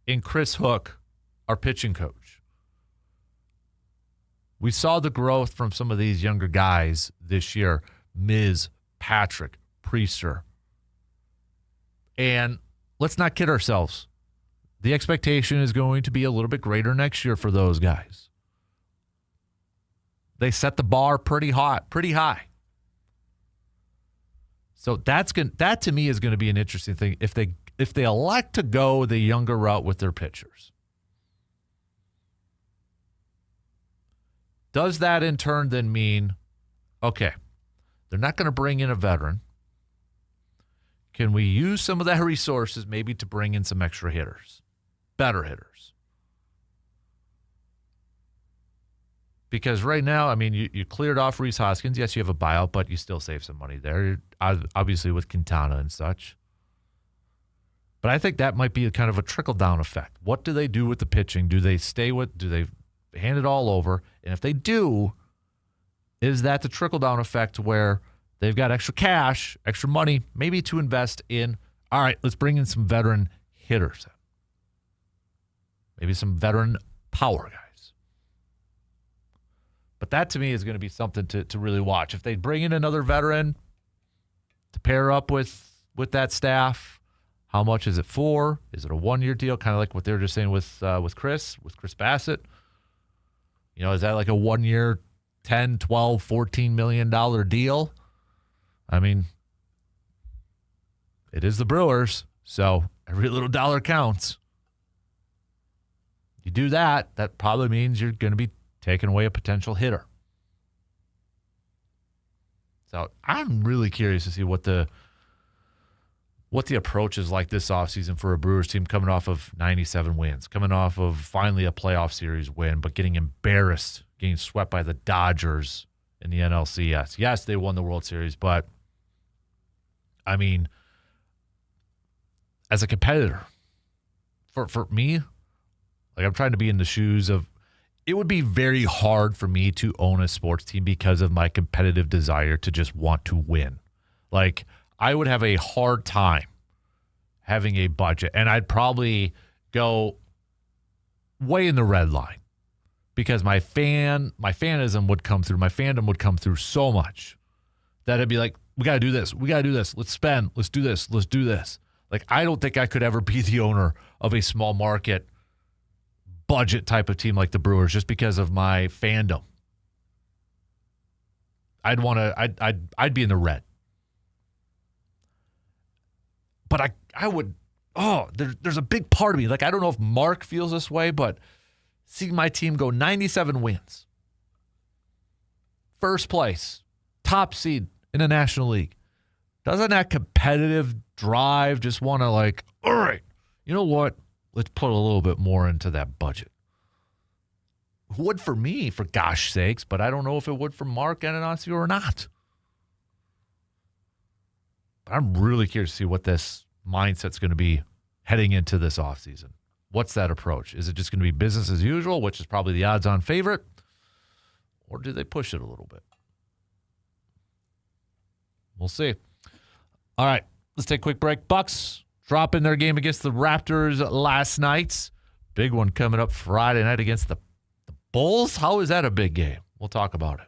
in Chris Hook, our pitching coach. We saw the growth from some of these younger guys this year, Miz, Patrick, Priester. And let's not kid ourselves. The expectation is going to be a little bit greater next year for those guys. They set the bar pretty high. So that to me is going to be an interesting thing if they elect to go the younger route with their pitchers. Does that in turn then mean, okay, they're not going to bring in a veteran. Can we use some of that resources maybe to bring in some extra hitters, better hitters? Because right now, I mean, you cleared off Rhys Hoskins. Yes, you have a buyout, but you still save some money there, obviously with Quintana and such. But I think that might be kind of a trickle-down effect. What do they do with the pitching? Do they hand it all over? And if they do, is that the trickle-down effect where they've got extra cash, extra money, maybe to invest in, all right, let's bring in some veteran hitters. Maybe some veteran power guys. But that, to me, is going to be something to really watch. If they bring in another veteran to pair up with that staff, how much is it for? Is it a 1 year deal? Kind of like what they were just saying with Chris Bassett. You know, is that like a 1 year, $10, $12, $14 million deal? I mean, it is the Brewers, so every little dollar counts. You do that probably means you're going to be taking away a potential hitter. So I'm really curious to see what the approach is like this offseason for a Brewers team coming off of 97 wins, coming off of finally a playoff series win, but getting embarrassed, getting swept by the Dodgers in the NLCS. Yes, they won the World Series, but I mean, as a competitor, for me, like I'm trying to be in the shoes of, it would be very hard for me to own a sports team because of my competitive desire to just want to win. Like, I would have a hard time having a budget, and I'd probably go way in the red line because my fanism would come through. My fandom would come through so much that it'd be like, we got to do this. We got to do this. Let's spend. Let's do this. Let's do this. Like, I don't think I could ever be the owner of a small market budget type of team like the Brewers just because of my fandom. I'd be in the red. But I would, there's a big part of me. Like, I don't know if Mark feels this way, but seeing my team go 97 wins, first place, top seed in the National League, doesn't that competitive drive just want to like, all right, you know what? Let's put a little bit more into that budget. Would for me, for gosh sakes, but I don't know if it would for Mark Ananasio or not. But I'm really curious to see what this mindset's going to be heading into this offseason? What's that approach? Is it just going to be business as usual, which is probably the odds-on favorite, or do they push it a little bit? We'll see. All right, let's take a quick break. Bucks dropping their game against the Raptors last night. Big one coming up Friday night against the Bulls. How is that a big game? We'll talk about it.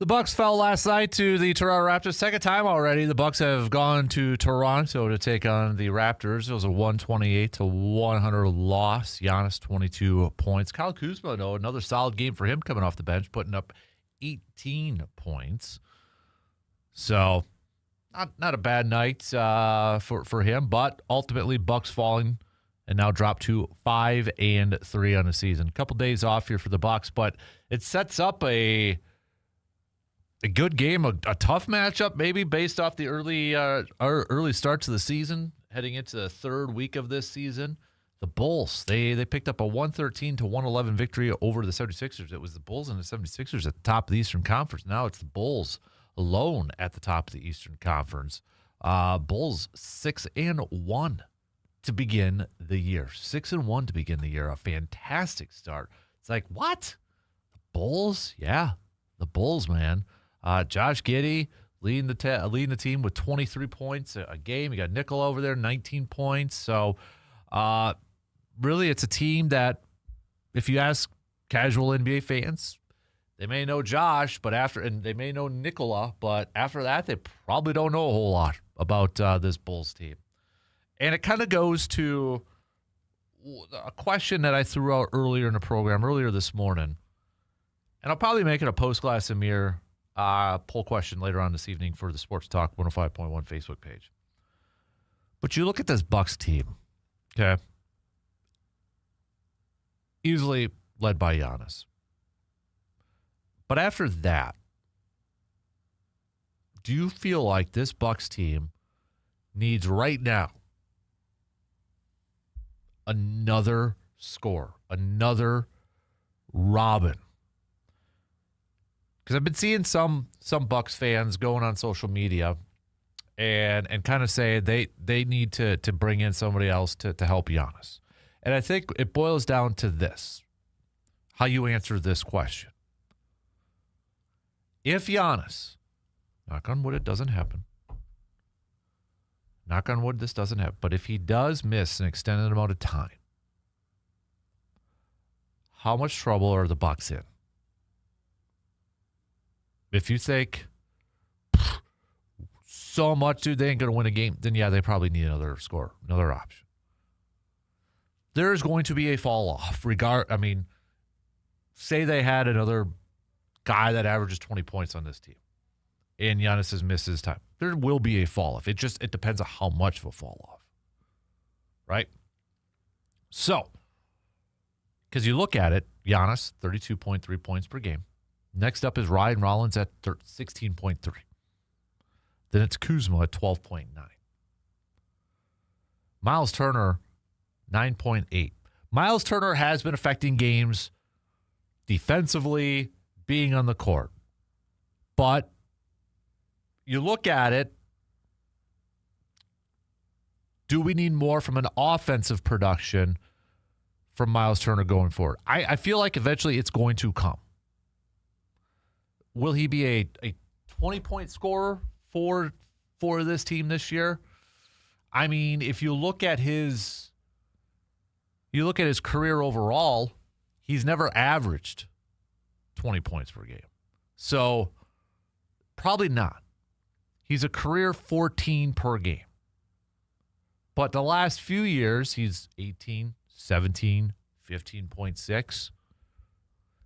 The Bucks fell last night to the Toronto Raptors. Second time already. The Bucks have gone to Toronto to take on the Raptors. It was a 128-100 loss. Giannis 22 points. Kyle Kuzma, though, another solid game for him coming off the bench, putting up 18 points. So not a bad night for him, but ultimately Bucks falling and now drop to 5-3 on the season. A couple days off here for the Bucks, but it sets up a good game, a tough matchup maybe based off the early starts of the season, heading into the third week of this season. The Bulls, they picked up a 113-111 victory over the 76ers. It was the Bulls and the 76ers at the top of the Eastern Conference. Now it's the Bulls alone at the top of the Eastern Conference. Bulls 6-1 to begin the year. 6-1 to begin the year. A fantastic start. It's like, what? The Bulls? Yeah, the Bulls, man. Josh Giddey leading the team with 23 points a game. You got Nikola over there, 19 points. So, really, it's a team that, if you ask casual NBA fans, they may know Josh, and they may know Nikola, but after that, they probably don't know a whole lot about this Bulls team. And it kind of goes to a question that I threw out earlier in the program, earlier this morning. And I'll probably make it a post-Glass Amir poll question later on this evening for the Sports Talk 105.1 Facebook page. But you look at this Bucks team, okay? Easily led by Giannis. But after that, do you feel like this Bucks team needs right now another scorer, another Robin? Because I've been seeing some Bucks fans going on social media and kind of say they need to bring in somebody else to help Giannis. And I think it boils down to this, how you answer this question. If Giannis, knock on wood, it doesn't happen. Knock on wood, this doesn't happen. But if he does miss an extended amount of time, how much trouble are the Bucks in? If you think so much, dude, they ain't going to win a game, then yeah, they probably need another scorer, another option. There's going to be a fall off. Say they had another guy that averages 20 points on this team, and Giannis has missed his time. There will be a fall off. It depends on how much of a fall off, right? So, because you look at it, Giannis 32.3 points per game. Next up is Ryan Rollins at 16.3. Then it's Kuzma at 12.9. Miles Turner, 9.8. Miles Turner has been affecting games defensively, being on the court. But you look at it, do we need more from an offensive production from Miles Turner going forward? I feel like eventually it's going to come. Will he be a 20-point scorer for this team this year? I mean, if you look at his career overall, he's never averaged 20 points per game. So probably not. He's a career 14 per game. But the last few years, he's 18, 17, 15.6.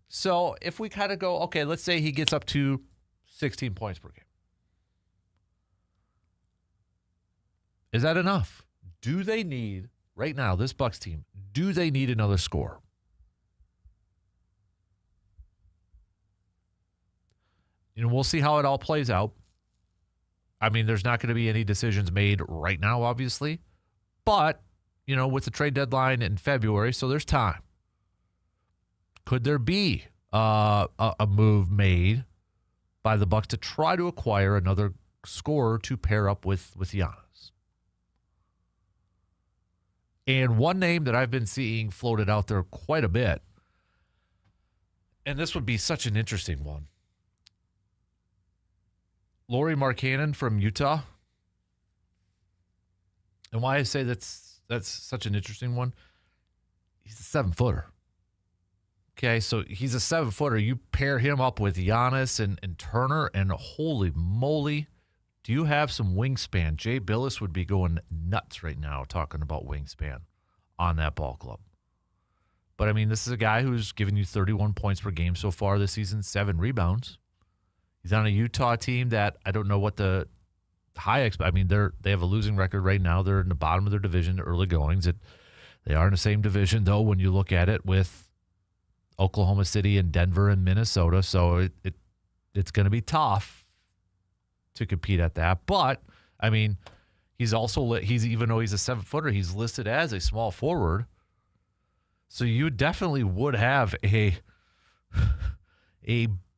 So if we kind of go, okay, let's say he gets up to 16 points per game. Is that enough? Do they need, right now, this Bucks team, do they need another scorer? We'll see how it all plays out. I mean, there's not going to be any decisions made right now, obviously. But, with the trade deadline in February, so there's time. Could there be a move made by the Bucks to try to acquire another scorer to pair up with Giannis? And one name that I've been seeing floated out there quite a bit, and this would be such an interesting one. Lauri Markkanen from Utah. And why I say that's such an interesting one, he's a 7-footer. Okay, so he's a 7-footer. You pair him up with Giannis and Turner, and holy moly, do you have some wingspan? Jay Billis would be going nuts right now talking about wingspan on that ball club. But, I mean, this is a guy who's given you 31 points per game so far this season, 7 rebounds. He's on a Utah team that I don't know what the I mean, they have a losing record right now. They're in the bottom of their division, the early goings. They are in the same division, though, when you look at it with Oklahoma City and Denver and Minnesota. So it's going to be tough to compete at that. But, I mean, he's even though he's a 7-footer, he's listed as a small forward. So you definitely would have a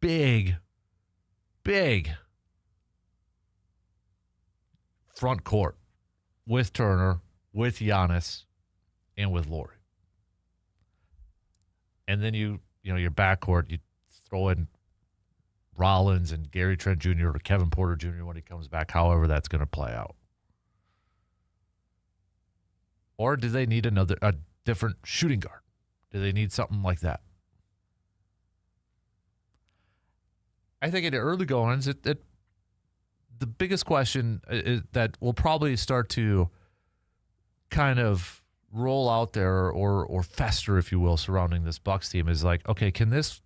big front court with Turner, with Giannis, and with Laurie. And then your backcourt, you throw in Rollins and Gary Trent Jr. or Kevin Porter Jr. when he comes back, however that's going to play out. Or do they need a different shooting guard? Do they need something like that? I think in the early goings, the biggest question is that will probably start to kind of roll out there or fester, if you will, surrounding this Bucks team is like, okay, can this,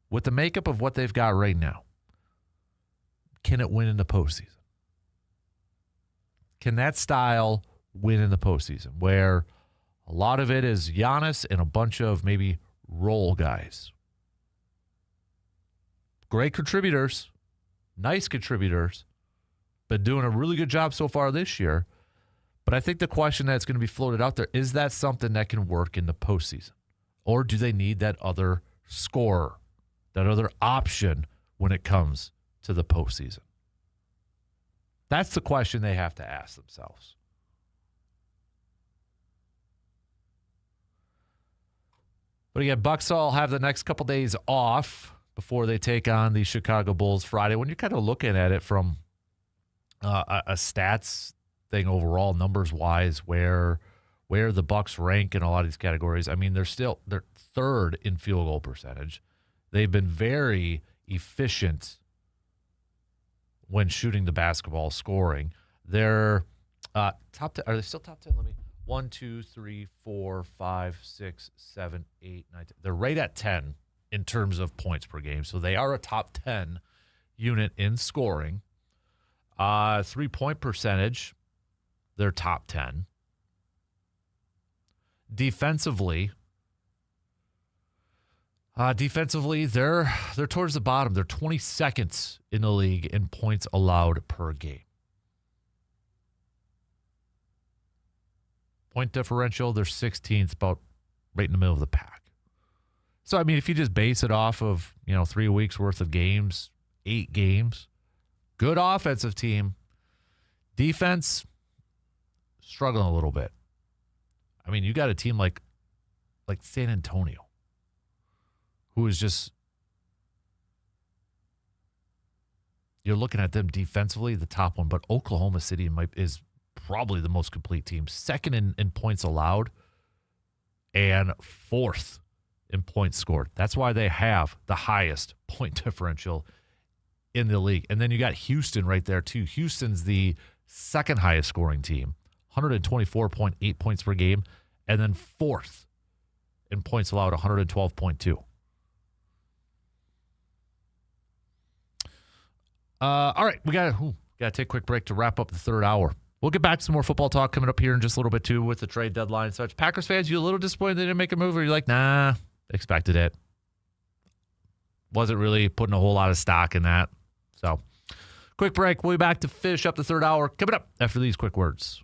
with the makeup of what they've got right now, can it win in the postseason? Can that style win in the postseason where a lot of it is Giannis and a bunch of maybe role guys? Great contributors, nice contributors, been doing a really good job so far this year. But I think the question that's going to be floated out there, is that something that can work in the postseason? Or do they need that other scorer, that other option when it comes to the postseason? That's the question they have to ask themselves. But again, Bucks all have the next couple days off before they take on the Chicago Bulls Friday. When you're kind of looking at it from a stats thing overall, numbers-wise, where the Bucks rank in a lot of these categories, I mean, they're third in field goal percentage. They've been very efficient when shooting the basketball, scoring. They're top 10. Are they still top 10? Let me. 1, 2, 3, 4, 5, 6, 7, 8, 9, 10. They're right at 10 in terms of points per game. So they are a top 10 unit in scoring. 3-point percentage, they're top 10. Defensively, they're towards the bottom. They're 22nd in the league in points allowed per game. Point differential, they're 16th, about right in the middle of the pack. So, I mean, if you just base it off of, 3 weeks worth of games, 8 games, good offensive team. Defense, struggling a little bit. I mean, you got a team like San Antonio, who is just, you're looking at them defensively, the top one, but Oklahoma City is probably the most complete team. Second in points allowed and fourth in points scored. That's why they have the highest point differential in the league. And then you got Houston right there too. Houston's the second highest scoring team, 124.8 points per game, and then fourth in points allowed, 112.2. All right, we got to take a quick break to wrap up the third hour. We'll get back to some more football talk coming up here in just a little bit, too, with the trade deadline and such. Packers fans, you a little disappointed they didn't make a move, or you're like, nah, expected it. Wasn't really putting a whole lot of stock in that. So, quick break. We'll be back to finish up the third hour coming up after these quick words.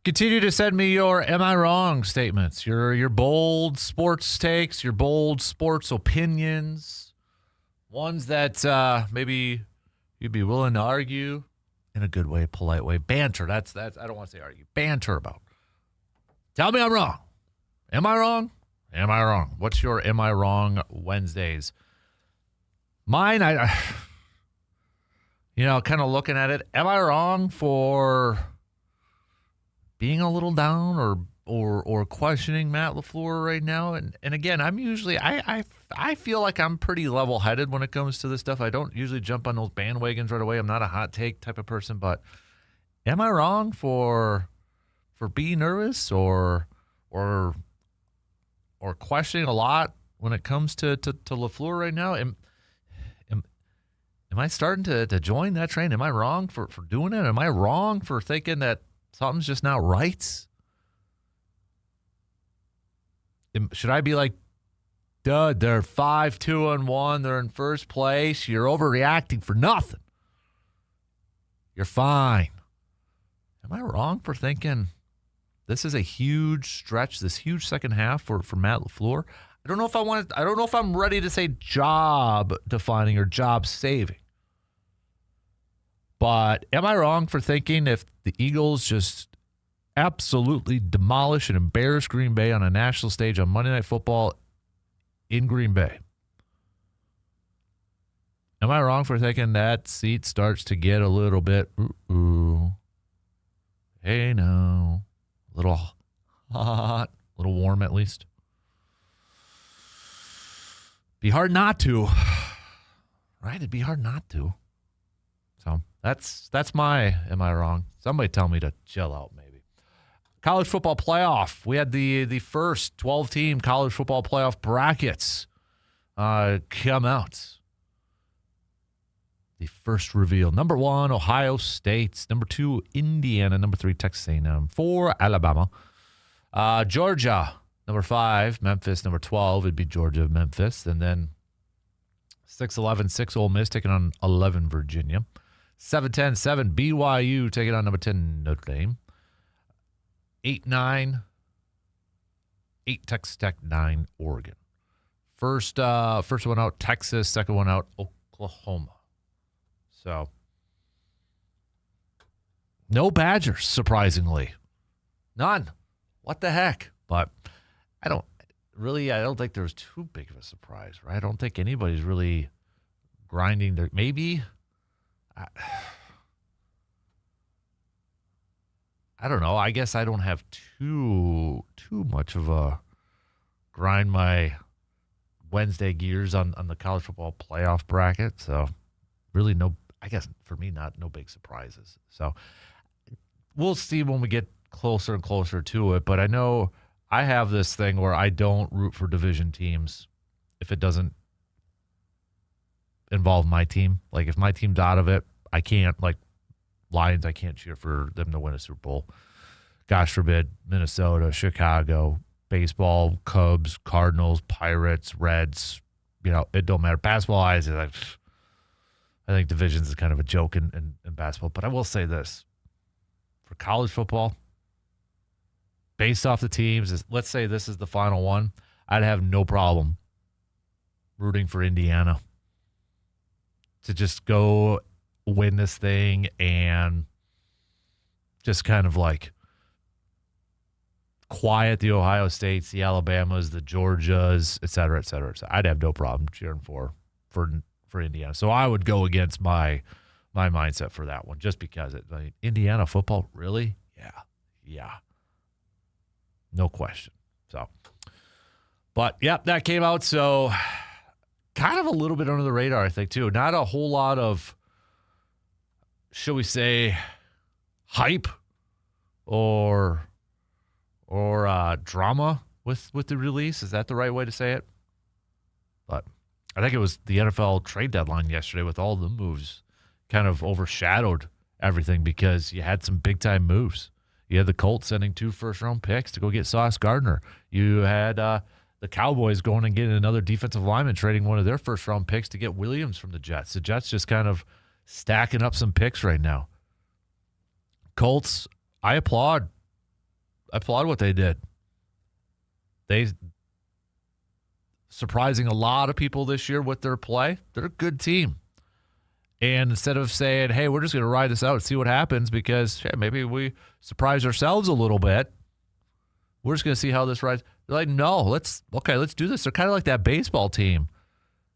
Continue to send me your "Am I wrong" statements, your bold sports takes, your bold sports opinions, ones that maybe you'd be willing to argue in a good way, polite way, banter. That's I don't want to say argue, banter about. Tell me I'm wrong. Am I wrong? Am I wrong? What's your "Am I wrong" Wednesdays? Mine, I kind of looking at it. Am I wrong for being a little down or questioning Matt LaFleur right now? And again, I'm usually I feel like I'm pretty level headed when it comes to this stuff. I don't usually jump on those bandwagons right away. I'm not a hot take type of person, but am I wrong for being nervous or questioning a lot when it comes to LaFleur right now? Am I starting to join that train? Am I wrong for doing it? Am I wrong for thinking that something's just not right? Should I be like, duh, they're 5-2-1, they're in first place, you're overreacting for nothing. You're fine. Am I wrong for thinking this is a huge stretch, this huge second half for Matt LaFleur? I don't know if I'm ready to say job defining or job saving. But am I wrong for thinking if the Eagles just absolutely demolish and embarrass Green Bay on a national stage on Monday Night Football in Green Bay, am I wrong for thinking that seat starts to get a little bit, hey, no, a little hot, a little warm at least? Be hard not to, right? It'd be hard not to. So that's my "Am I wrong?" Somebody tell me to chill out, maybe. College football playoff. We had the first 12-team college football playoff brackets come out. The first reveal. Number 1, Ohio State. Number 2, Indiana. Number 3, Texas A&M. 4, Alabama. Georgia. Number 5, Memphis. Number 12 would be Georgia, Memphis. And then 6-11, 6 Ole Miss taking on 11 Virginia. 7-10, 7 BYU taking on number 10 Notre Dame. 8-9, 8 Texas Tech, 9 Oregon. First one out, Texas. Second one out, Oklahoma. So no Badgers, surprisingly. None. What the heck? But I don't think there's too big of a surprise, right? I don't think anybody's really grinding their, maybe. I don't know. I guess I don't have too much of a grind my Wednesday gears on the college football playoff bracket. So really I guess for me, no big surprises. So we'll see when we get closer and closer to it. But I know I have this thing where I don't root for division teams if it doesn't involve my team. Like if my team's out of it, I can't, like Lions, I can't cheer for them to win a Super Bowl. Gosh forbid, Minnesota, Chicago, baseball, Cubs, Cardinals, Pirates, Reds, it don't matter. Basketball, I think divisions is kind of a joke in basketball. But I will say this. For college football, based off the teams, let's say this is the final one, I'd have no problem rooting for Indiana to just go win this thing and just kind of like quiet the Ohio States, the Alabamas, the Georgias, et cetera, et cetera. So I'd have no problem cheering for Indiana. So I would go against my mindset for that one, just because Indiana football, really? Yeah. No question. So, but yep, that came out. So kind of a little bit under the radar, I think, too. Not a whole lot of, shall we say, hype or drama with the release. Is that the right way to say it? But I think it was the NFL trade deadline yesterday with all the moves kind of overshadowed everything because you had some big-time moves. You had the Colts sending 2 first-round picks to go get Sauce Gardner. You had the Cowboys going and getting another defensive lineman, trading one of their first-round picks to get Williams from the Jets. The Jets just kind of stacking up some picks right now. Colts, I applaud applaud what they did. They surprising a lot of people this year with their play. They're a good team. And instead of saying, hey, we're just going to ride this out and see what happens because maybe we surprise ourselves a little bit. We're just going to see how this rides. They're like, no, let's do this. They're kind of like that baseball team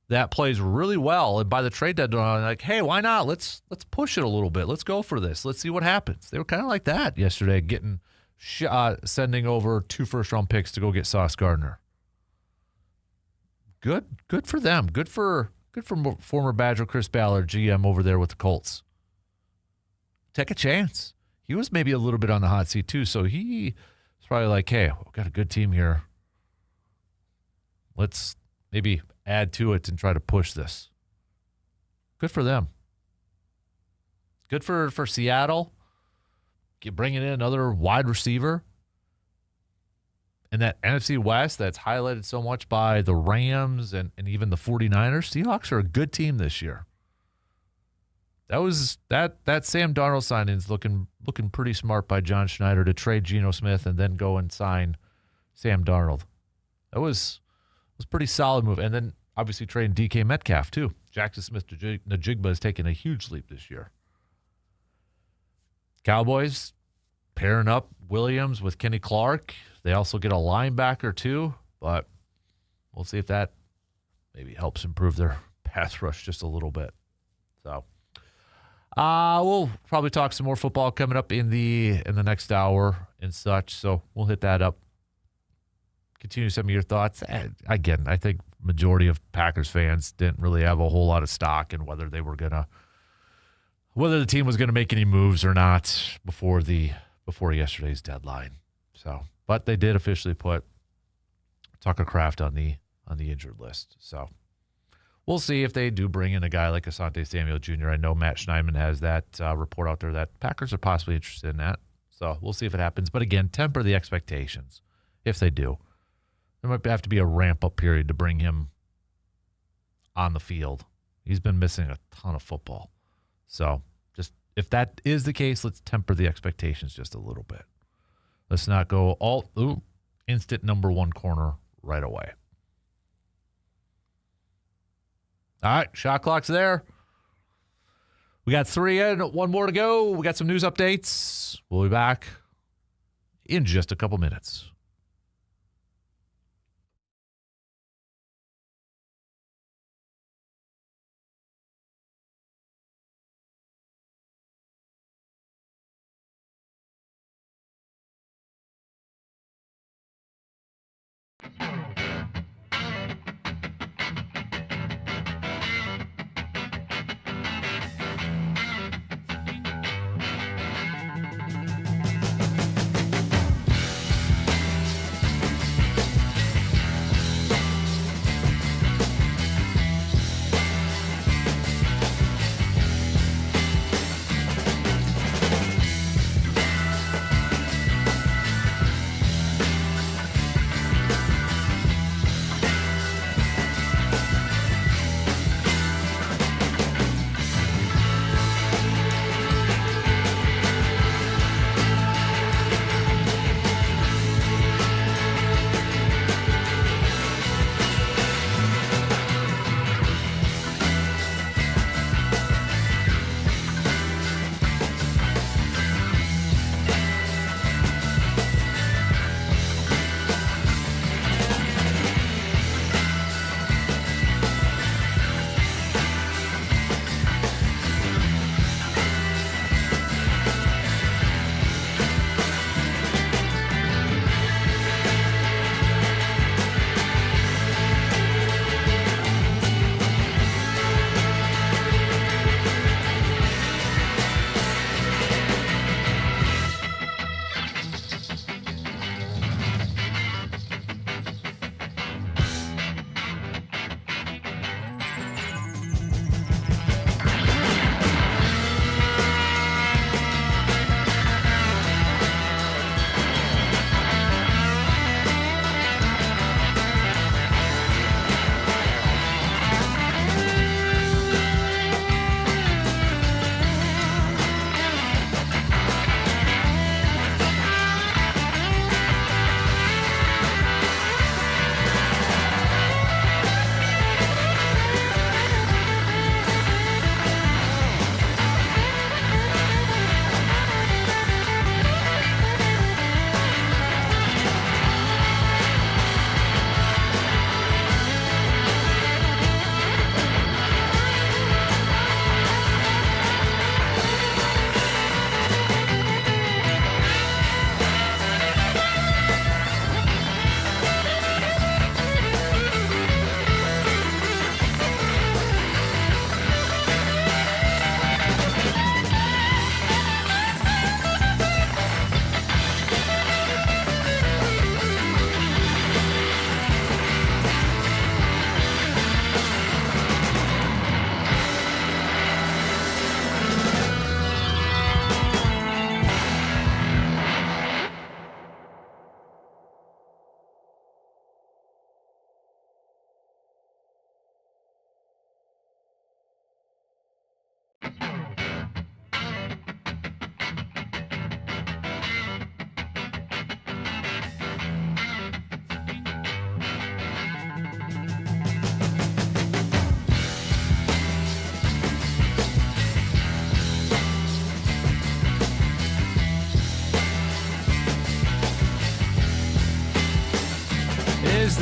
that plays really well. And by the trade deadline, like, hey, why not? Let's push it a little bit. Let's go for this. Let's see what happens. They were kind of like that yesterday, sending over 2 first-round picks to go get Sauce Gardner. Good for them. Good for former Badger Chris Ballard, GM over there with the Colts. Take a chance. He was maybe a little bit on the hot seat too, so he's probably like, hey, we've got a good team here. Let's maybe add to it and try to push this. Good for them. Good for Seattle. Bringing in another wide receiver. And that NFC West that's highlighted so much by the Rams and even the 49ers, Seahawks are a good team this year. That Sam Darnold signing is looking pretty smart by John Schneider to trade Geno Smith and then go and sign Sam Darnold. That was a pretty solid move. And then obviously trading DK Metcalf too. Jackson Smith-Njigba has taken a huge leap this year. Cowboys pairing up Williams with Kenny Clark. They also get a linebacker too, but we'll see if that maybe helps improve their pass rush just a little bit. So we'll probably talk some more football coming up in the next hour and such. So we'll hit that up. Continue some of your thoughts. Again, I think majority of Packers fans didn't really have a whole lot of stock in whether the team was gonna make any moves or not before yesterday's deadline. So. But they did officially put Tucker Kraft on the injured list. So we'll see if they do bring in a guy like Asante Samuel Jr. I know Matt Schneidman has that report out there that Packers are possibly interested in that. So we'll see if it happens. But again, temper the expectations if they do. There might have to be a ramp-up period to bring him on the field. He's been missing a ton of football. So just if that is the case, let's temper the expectations just a little bit. Let's not go instant number 1 corner right away. All right, shot clock's there. We got 3 in, 1 more to go. We got some news updates. We'll be back in just a couple minutes.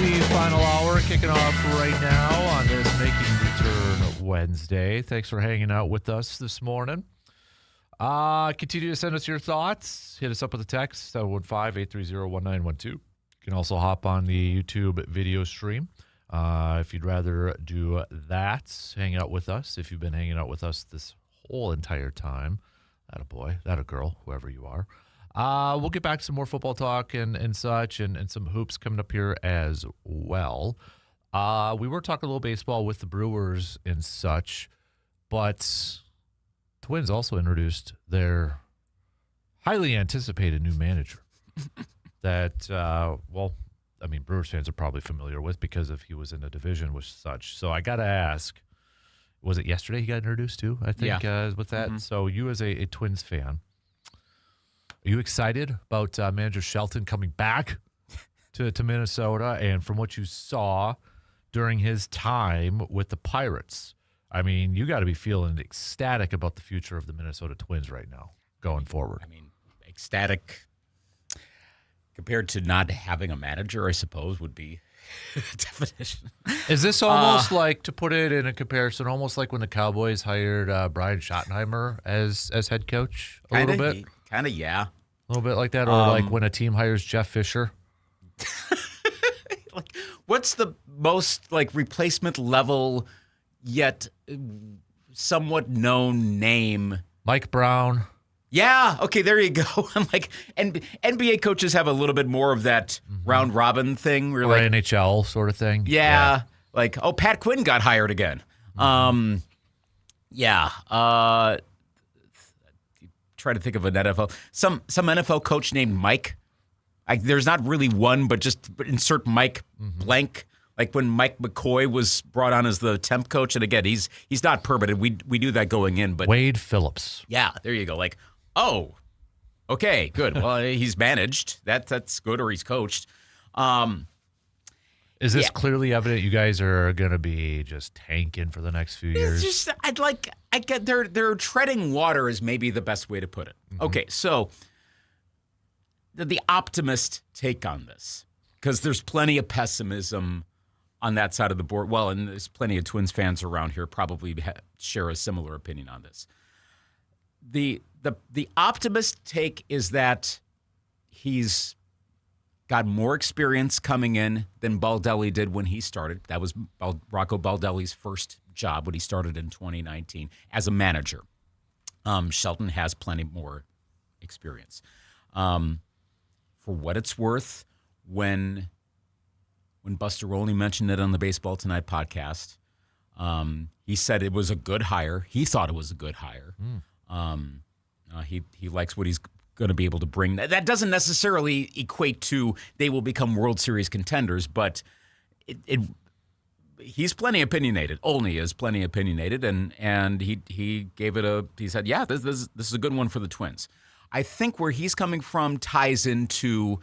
the final hour kicking off right now on this Making Return Wednesday. Thanks for hanging out with us this morning. Continue to send us your thoughts. Hit us up with a text, 715-830-1912. You can also hop on the YouTube video stream if you'd rather do that. Hang out with us if you've been hanging out with us this whole entire time. That a boy, that a girl, whoever you are. We'll get back to some more football talk and such and some hoops coming up here as well. We were talking a little baseball with the Brewers and such, but Twins also introduced their highly anticipated new manager that, Brewers fans are probably familiar with because he was in a division with such. So I got to ask, was it yesterday he got introduced to, I think, with that? Mm-hmm. So you as a Twins fan, are you excited about manager Shelton coming back to Minnesota? And from what you saw during his time with the Pirates, I mean, you got to be feeling ecstatic about the future of the Minnesota Twins right now going forward. I mean, ecstatic compared to not having a manager, I suppose, would be the definition. Is this almost like, to put it in a comparison, almost like when the Cowboys hired Brian Schottenheimer as head coach little bit? Kind of, yeah. A little bit like that, or like when a team hires Jeff Fisher. Like, what's the most replacement level yet somewhat known name? Mike Brown. Yeah. Okay. There you go. I'm like, and NBA coaches have a little bit more of that round robin thing. Or NHL sort of thing. Yeah. Like, Pat Quinn got hired again. Yeah. Try to think of an NFL. Some NFL coach named Mike. There's not really one, but just insert Mike blank. Like when Mike McCoy was brought on as the temp coach, and again, he's not permanent. We knew that going in, but Wade Phillips. Yeah, there you go. Like, oh, okay, good. Well, he's managed. That's good, or he's coached. Is this clearly evident you guys are going to be just tanking for the next few years? It's just, they're treading water is maybe the best way to put it. Mm-hmm. Okay, so the optimist take on this, because there's plenty of pessimism on that side of the board. Well, and there's plenty of Twins fans around here probably share a similar opinion on this. The optimist take is that he's got more experience coming in than Baldelli did when he started. That was Rocco Baldelli's first job when he started in 2019 as a manager. Shelton has plenty more experience. For what it's worth, when Buster Olney mentioned it on the Baseball Tonight podcast, he said it was a good hire. He thought it was a good hire. He likes what he's going to be able to bring. That doesn't necessarily equate to they will become World Series contenders, but he's plenty opinionated. Olney is plenty opinionated, and he gave it he said, yeah, this is a good one for the Twins. I think where he's coming from ties into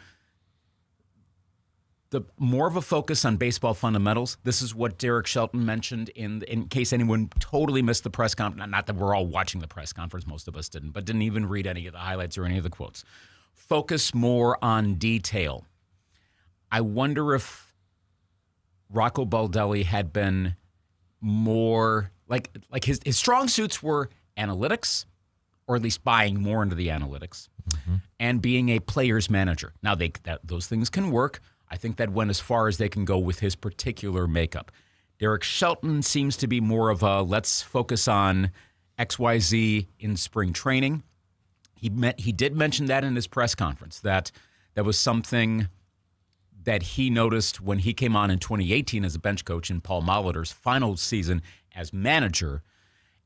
the more of a focus on baseball fundamentals. This is what Derek Shelton mentioned in case anyone totally missed the press conference. Not that we're all watching the press conference, most of us didn't, but didn't even read any of the highlights or any of the quotes. Focus more on detail. I wonder if Rocco Baldelli had been more like his strong suits were analytics, or at least buying more into the analytics, and being a player's manager. Now those things can work. I think that went as far as they can go with his particular makeup. Derek Shelton seems to be more of a let's focus on XYZ in spring training. He did mention that in his press conference, that was something that he noticed when he came on in 2018 as a bench coach in Paul Molitor's final season as manager.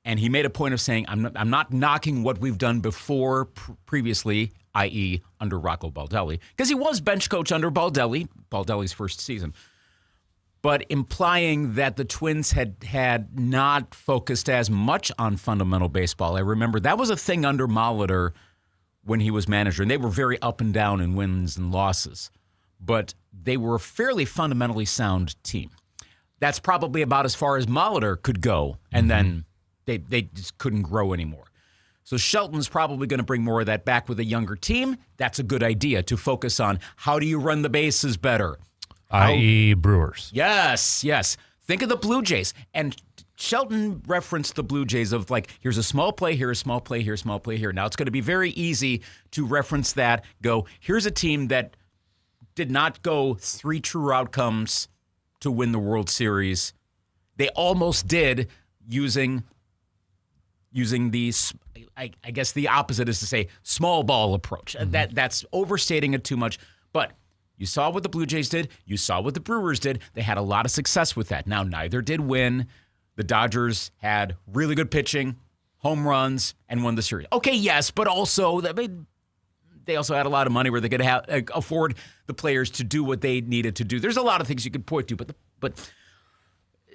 And he made a point of saying, I'm not knocking what we've done before previously, i.e. under Rocco Baldelli, because he was bench coach under Baldelli's first season, but implying that the Twins had not focused as much on fundamental baseball. I remember that was a thing under Molitor when he was manager, and they were very up and down in wins and losses, but they were a fairly fundamentally sound team. That's probably about as far as Molitor could go, and then they just couldn't grow anymore. So Shelton's probably going to bring more of that back with a younger team. That's a good idea, to focus on how do you run the bases better. i.e. Brewers. Yes. Think of the Blue Jays. And Shelton referenced the Blue Jays of like, here's a small play here, a small play here, a small play here. Now it's going to be very easy to reference that, go, here's a team that did not go 3 true outcomes to win the World Series. They almost did using the, I guess the opposite is to say, small ball approach. That's overstating it too much. But you saw what the Blue Jays did. You saw what the Brewers did. They had a lot of success with that. Now, neither did win. The Dodgers had really good pitching, home runs, and won the series. Okay, yes, but also they also had a lot of money where they could afford the players to do what they needed to do. There's a lot of things you could point to, but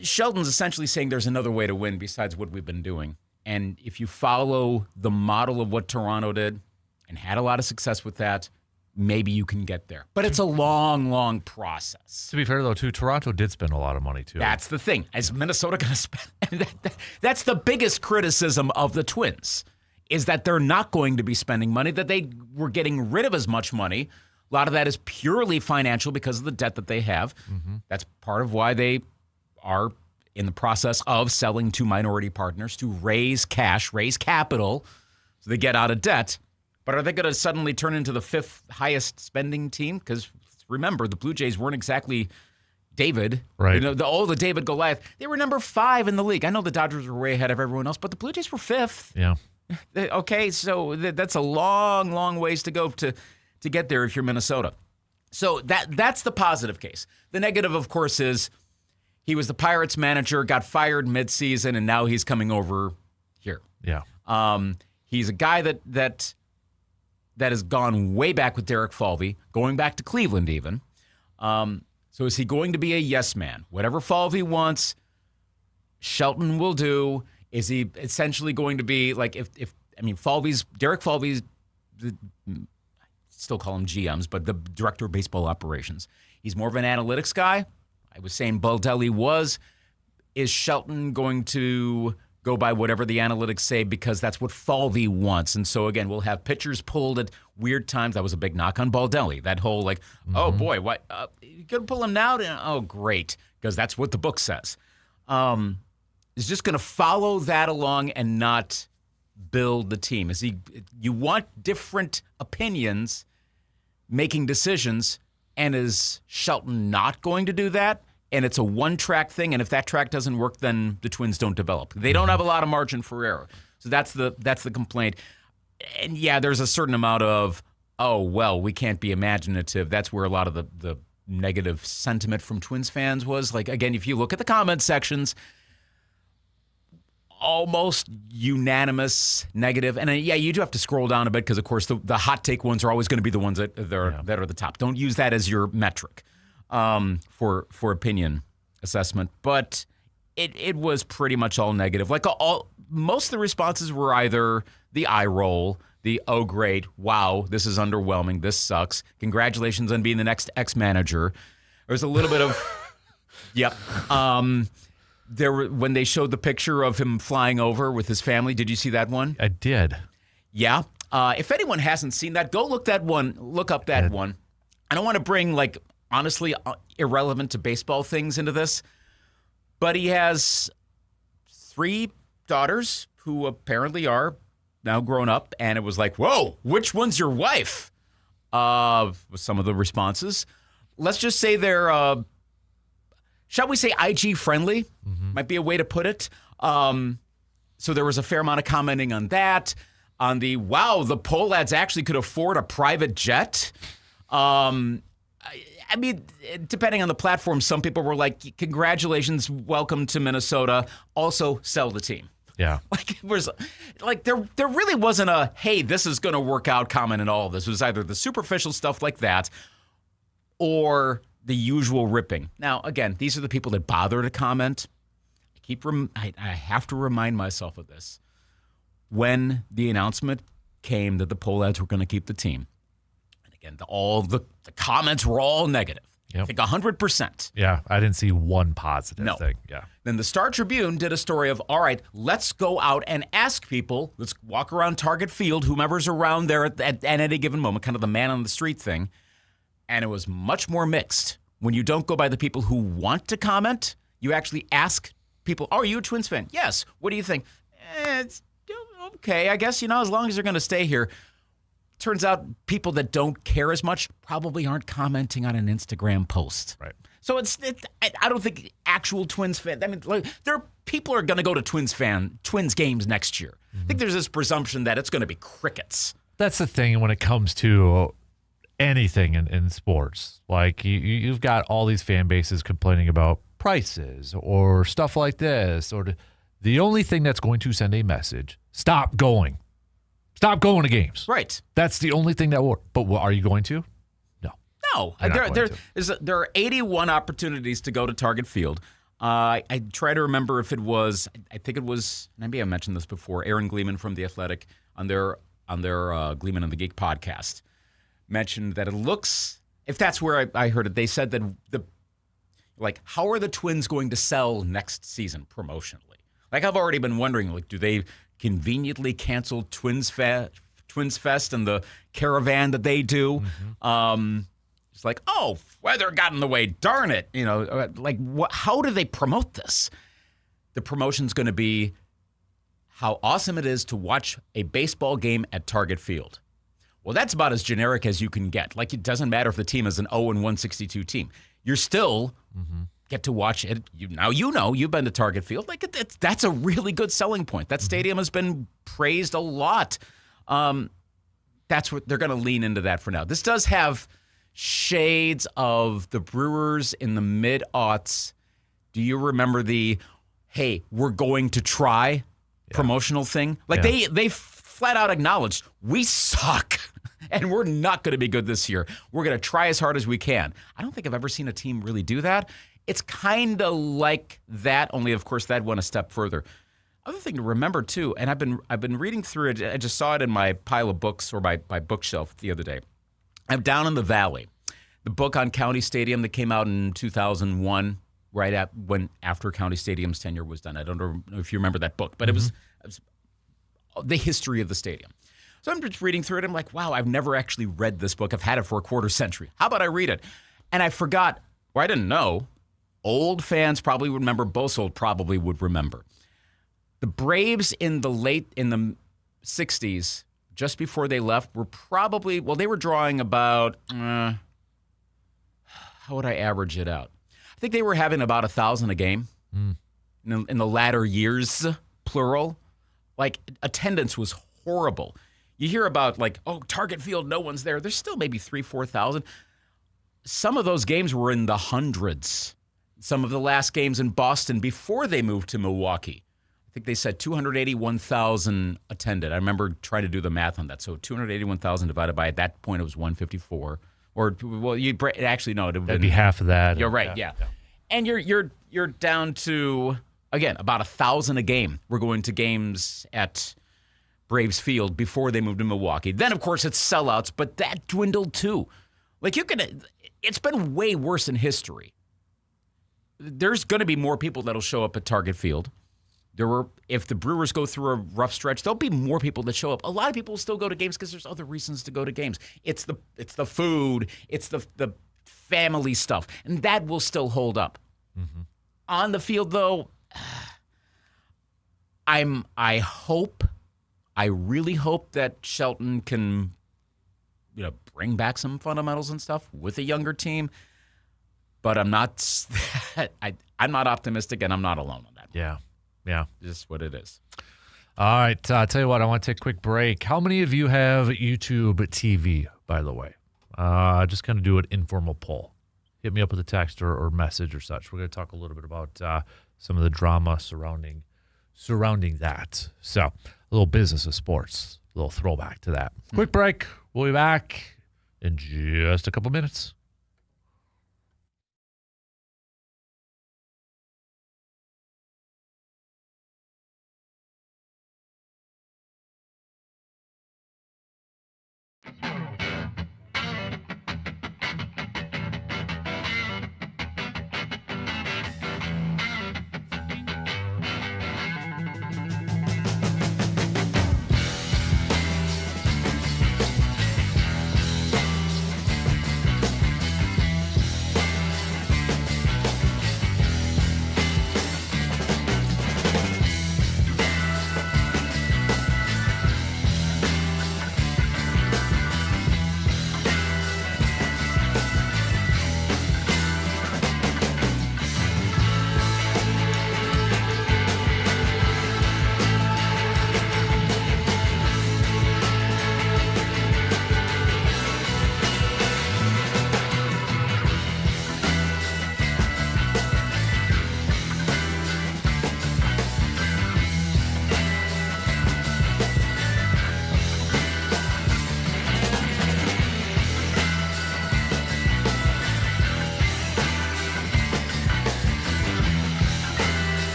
Shelton's essentially saying there's another way to win besides what we've been doing. And if you follow the model of what Toronto did and had a lot of success with that, maybe you can get there. But it's a long, long process. To be fair, though, too, Toronto did spend a lot of money, too. That's the thing. Is Minnesota going to spend? That's the biggest criticism of the Twins, is that they're not going to be spending money, that they were getting rid of as much money. A lot of that is purely financial because of the debt that they have. Mm-hmm. That's part of why they are in the process of selling to minority partners to raise cash, raise capital, so they get out of debt. But are they going to suddenly turn into the 5th highest spending team? Because remember, the Blue Jays weren't exactly David. Right. You know, the David Goliath. They were number 5 in the league. I know the Dodgers were way ahead of everyone else, but the Blue Jays were 5th. Yeah. Okay, so that's a long, long ways to go to get there if you're Minnesota. So that's the positive case. The negative, of course, is he was the Pirates manager, got fired midseason, and now he's coming over here. Yeah. He's a guy that has gone way back with Derek Falvey, going back to Cleveland even. So is he going to be a yes man? Whatever Falvey wants, Shelton will do. Is he essentially going to be like Derek Falvey's, still call him GMs, but the director of baseball operations. He's more of an analytics guy. I was saying Baldelli was. Is Shelton going to go by whatever the analytics say because that's what Falvey wants? And so, again, we'll have pitchers pulled at weird times. That was a big knock on Baldelli. That whole oh, boy, what? You going to pull him now? Oh, great, because that's what the book says. Is just going to follow that along and not build the team? You want different opinions making decisions, and is Shelton not going to do that? And it's a one-track thing, and if that track doesn't work, then the Twins don't develop. They don't have a lot of margin for error. So that's the complaint. And yeah, there's a certain amount of, oh, well, we can't be imaginative. That's where a lot of the negative sentiment from Twins fans was. Like, again, if you look at the comment sections, almost unanimous negative. And yeah, you do have to scroll down a bit because, of course, the hot take ones are always going to be the ones that are the top. Don't use that as your metric for opinion assessment. But it was pretty much all negative. Like most of the responses were either the eye roll, the oh great, wow, this is underwhelming, this sucks, congratulations on being the next ex-manager. There's a little bit of yep. When they showed the picture of him flying over with his family, did you see that one? I did. Yeah. If anyone hasn't seen that, go look up that one. I don't want to bring, honestly, irrelevant to baseball things into this, but he has 3 daughters who apparently are now grown up, and it was like, whoa, which one's your wife? With some of the responses. Let's just say they're... shall we say IG friendly? Mm-hmm. Might be a way to put it. So there was a fair amount of commenting on that. On the, wow, the Pohlads actually could afford a private jet. I mean, depending on the platform, some people were like, congratulations, welcome to Minnesota. Also, sell the team. Yeah. It was there really wasn't a, hey, this is going to work out comment in all of this. It was either the superficial stuff like that or the usual ripping. Now, again, these are the people that bother to comment. I have to remind myself of this. When the announcement came that the Pohlads were going to keep the team, and again, all the comments were all negative. Yep. I think 100%. Yeah, I didn't see one positive thing. Yeah. Then the Star Tribune did a story of, all right, let's go out and ask people. Let's walk around Target Field, whomever's around there at any given moment, kind of the man on the street thing. And it was much more mixed when you don't go by the people who want to comment, you actually ask people, oh, are you a Twins fan? Yes. What do you think? It's okay, I guess, as long as they're going to stay here. Turns out people that don't care as much probably aren't commenting on an Instagram post. Right. So I don't think actual Twins fans, people are going to go to Twins games next year. I think there's this presumption that it's going to be crickets. That's the thing when it comes to anything in sports. Like you've got all these fan bases complaining about prices or stuff like this. Or the only thing that's going to send a message, stop going. Stop going to games. Right. That's the only thing that will. But are you going to? No. No. You're not going to. There are 81 opportunities to go to Target Field. I try to remember if it was, I think it was, maybe I mentioned this before, Aaron Gleeman from The Athletic on their Gleeman and the Geek podcast mentioned that it looks, if that's where I heard it, they said that how are the Twins going to sell next season promotionally? Like, I've already been wondering, do they conveniently cancel Twins Fest and the caravan that they do? It's like, oh, weather got in the way. Darn it. How do they promote this? The promotion's going to be how awesome it is to watch a baseball game at Target Field. Well, that's about as generic as you can get. It doesn't matter if the team is an 0-162 team. You're still get to watch it. You've been to Target Field. That's a really good selling point. That stadium has been praised a lot. That's what they're going to lean into that for now. This does have shades of the Brewers in the mid-aughts. Do you remember the, hey, we're going to try promotional thing? They flat out acknowledged, we suck, and we're not going to be good this year. We're going to try as hard as we can. I don't think I've ever seen a team really do that. It's kind of like that, only, of course, that went a step further. Other thing to remember, too, and I've been reading through it. I just saw it in my pile of books or my bookshelf the other day. I'm down in the Valley. The book on County Stadium that came out in 2001, after County Stadium's tenure was done. I don't know if you remember that book, but it was the history of the stadium. So I'm just reading through it. I'm like, wow, I've never actually read this book. I've had it for a quarter century. How about I read it? And I forgot, or I didn't know, old fans probably would remember, Bosold probably would remember. The Braves in the 60s, just before they left, were probably, they were drawing about, how would I average it out? I think they were having about 1,000 a game in the latter years, plural. Attendance was horrible. You hear about Target Field, no one's there. There's still maybe 3,000-4,000. Some of those games were in the hundreds. Some of the last games in Boston before they moved to Milwaukee, I think they said 281,000 attended. I remember trying to do the math on that. So 281,000 divided by, at that point, it was 154. Or, actually, no. That'd be half of that. You're right, yeah. And you're down to, again, about 1,000 a game. We're going to games at Braves Field before they moved to Milwaukee. Then, of course, it's sellouts, but that dwindled too. It's been way worse in history. There's going to be more people that'll show up at Target Field. If the Brewers go through a rough stretch, there'll be more people that show up. A lot of people will still go to games because there's other reasons to go to games. It's the food, it's the family stuff, and that will still hold up. On the field, though, I really hope that Shelton can, bring back some fundamentals and stuff with a younger team. But I'm not optimistic, and I'm not alone on that. Yeah. Just what it is. All right. I'll tell you what, I want to take a quick break. How many of you have YouTube TV, by the way? Just kind of do an informal poll. Hit me up with a text or message or such. We're going to talk a little bit about some of the drama surrounding that. So, a little business of sports, a little throwback to that. Quick break. We'll be back in just a couple minutes.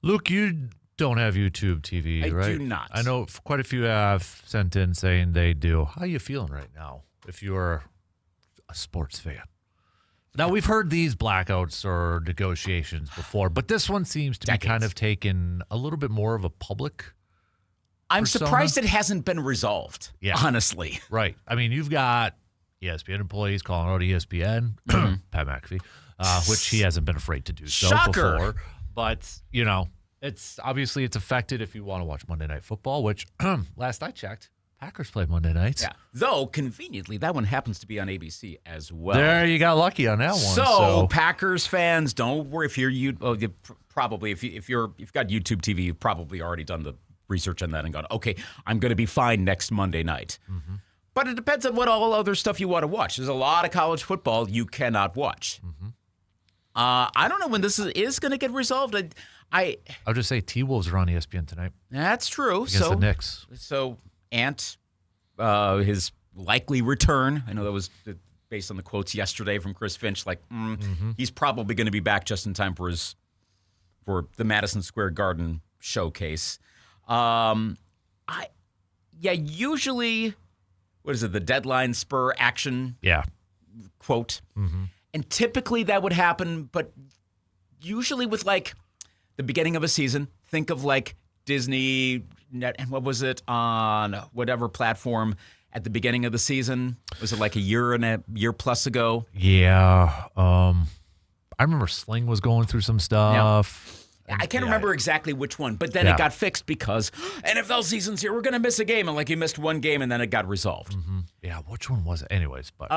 Luke, you don't have YouTube TV, I right? do not. I know quite a few have sent in saying they do. How are you feeling right now if you're a sports fan? Now, we've heard these blackouts or negotiations before, but this one seems to be kind of taken a little bit more of a public I'm persona. surprised it hasn't been resolved, honestly. Right. I mean, you've got ESPN employees calling out ESPN, Pat McAfee, which he hasn't been afraid to do so Shocker. before. But, it's obviously it's affected if you want to watch Monday Night Football, which last I checked, Packers play Monday nights. Yeah. Though, conveniently, that one happens to be on ABC as well. There, you got lucky on that one. So, Packers fans, don't worry if you've got YouTube TV, you've probably already done the research on that and gone, okay, I'm going to be fine next Monday night. Mm-hmm. But it depends on what all other stuff you want to watch. There's a lot of college football you cannot watch. Mm-hmm. I don't know when this is going to get resolved. I'll just say T-Wolves are on ESPN tonight. That's true. Against the Knicks. So Ant, his likely return, I know that was based on the quotes yesterday from Chris Finch, he's probably going to be back just in time for the Madison Square Garden showcase. Usually, what is it, the deadline spur action quote. Mm-hmm. And typically that would happen, but usually with the beginning of a season, think of Disney, and what was it on whatever platform at the beginning of the season? Was it a year plus ago? Yeah. I remember Sling was going through some stuff. Yeah. I can't remember exactly which one, but then it got fixed because NFL season's here. We're going to miss a game. And he missed one game and then it got resolved. Mm-hmm. Yeah. Which one was it? Anyways, but.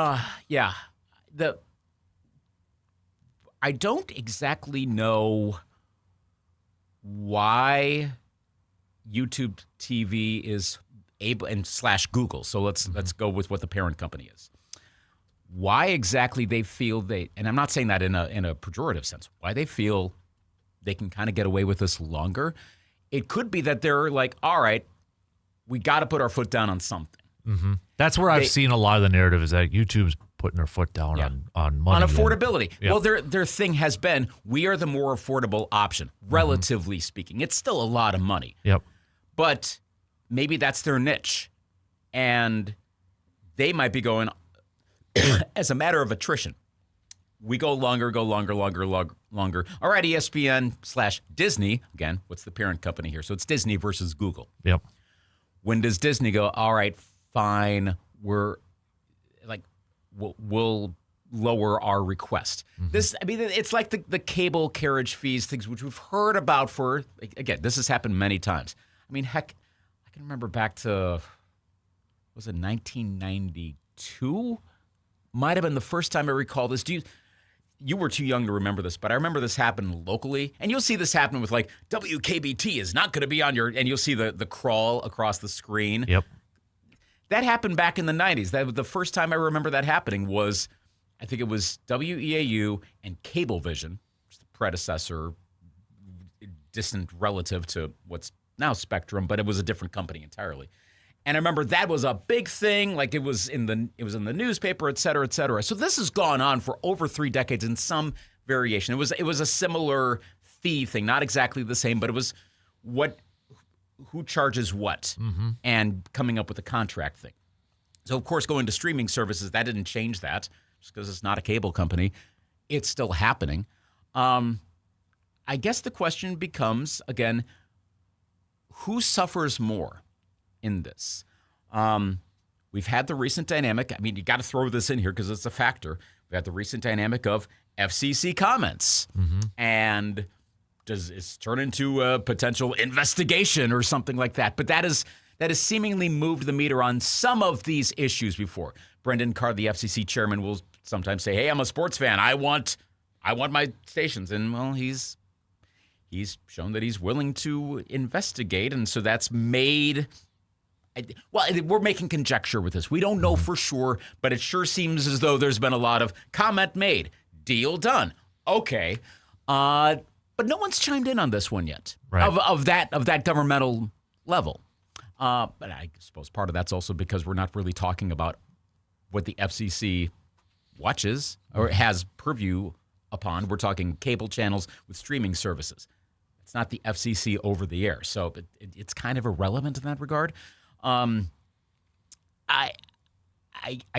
I don't exactly know why YouTube TV is able and / Google. So let's go with what the parent company is. Why exactly they feel and I'm not saying that in a pejorative sense. Why they feel they can kind of get away with this longer? It could be that they're all right, we got to put our foot down on something. Mm-hmm. That's where I've seen a lot of the narrative is that YouTube's putting their foot down on money. On affordability. Well, their thing has been, we are the more affordable option, relatively speaking. It's still a lot of money. Yep. But maybe that's their niche. And they might be going, as a matter of attrition, we go longer. All right, ESPN / Disney. Again, what's the parent company here? So it's Disney versus Google. Yep. When does Disney go, all right, fine, we'll lower our request. Mm-hmm. It's like the cable carriage fees, things which we've heard about for, again, this has happened many times. Heck, I can remember back to, was it 1992? Might have been the first time I recall this. You were too young to remember this, but I remember this happened locally. And you'll see this happen with WKBT is not going to be on and you'll see the crawl across the screen. Yep. That happened back in the 90s. The first time I remember that happening was, I think it was WEAU and Cablevision, which is the predecessor, distant relative to what's now Spectrum, but it was a different company entirely. And I remember that was a big thing. It was in the newspaper, et cetera, et cetera. So this has gone on for over 3 decades in some variation. It was a similar fee thing, not exactly the same, but it was who charges what, and coming up with a contract thing. So, of course, going to streaming services, that didn't change that, just because it's not a cable company. It's still happening. I guess the question becomes, again, who suffers more in this? We've had the recent dynamic. You got to throw this in here because it's a factor. We've had the recent dynamic of FCC comments. And does it turn into a potential investigation or something like that? But that has seemingly moved the meter on some of these issues before. Brendan Carr, the FCC chairman, will sometimes say, hey, I'm a sports fan. I want my stations. And, well, he's shown that he's willing to investigate. And so that's made... Well, we're making conjecture with this. We don't know for sure, but it sure seems as though there's been a lot of comment made. Deal done. Okay. But no one's chimed in on this one yet, right. of that governmental level. But I suppose part of that's also because we're not really talking about what the FCC watches or has purview upon. We're talking cable channels with streaming services. It's not the FCC over the air, so it's kind of irrelevant in that regard. I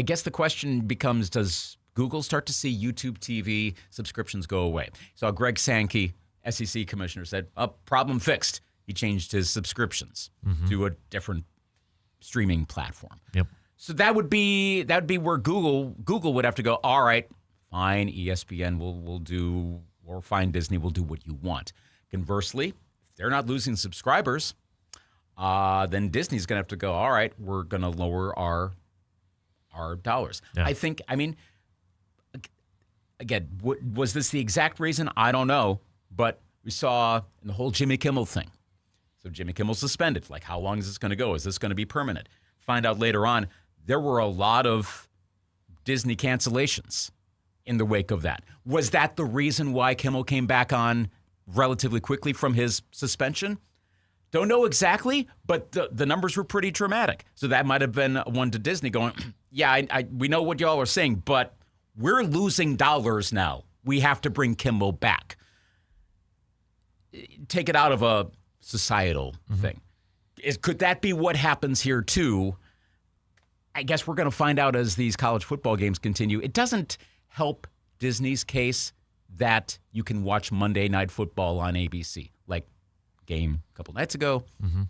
guess the question becomes: does Google start to see YouTube TV subscriptions go away? So Greg Sankey, SEC commissioner, said, problem fixed. He changed his subscriptions to a different streaming platform. Yep. So that would be where Google would have to go, all right, fine, ESPN will do, or fine, Disney will do what you want. Conversely, if they're not losing subscribers, then Disney's going to have to go, all right, we're going to lower our dollars. Yeah. Again, was this the exact reason? I don't know, but we saw in the whole Jimmy Kimmel thing. So Jimmy Kimmel suspended. Like, how long is this going to go? Is this going to be permanent? Find out later on, there were a lot of Disney cancellations in the wake of that. Was that the reason why Kimmel came back on relatively quickly from his suspension? Don't know exactly, but the numbers were pretty dramatic. So that might have been one to Disney going, yeah, we know what y'all are saying, but we're losing dollars now. We have to bring Kimmel back. Take it out of a societal thing. Could that be what happens here too? I guess we're going to find out as these college football games continue. It doesn't help Disney's case that you can watch Monday Night Football on ABC. Like game a couple nights ago,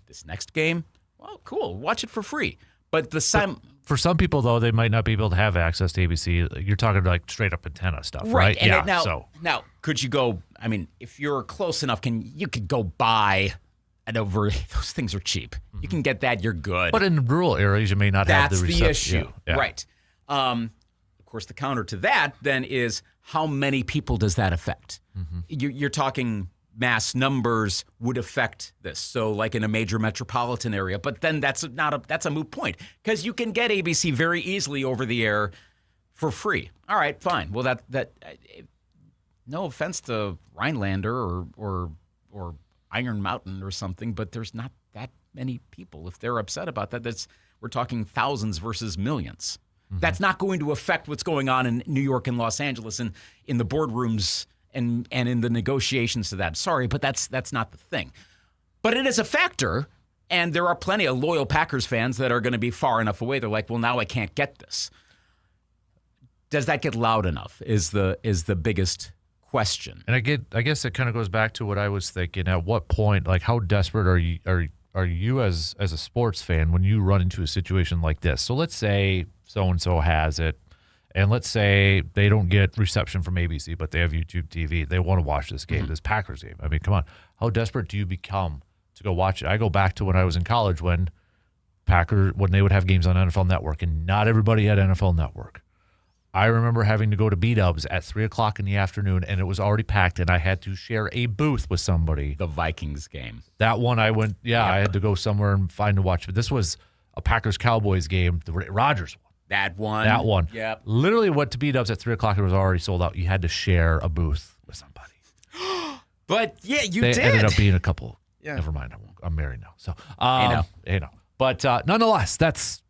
this next game, well, cool, watch it for free. But for some people, though, they might not be able to have access to ABC. You're talking like straight up antenna stuff, right? And now, could you go? I mean, if you're close enough, you could go buy and over. Those things are cheap. You can get that. You're good. But in rural areas, you may not have the reception. That's the issue, right? Of course, the counter to that then is how many people does that affect? You're talking mass numbers would affect this. So like in a major metropolitan area, but then that's a moot point because you can get ABC very easily over the air for free. All right, fine. Well, that no offense to Rhinelander or Iron Mountain or something, but there's not that many people. If they're upset about that, we're talking thousands versus millions. That's not going to affect what's going on in New York and Los Angeles and in the boardrooms and in the negotiations to that. Sorry, but that's not the thing. But it is a factor, and there are plenty of loyal Packers fans that are going to be far enough away. They're like, well, now I can't get this. Does that get loud enough is the biggest question. And I guess it kind of goes back to what I was thinking. At what point, like how desperate are you as a sports fan when you run into a situation like this? So let's say so-and-so has it, and let's say they don't get reception from ABC, but they have YouTube TV. They want to watch this game, this Packers game. I mean, come on. How desperate do you become to go watch it? I go back to when I was in college when they would have games on NFL Network, and not everybody had NFL Network. I remember having to go to B-Dubs at 3 o'clock in the afternoon, and it was already packed, and I had to share a booth with somebody. The Vikings game. That one I went, I had to go somewhere and find to watch. But this was a Packers-Cowboys game, the Rodgers one. That one. Yep. Literally went to B-Dubs at 3 o'clock. It was already sold out. You had to share a booth with somebody. But, yeah, you they did. They ended up being a couple. Yeah. Never mind. I'm married now. So, you know. But nonetheless, that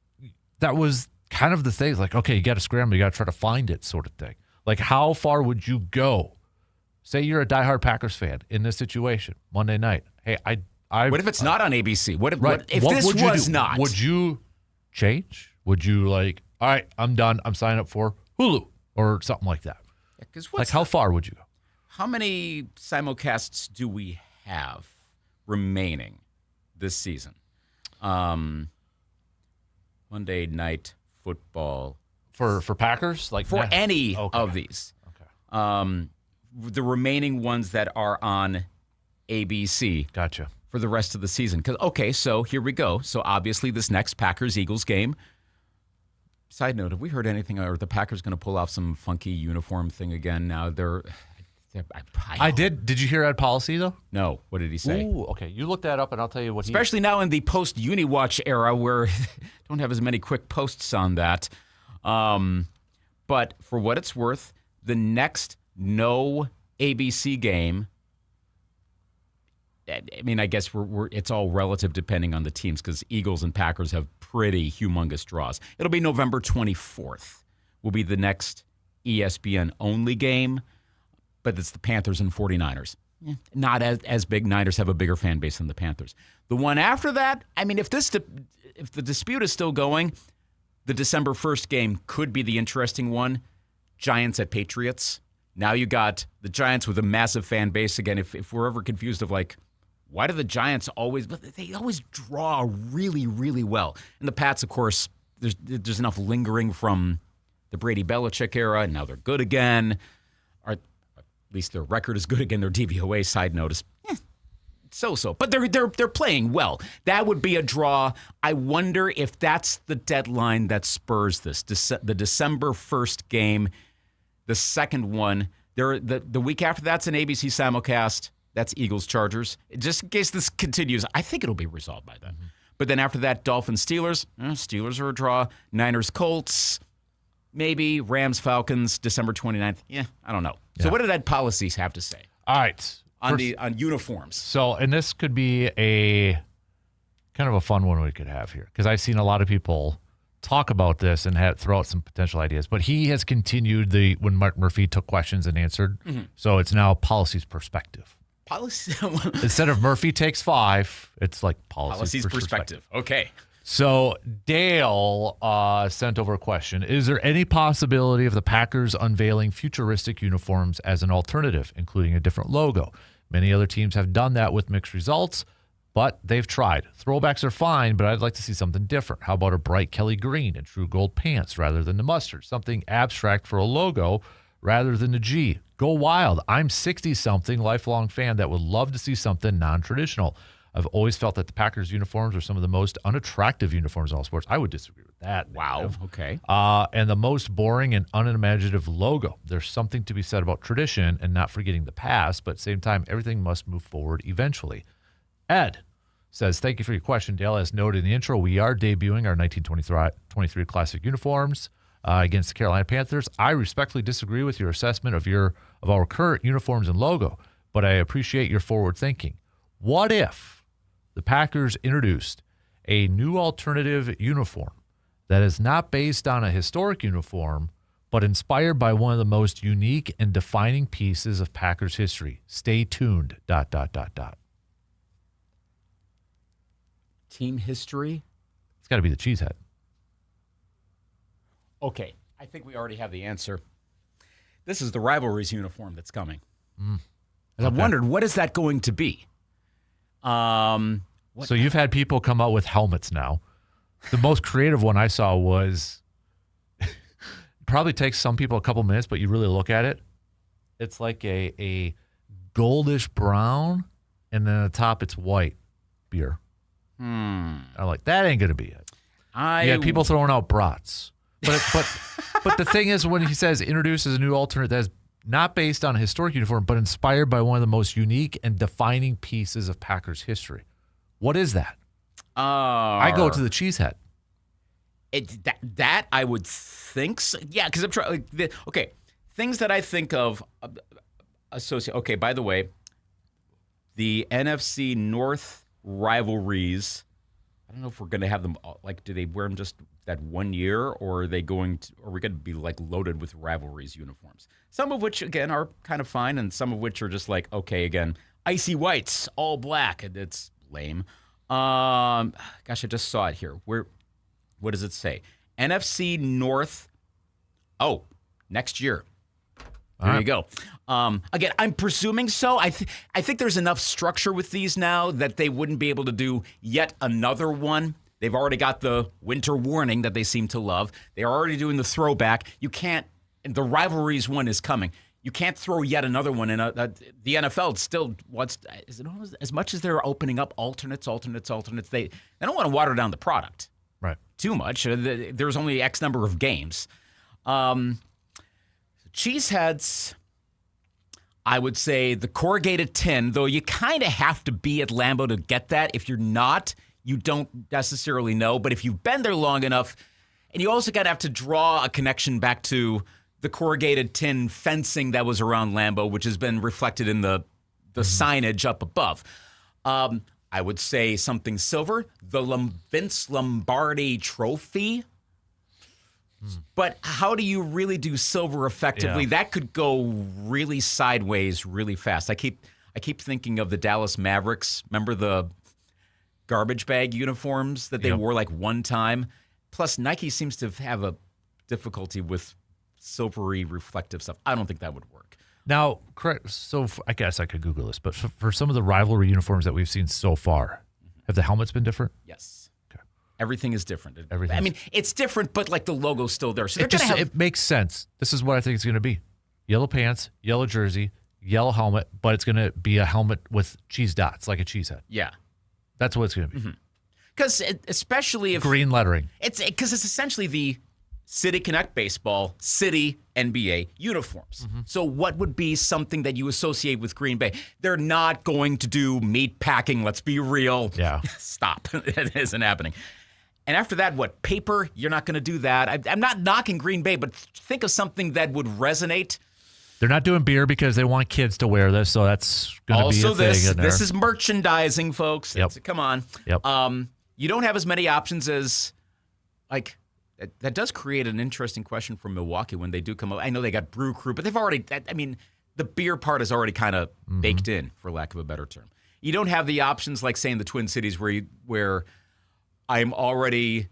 was kind of the thing. Like, okay, you got to scramble. You got to try to find it sort of thing. Like, how far would you go? Say you're a diehard Packers fan in this situation, Monday night. Hey, what if it's not on ABC? What if this was not? Would you change? Would you like, all right, I'm done. I'm signing up for Hulu or something like that? Like, how far would you go? How many simulcasts do we have remaining this season? Monday Night Football for Packers, like for any of these. Okay. The remaining ones that are on ABC. Gotcha. For the rest of the season. So here we go. So obviously this next Packers-Eagles game. Side note, have we heard anything? Are the Packers going to pull off some funky uniform thing again? Now I did. Did you hear Ed Policy though? No. What did he say? Ooh, okay. You look that up, and I'll tell you what. Especially now in the post-UniWatch era, where don't have as many quick posts on that. But for what it's worth, the next no ABC game. I mean, I guess it's all relative depending on the teams because Eagles and Packers have pretty humongous draws. It'll be November 24th will be the next ESPN-only game, but it's the Panthers and 49ers. not as big. Niners have a bigger fan base than the Panthers. The one after that, I mean, if the dispute is still going, the December 1st game could be the interesting one. Giants at Patriots. Now you got the Giants with a massive fan base. Again, if we're ever confused of like, why do the Giants always, but they always draw really, really well. And the Pats, of course, there's enough lingering from the Brady Belichick era, and now they're good again. Or at least their record is good again. Their DVOA side note is so-so. But they're playing well. That would be a draw. I wonder if that's the deadline that spurs this. The December 1st game, the second one. The week after that's an ABC simulcast. That's Eagles-Chargers. Just in case this continues, I think it'll be resolved by then. Mm-hmm. But then after that, Dolphins-Steelers. Steelers are a draw. Niners-Colts. Maybe Rams-Falcons, December 29th. Yeah, I don't know. Yeah. So what did Ed Policies have to say? All right. On uniforms. So, and this could be a kind of a fun one we could have here, because I've seen a lot of people talk about this and throw out some potential ideas. But he has continued when Mark Murphy took questions and answered. Mm-hmm. So it's now Policy's perspective. Instead of Murphy takes 5, it's like Policy's perspective. Okay. So Dale sent over a question. Is there any possibility of the Packers unveiling futuristic uniforms as an alternative, including a different logo? Many other teams have done that with mixed results, but they've tried. Throwbacks are fine, but I'd like to see something different. How about a bright Kelly green and true gold pants rather than the mustard? Something abstract for a logo rather than the G. Go wild. I'm 60-something, lifelong fan that would love to see something non-traditional. I've always felt that the Packers uniforms are some of the most unattractive uniforms in all sports. I would disagree with that. Wow. Okay. And the most boring and unimaginative logo. There's something to be said about tradition and not forgetting the past, but at the same time, everything must move forward eventually. Ed says, thank you for your question, Dale. As noted in the intro, we are debuting our 1923 classic uniforms against the Carolina Panthers. I respectfully disagree with your assessment of our current uniforms and logo, but I appreciate your forward thinking. What if the Packers introduced a new alternative uniform that is not based on a historic uniform, but inspired by one of the most unique and defining pieces of Packers history? Stay tuned, ... Team history? It's got to be the Cheesehead. Okay. I think we already have the answer. This is the Rivalries uniform that's coming. And I wondered, what is that going to be? So you've had people come out with helmets now. The most creative one I saw was, probably takes some people a couple minutes, but you really look at it, it's like a goldish brown, and then at the top it's white beer. I'm like, that ain't gonna be it. You had people throwing out brats, but the thing is, when he says introduces a new alternate that is not based on a historic uniform, but inspired by one of the most unique and defining pieces of Packers history. What is that? I go to the Cheesehead. That I would think so. Yeah, because I'm trying. Okay, things that I think of associate. Okay, by the way, the NFC North rivalries. I don't know if we're going to have them. Like, do they wear them just that 1 year, or are we going to be like loaded with rivalries uniforms? Some of which again are kind of fine, and some of which are just like, okay, again, icy whites, all black, and it's lame. Gosh, I just saw it here. What does it say? NFC North. Oh, next year. There you go. Again, I'm presuming so. I think there's enough structure with these now that they wouldn't be able to do yet another one. They've already got the winter warning that they seem to love. They're already doing the throwback. You can't. The rivalries one is coming. You can't throw yet another one in. The NFL still wants. Is it almost, as much as they're opening up alternates? They don't want to water down the product right too much. There's only X number of games. Cheeseheads, I would say the corrugated tin, though you kind of have to be at Lambeau to get that. If you're not, you don't necessarily know. But if you've been there long enough, and you also got to have to draw a connection back to the corrugated tin fencing that was around Lambeau, which has been reflected in the signage up above. I would say something silver, the Vince Lombardi trophy. But how do you really do silver effectively? Yeah. That could go really sideways really fast. I keep thinking of the Dallas Mavericks. Remember the garbage bag uniforms that they wore like one time? Plus, Nike seems to have a difficulty with silvery reflective stuff. I don't think that would work. Now, correct. So I guess I could Google this, but for some of the rivalry uniforms that we've seen so far, have the helmets been different? Yes. Okay. Everything is different. Everything. I mean, it's different, but like the logo's still there. So It makes sense. This is what I think it's going to be. Yellow pants, yellow jersey, yellow helmet, but it's going to be a helmet with cheese dots, like a cheese head. Yeah. That's what it's going to be. Because especially if green lettering. It's essentially the City Connect Baseball, City NBA uniforms. So what would be something that you associate with Green Bay? They're not going to do meat packing, let's be real. Yeah. Stop. It isn't happening. And after that, what? Paper? You're not going to do that. I'm not knocking Green Bay, but think of something that would resonate. They're not doing beer because they want kids to wear this, so that's going to be a thing in there. This is merchandising, folks. Yep. Come on. Yep. You don't have as many options as, like, that does create an interesting question for Milwaukee when they do come up. I know they got Brew Crew, but they've already, I mean, the beer part is already kind of baked in, for lack of a better term. You don't have the options like, say, in the Twin Cities where I'm already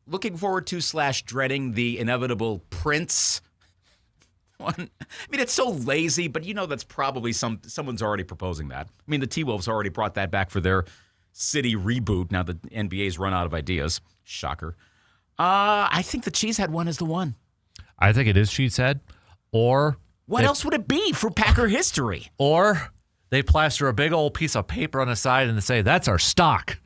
looking forward to / dreading the inevitable Prince one. I mean, it's so lazy, but you know that's probably someone's already proposing that. I mean, the T-Wolves already brought that back for their city reboot. Now the NBA's run out of ideas. Shocker. I think the Cheesehead one is the one. I think it is Cheesehead. Or what else would it be for Packer history? Or they plaster a big old piece of paper on the side and they say, that's our stock.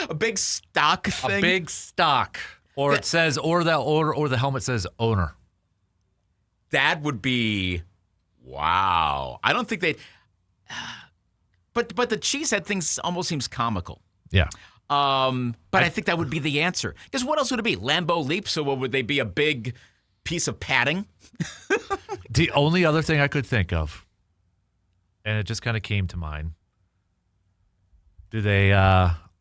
A big stock thing? A big stock. Or it says, or the helmet says owner. That would be, wow. I don't think they'd, but the Cheesehead thing almost seems comical. Yeah. But I think that would be the answer. Because what else would it be? Lambeau Leap? So would they be a big piece of padding? The only other thing I could think of, and it just kind of came to mind, do they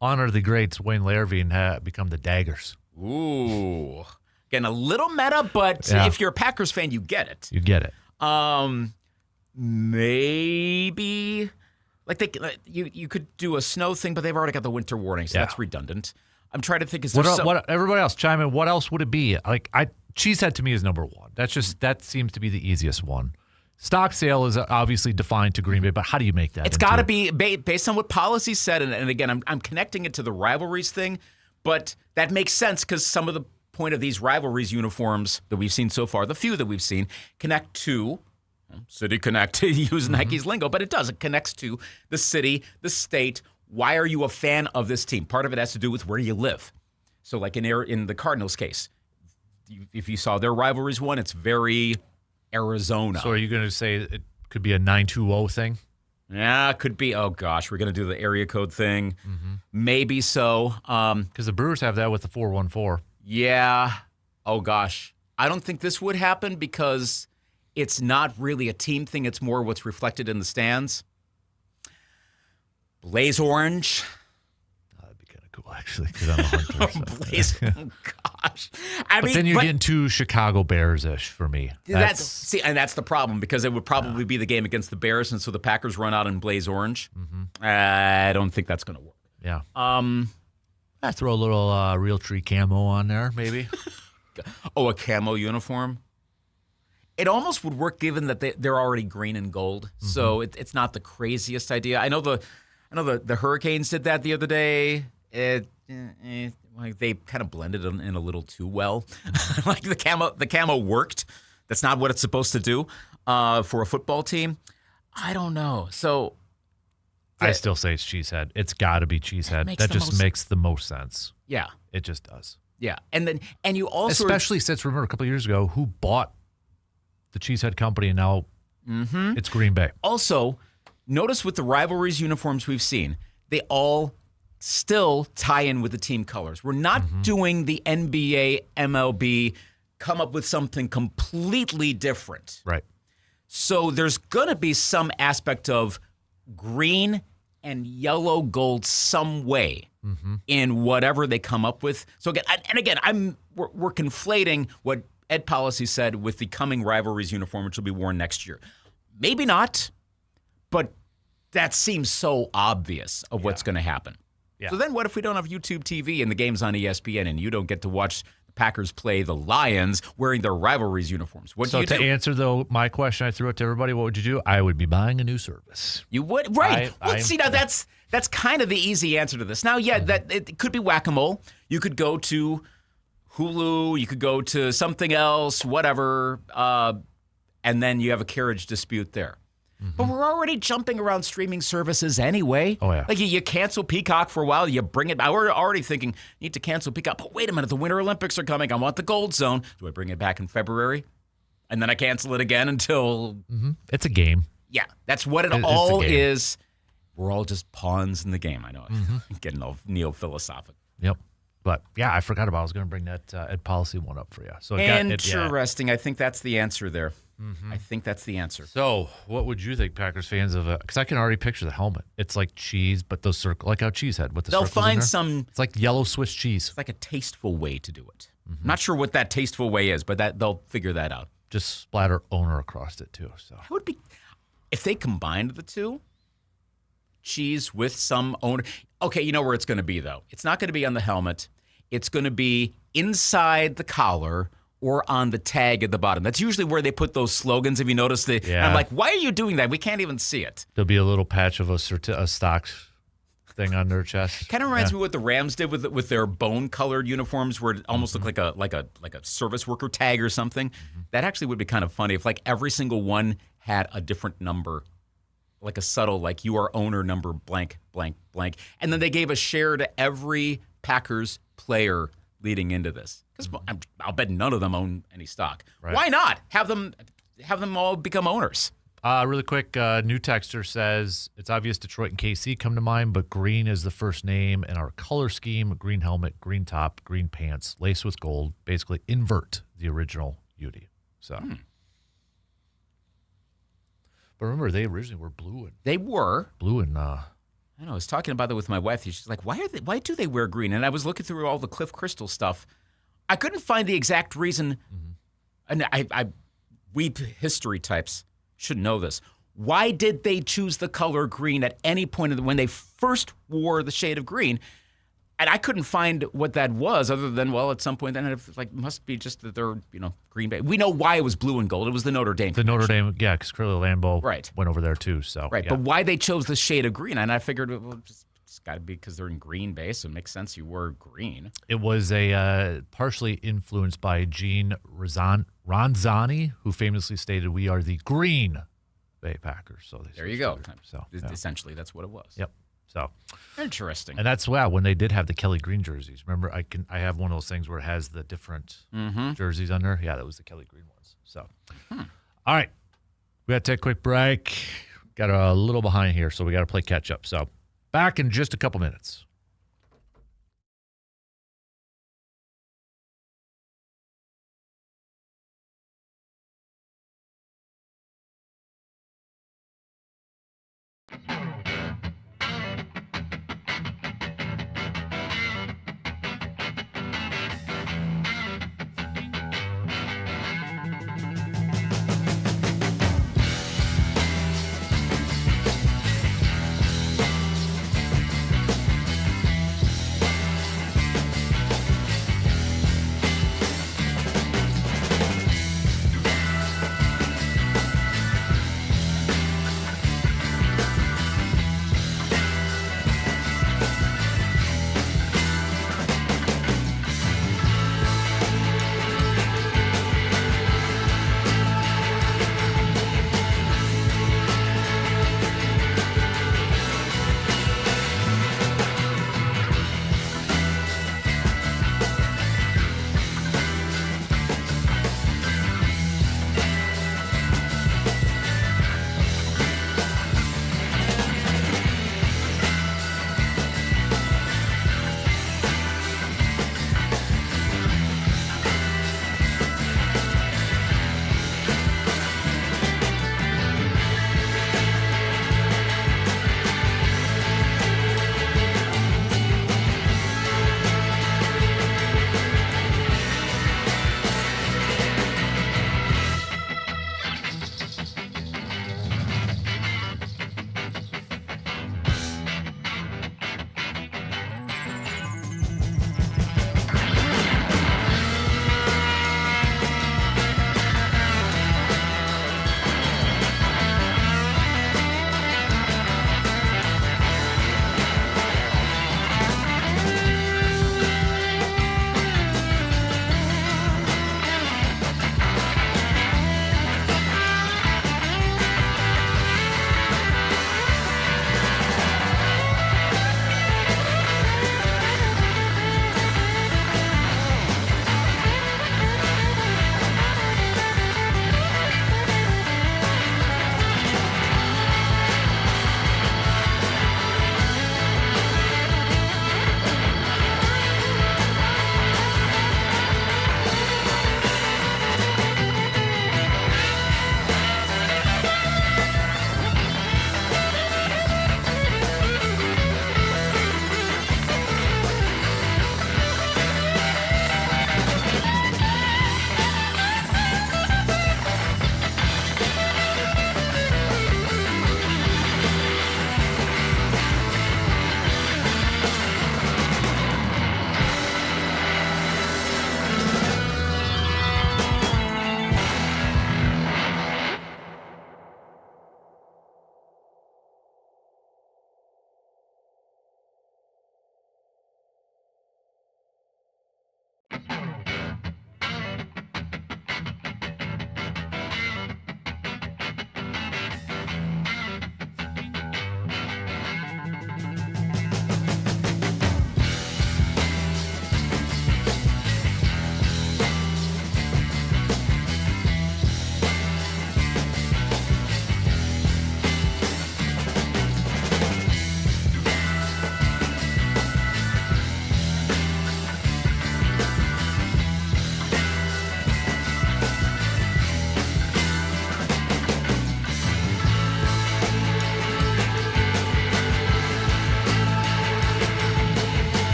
honor the greats Wayne Larrivee and become the Daggers? Ooh. Again, a little meta, but if you're a Packers fan, you get it. You get it. Maybe like you could do a snow thing, but they've already got the winter warning, so that's redundant. I'm trying to think. Is there what everybody else chime in? What else would it be? Like Cheesehead to me is number one. That seems to be the easiest one. Stock sale is obviously defined to Green Bay, but how do you make that? It's got to be based on what policy said, and again, I'm connecting it to the rivalries thing, but that makes sense because some of the point of these rivalries uniforms that we've seen so far, the few that we've seen, connect to City Connect, use Nike's lingo, but it does. It connects to the city, the state. Why are you a fan of this team? Part of it has to do with where you live. So like in the Cardinals case, if you saw their rivalries one, it's very Arizona. So are you going to say it could be a 920 thing? Yeah, it could be. Oh, gosh, we're going to do the area code thing. Maybe so. Because the Brewers have that with the 414. Yeah. Oh, gosh. I don't think this would happen because it's not really a team thing. It's more what's reflected in the stands. Blaze orange. That'd be kind of cool, actually, because I'm a hunter. Blaze. Oh, gosh. But then you're getting too Chicago Bears-ish for me. And that's the problem because it would probably be the game against the Bears, and so the Packers run out in blaze orange. I don't think that's going to work. Yeah. I throw a little Realtree camo on there, maybe. Oh, a camo uniform? It almost would work given that they're already green and gold, so it's not the craziest idea. I know the Hurricanes did that the other day. Like they kind of blended them in a little too well. Like the camo worked. That's not what it's supposed to do for a football team. I don't know. So I still say it's Cheesehead. It's got to be Cheesehead. That just makes the most sense. Yeah, it just does. Yeah, and you also especially since remember a couple of years ago who bought the Cheesehead company and now it's Green Bay. Also, notice with the rivalries uniforms we've seen, they all still tie in with the team colors. We're not doing the NBA, MLB, come up with something completely different. Right. So there's going to be some aspect of green and yellow gold some way in whatever they come up with. So again, we're conflating what Ed Policy said with the coming rivalries uniform, which will be worn next year. Maybe not, but that seems so obvious of what's going to happen. Yeah. So then what if we don't have YouTube TV and the game's on ESPN and you don't get to watch the Packers play the Lions wearing their rivalries uniforms? What do you do? So to answer, though, my question I threw out to everybody, what would you do? I would be buying a new service. You would? Right. See, now that's kind of the easy answer to this. Now, yeah, that it could be whack-a-mole. You could go to Hulu. You could go to something else, whatever, and then you have a carriage dispute there. But we're already jumping around streaming services anyway. Oh, yeah. Like you cancel Peacock for a while, you bring it back. We're already thinking, need to cancel Peacock. But wait a minute, the Winter Olympics are coming. I want the Gold Zone. Do I bring it back in February? And then I cancel it again until... It's a game. Yeah, that's what it It's a all game. is. We're all just pawns in the game. I know. I'm getting all neo-philosophic. Yep. But, yeah, I forgot about it. I was going to bring that Ed Policy one up for you. So it got- Interesting. I think that's the answer there. I think that's the answer. So, what would you think, Packers fans, of because I can already picture the helmet. It's like cheese, but those circle, like how cheese had with the They'll circles in find there. some... It's like yellow Swiss cheese. It's like a tasteful way to do it. Not sure what that tasteful way is, but that they'll figure that out. Just splatter owner across it too. So That would be... If they combined the two, cheese with some owner... Okay, you know where it's going to be, though. It's not going to be on the helmet. It's going to be inside the collar or on the tag at the bottom. That's usually where they put those slogans, if you notice. And Yeah. I'm like, why are you doing that? We can't even see it. there'll be a little patch of a stock thing on their chest. Kind of reminds me of what the Rams did with their bone-colored uniforms, where it almost looked like a service worker tag or something. That actually would be kind of funny if like every single one had a different number, like a subtle, like you are owner number blank, blank, blank. And then they gave a share to every Packers player leading into this. Because I'll bet none of them own any stock. Right. Why not? Have them all become owners. Really quick, new texter says, it's obvious Detroit and KC come to mind, but green is the first name in our color scheme. Green helmet, green top, green pants, laced with gold. Basically invert the original UD. So, But remember, they originally were blue They were. and I know. I was talking about that with my wife. She's like, "Why do they wear green?" And I was looking through all the Cliff Crystal stuff. I couldn't find the exact reason. And we history types should know this. Why did they choose the color green at any point when they first wore the shade of green? And I couldn't find what that was, other than, well, at some point then it must be just that they're Green Bay. We know why it was blue and gold. It was the Notre Dame. Notre Dame, yeah, because Curly Lambeau went over there too. So right, yeah. but why they chose the shade of green? And I figured, well, it's got to be because they're in Green Bay, so it makes sense you wore green. It was a partially influenced by Gene Ronzani, who famously stated, "We are the Green Bay Packers." So there you go. So essentially, that's what it was. Yep. So interesting. And that's when they did have the Kelly Green jerseys. Remember, I have one of those things where it has the different jerseys on there. Yeah, that was the Kelly Green ones. So, all right, we got to take a quick break. Got a little behind here, so we got to play catch up. So, back in just a couple minutes.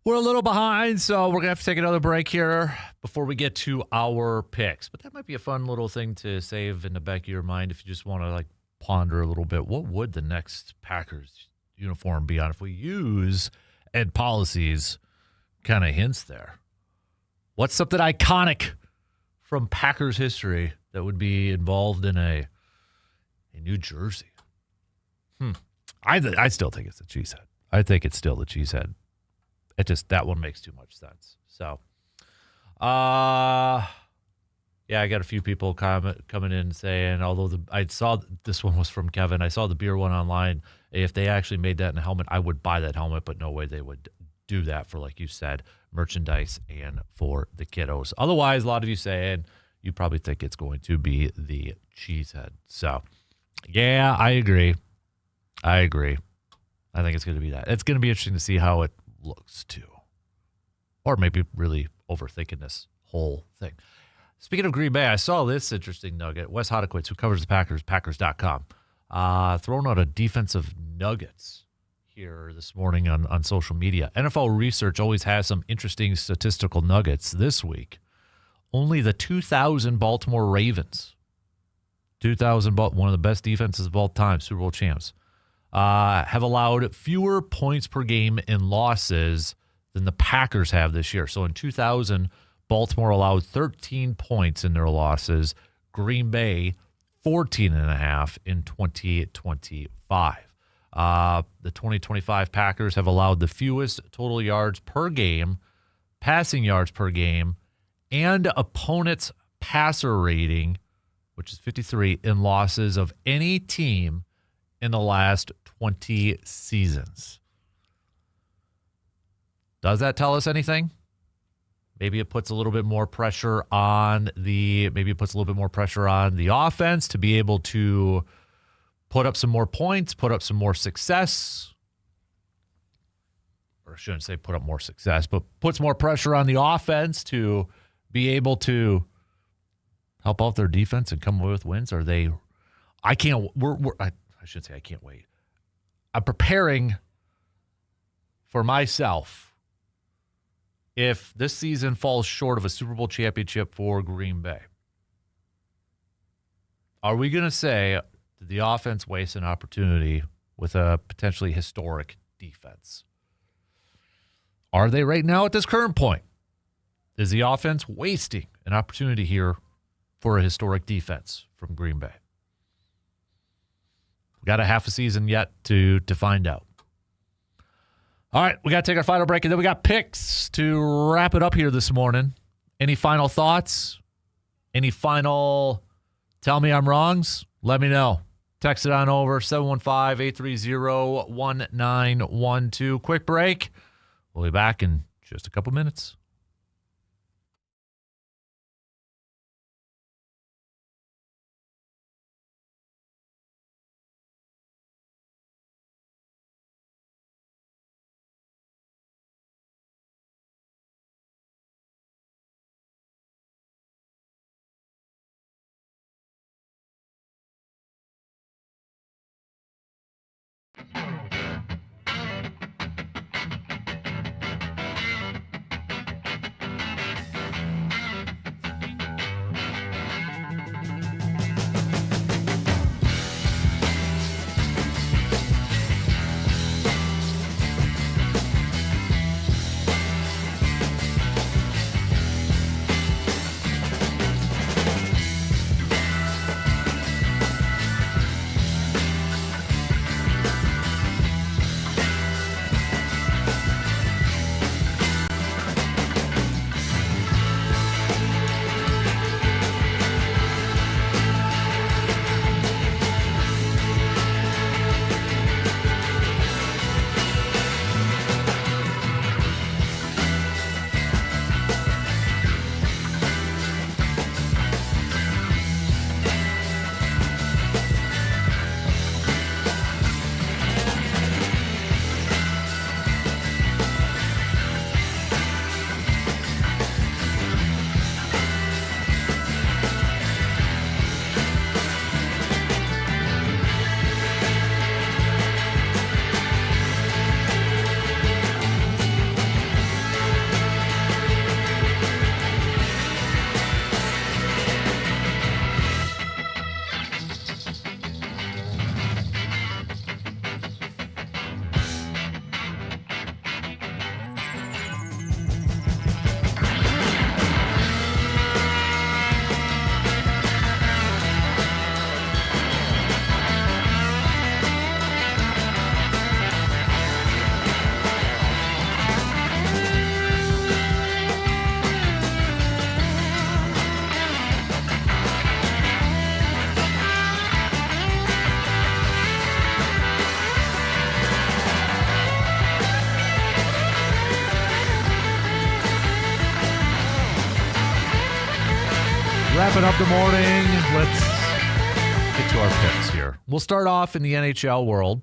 We're a little behind, so we're going to have to take another break here before we get to our picks. But that might be a fun little thing to save in the back of your mind if you just want to like ponder a little bit. What would the next Packers uniform be on if we use Ed Policy's kind of hints there? What's something iconic from Packers history that would be involved in a New Jersey? I still think it's the cheesehead. I think it's still the cheesehead. That one makes too much sense. So, yeah, I got a few people coming in saying, although I saw this one was from Kevin, I saw the beer one online. If they actually made that in a helmet, I would buy that helmet, but no way they would do that for, like you said, merchandise and for the kiddos. Otherwise, a lot of you saying you probably think it's going to be the cheesehead. So, yeah, I agree. I think it's going to be that. It's going to be interesting to see how it looks too. Or maybe really overthinking this whole thing. Speaking of Green Bay, I saw this interesting nugget. Wes Hodekowitz, who covers the Packers, Packers.com, throwing out a defensive nuggets here this morning on social media. NFL research always has some interesting statistical nuggets. This week, only the 2000 Baltimore Ravens, 2000, one of the best defenses of all time, Super Bowl champs, have allowed fewer points per game in losses than the Packers have this year. So in 2000, Baltimore allowed 13 points in their losses. Green Bay, 14.5 in 2025. The 2025 Packers have allowed the fewest total yards per game, passing yards per game, and opponent's passer rating, which is 53, in losses of any team in the last 20 seasons. Does that tell us anything? Maybe it puts a little bit more pressure on the offense to be able to put up some more points, put up some more success. Or I shouldn't say put up more success, but puts more pressure on the offense to be able to help out their defense and come away with wins. Are they? I should say I can't wait. I'm preparing for myself if this season falls short of a Super Bowl championship for Green Bay. Are we going to say, did the offense waste an opportunity with a potentially historic defense? Are they right now at this current point? Is the offense wasting an opportunity here for a historic defense from Green Bay? We got a half a season yet to find out. All right, we got to take our final break, and then we got picks to wrap it up here this morning. Any final thoughts? Any final tell me I'm wrongs? Let me know. Text it on over, 715-830-1912. Quick break. We'll be back in just a couple minutes. Wrapping up the morning. Let's get to our picks here. We'll start off in the NHL world.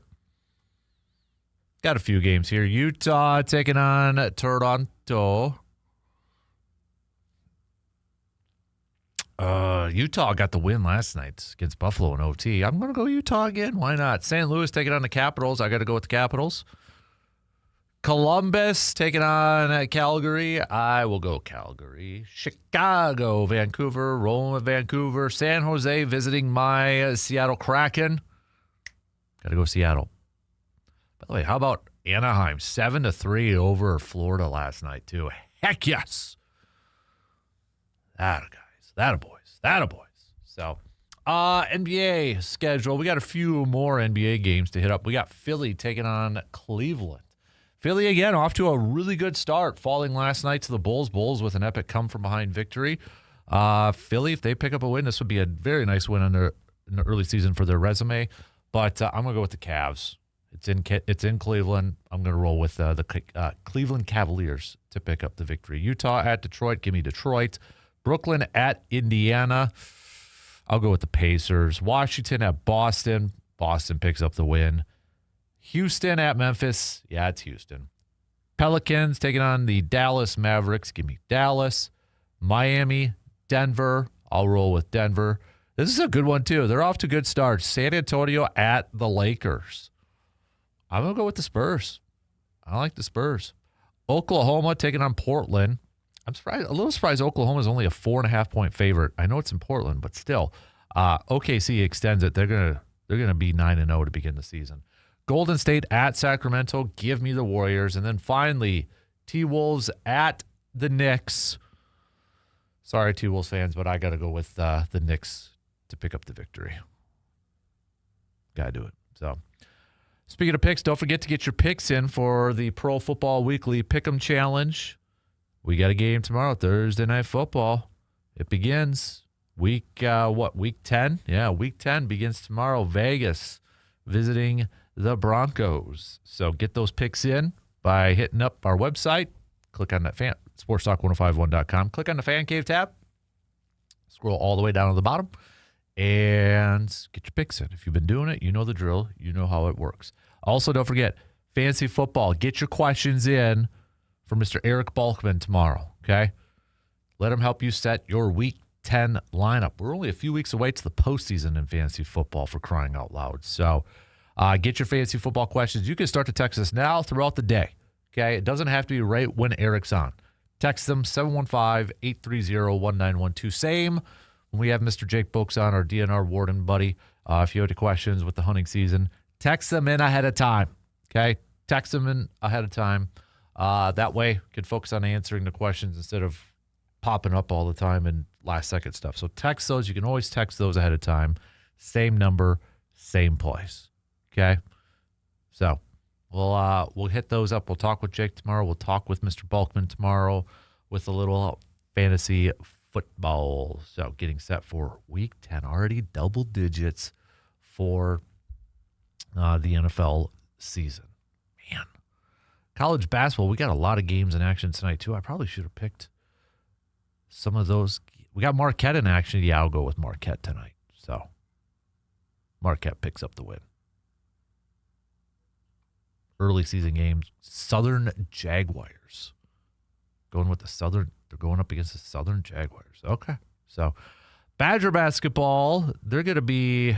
Got a few games here. Utah taking on Toronto. Utah got the win last night against Buffalo in OT. I'm going to go Utah again. Why not? St. Louis taking on the Capitals. I got to go with the Capitals. Columbus taking on Calgary. I will go Calgary. Chicago, Vancouver, rolling with Vancouver. San Jose visiting my Seattle Kraken. Got to go Seattle. By the way, how about Anaheim? 7-3 over Florida last night, too. Heck yes. That guys. That boys. So, NBA schedule. We got a few more NBA games to hit up. We got Philly taking on Cleveland. Philly, again, off to a really good start, falling last night to the Bulls. Bulls with an epic come-from-behind victory. Philly, if they pick up a win, this would be a very nice win in the early season for their resume. But I'm going to go with the Cavs. It's in Cleveland. I'm going to roll with the Cleveland Cavaliers to pick up the victory. Utah at Detroit. Give me Detroit. Brooklyn at Indiana. I'll go with the Pacers. Washington at Boston. Boston picks up the win. Houston at Memphis. Yeah, it's Houston. Pelicans taking on the Dallas Mavericks. Give me Dallas. Miami, Denver. I'll roll with Denver. This is a good one, too. They're off to good starts. San Antonio at the Lakers. I'm going to go with the Spurs. I like the Spurs. Oklahoma taking on Portland. I'm a little surprised Oklahoma is only a 4.5-point favorite. I know it's in Portland, but still. OKC extends it. They're gonna be 9-0 to begin the season. Golden State at Sacramento. Give me the Warriors. And then finally, T-Wolves at the Knicks. Sorry, T-Wolves fans, but I got to go with the Knicks to pick up the victory. Got to do it. So, speaking of picks, don't forget to get your picks in for the Pro Football Weekly Pick'em Challenge. We got a game tomorrow, Thursday Night Football. It begins week 10? Yeah, week 10 begins tomorrow. Vegas visiting the Broncos. So get those picks in by hitting up our website. Click on that sportstalk1051.com. Click on the Fan Cave tab. Scroll all the way down to the bottom and get your picks in. If you've been doing it, you know the drill. You know how it works. Also, don't forget, Fantasy Football. Get your questions in for Mr. Eric Balkman tomorrow, okay? Let him help you set your Week 10 lineup. We're only a few weeks away to the postseason in fantasy football, for crying out loud. So get your fantasy football questions. You can start to text us now throughout the day, okay? It doesn't have to be right when Eric's on. Text them, 715-830-1912. Same when we have Mr. Jake Boaks on, our DNR warden buddy. If you have any questions with the hunting season, text them in ahead of time, okay? Text them in ahead of time. That way, you can focus on answering the questions instead of popping up all the time and last-second stuff. So text those. You can always text those ahead of time. Same number, same place. Okay? So we'll hit those up. We'll talk with Jake tomorrow. We'll talk with Mr. Balkman tomorrow with a little fantasy football. So getting set for Week 10. Already double digits for the NFL season. Man. College basketball, we got a lot of games in action tonight, too. I probably should have picked some of those. We got Marquette in action. Yeah, I'll go with Marquette tonight. So, Marquette picks up the win. Early season games, Southern Jaguars. Going with the Southern, they're going up against the Southern Jaguars. Okay. So, Badger basketball, they're going to be,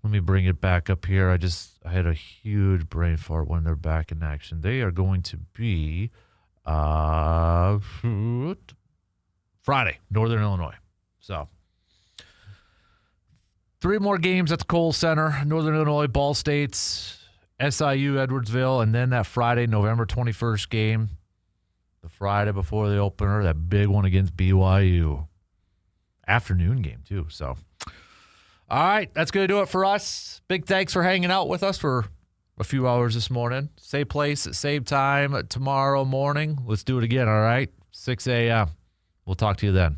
let me bring it back up here. I had a huge brain fart when they're back in action. They are going to be Friday, Northern Illinois. So 3 more games at the Kohl Center. Northern Illinois, Ball States, SIU, Edwardsville, and then that Friday, November 21st game, the Friday before the opener, that big one against BYU. Afternoon game, too. So, all right, that's going to do it for us. Big thanks for hanging out with us for a few hours this morning. Same place, same time tomorrow morning. Let's do it again, all right? 6 a.m. We'll talk to you then.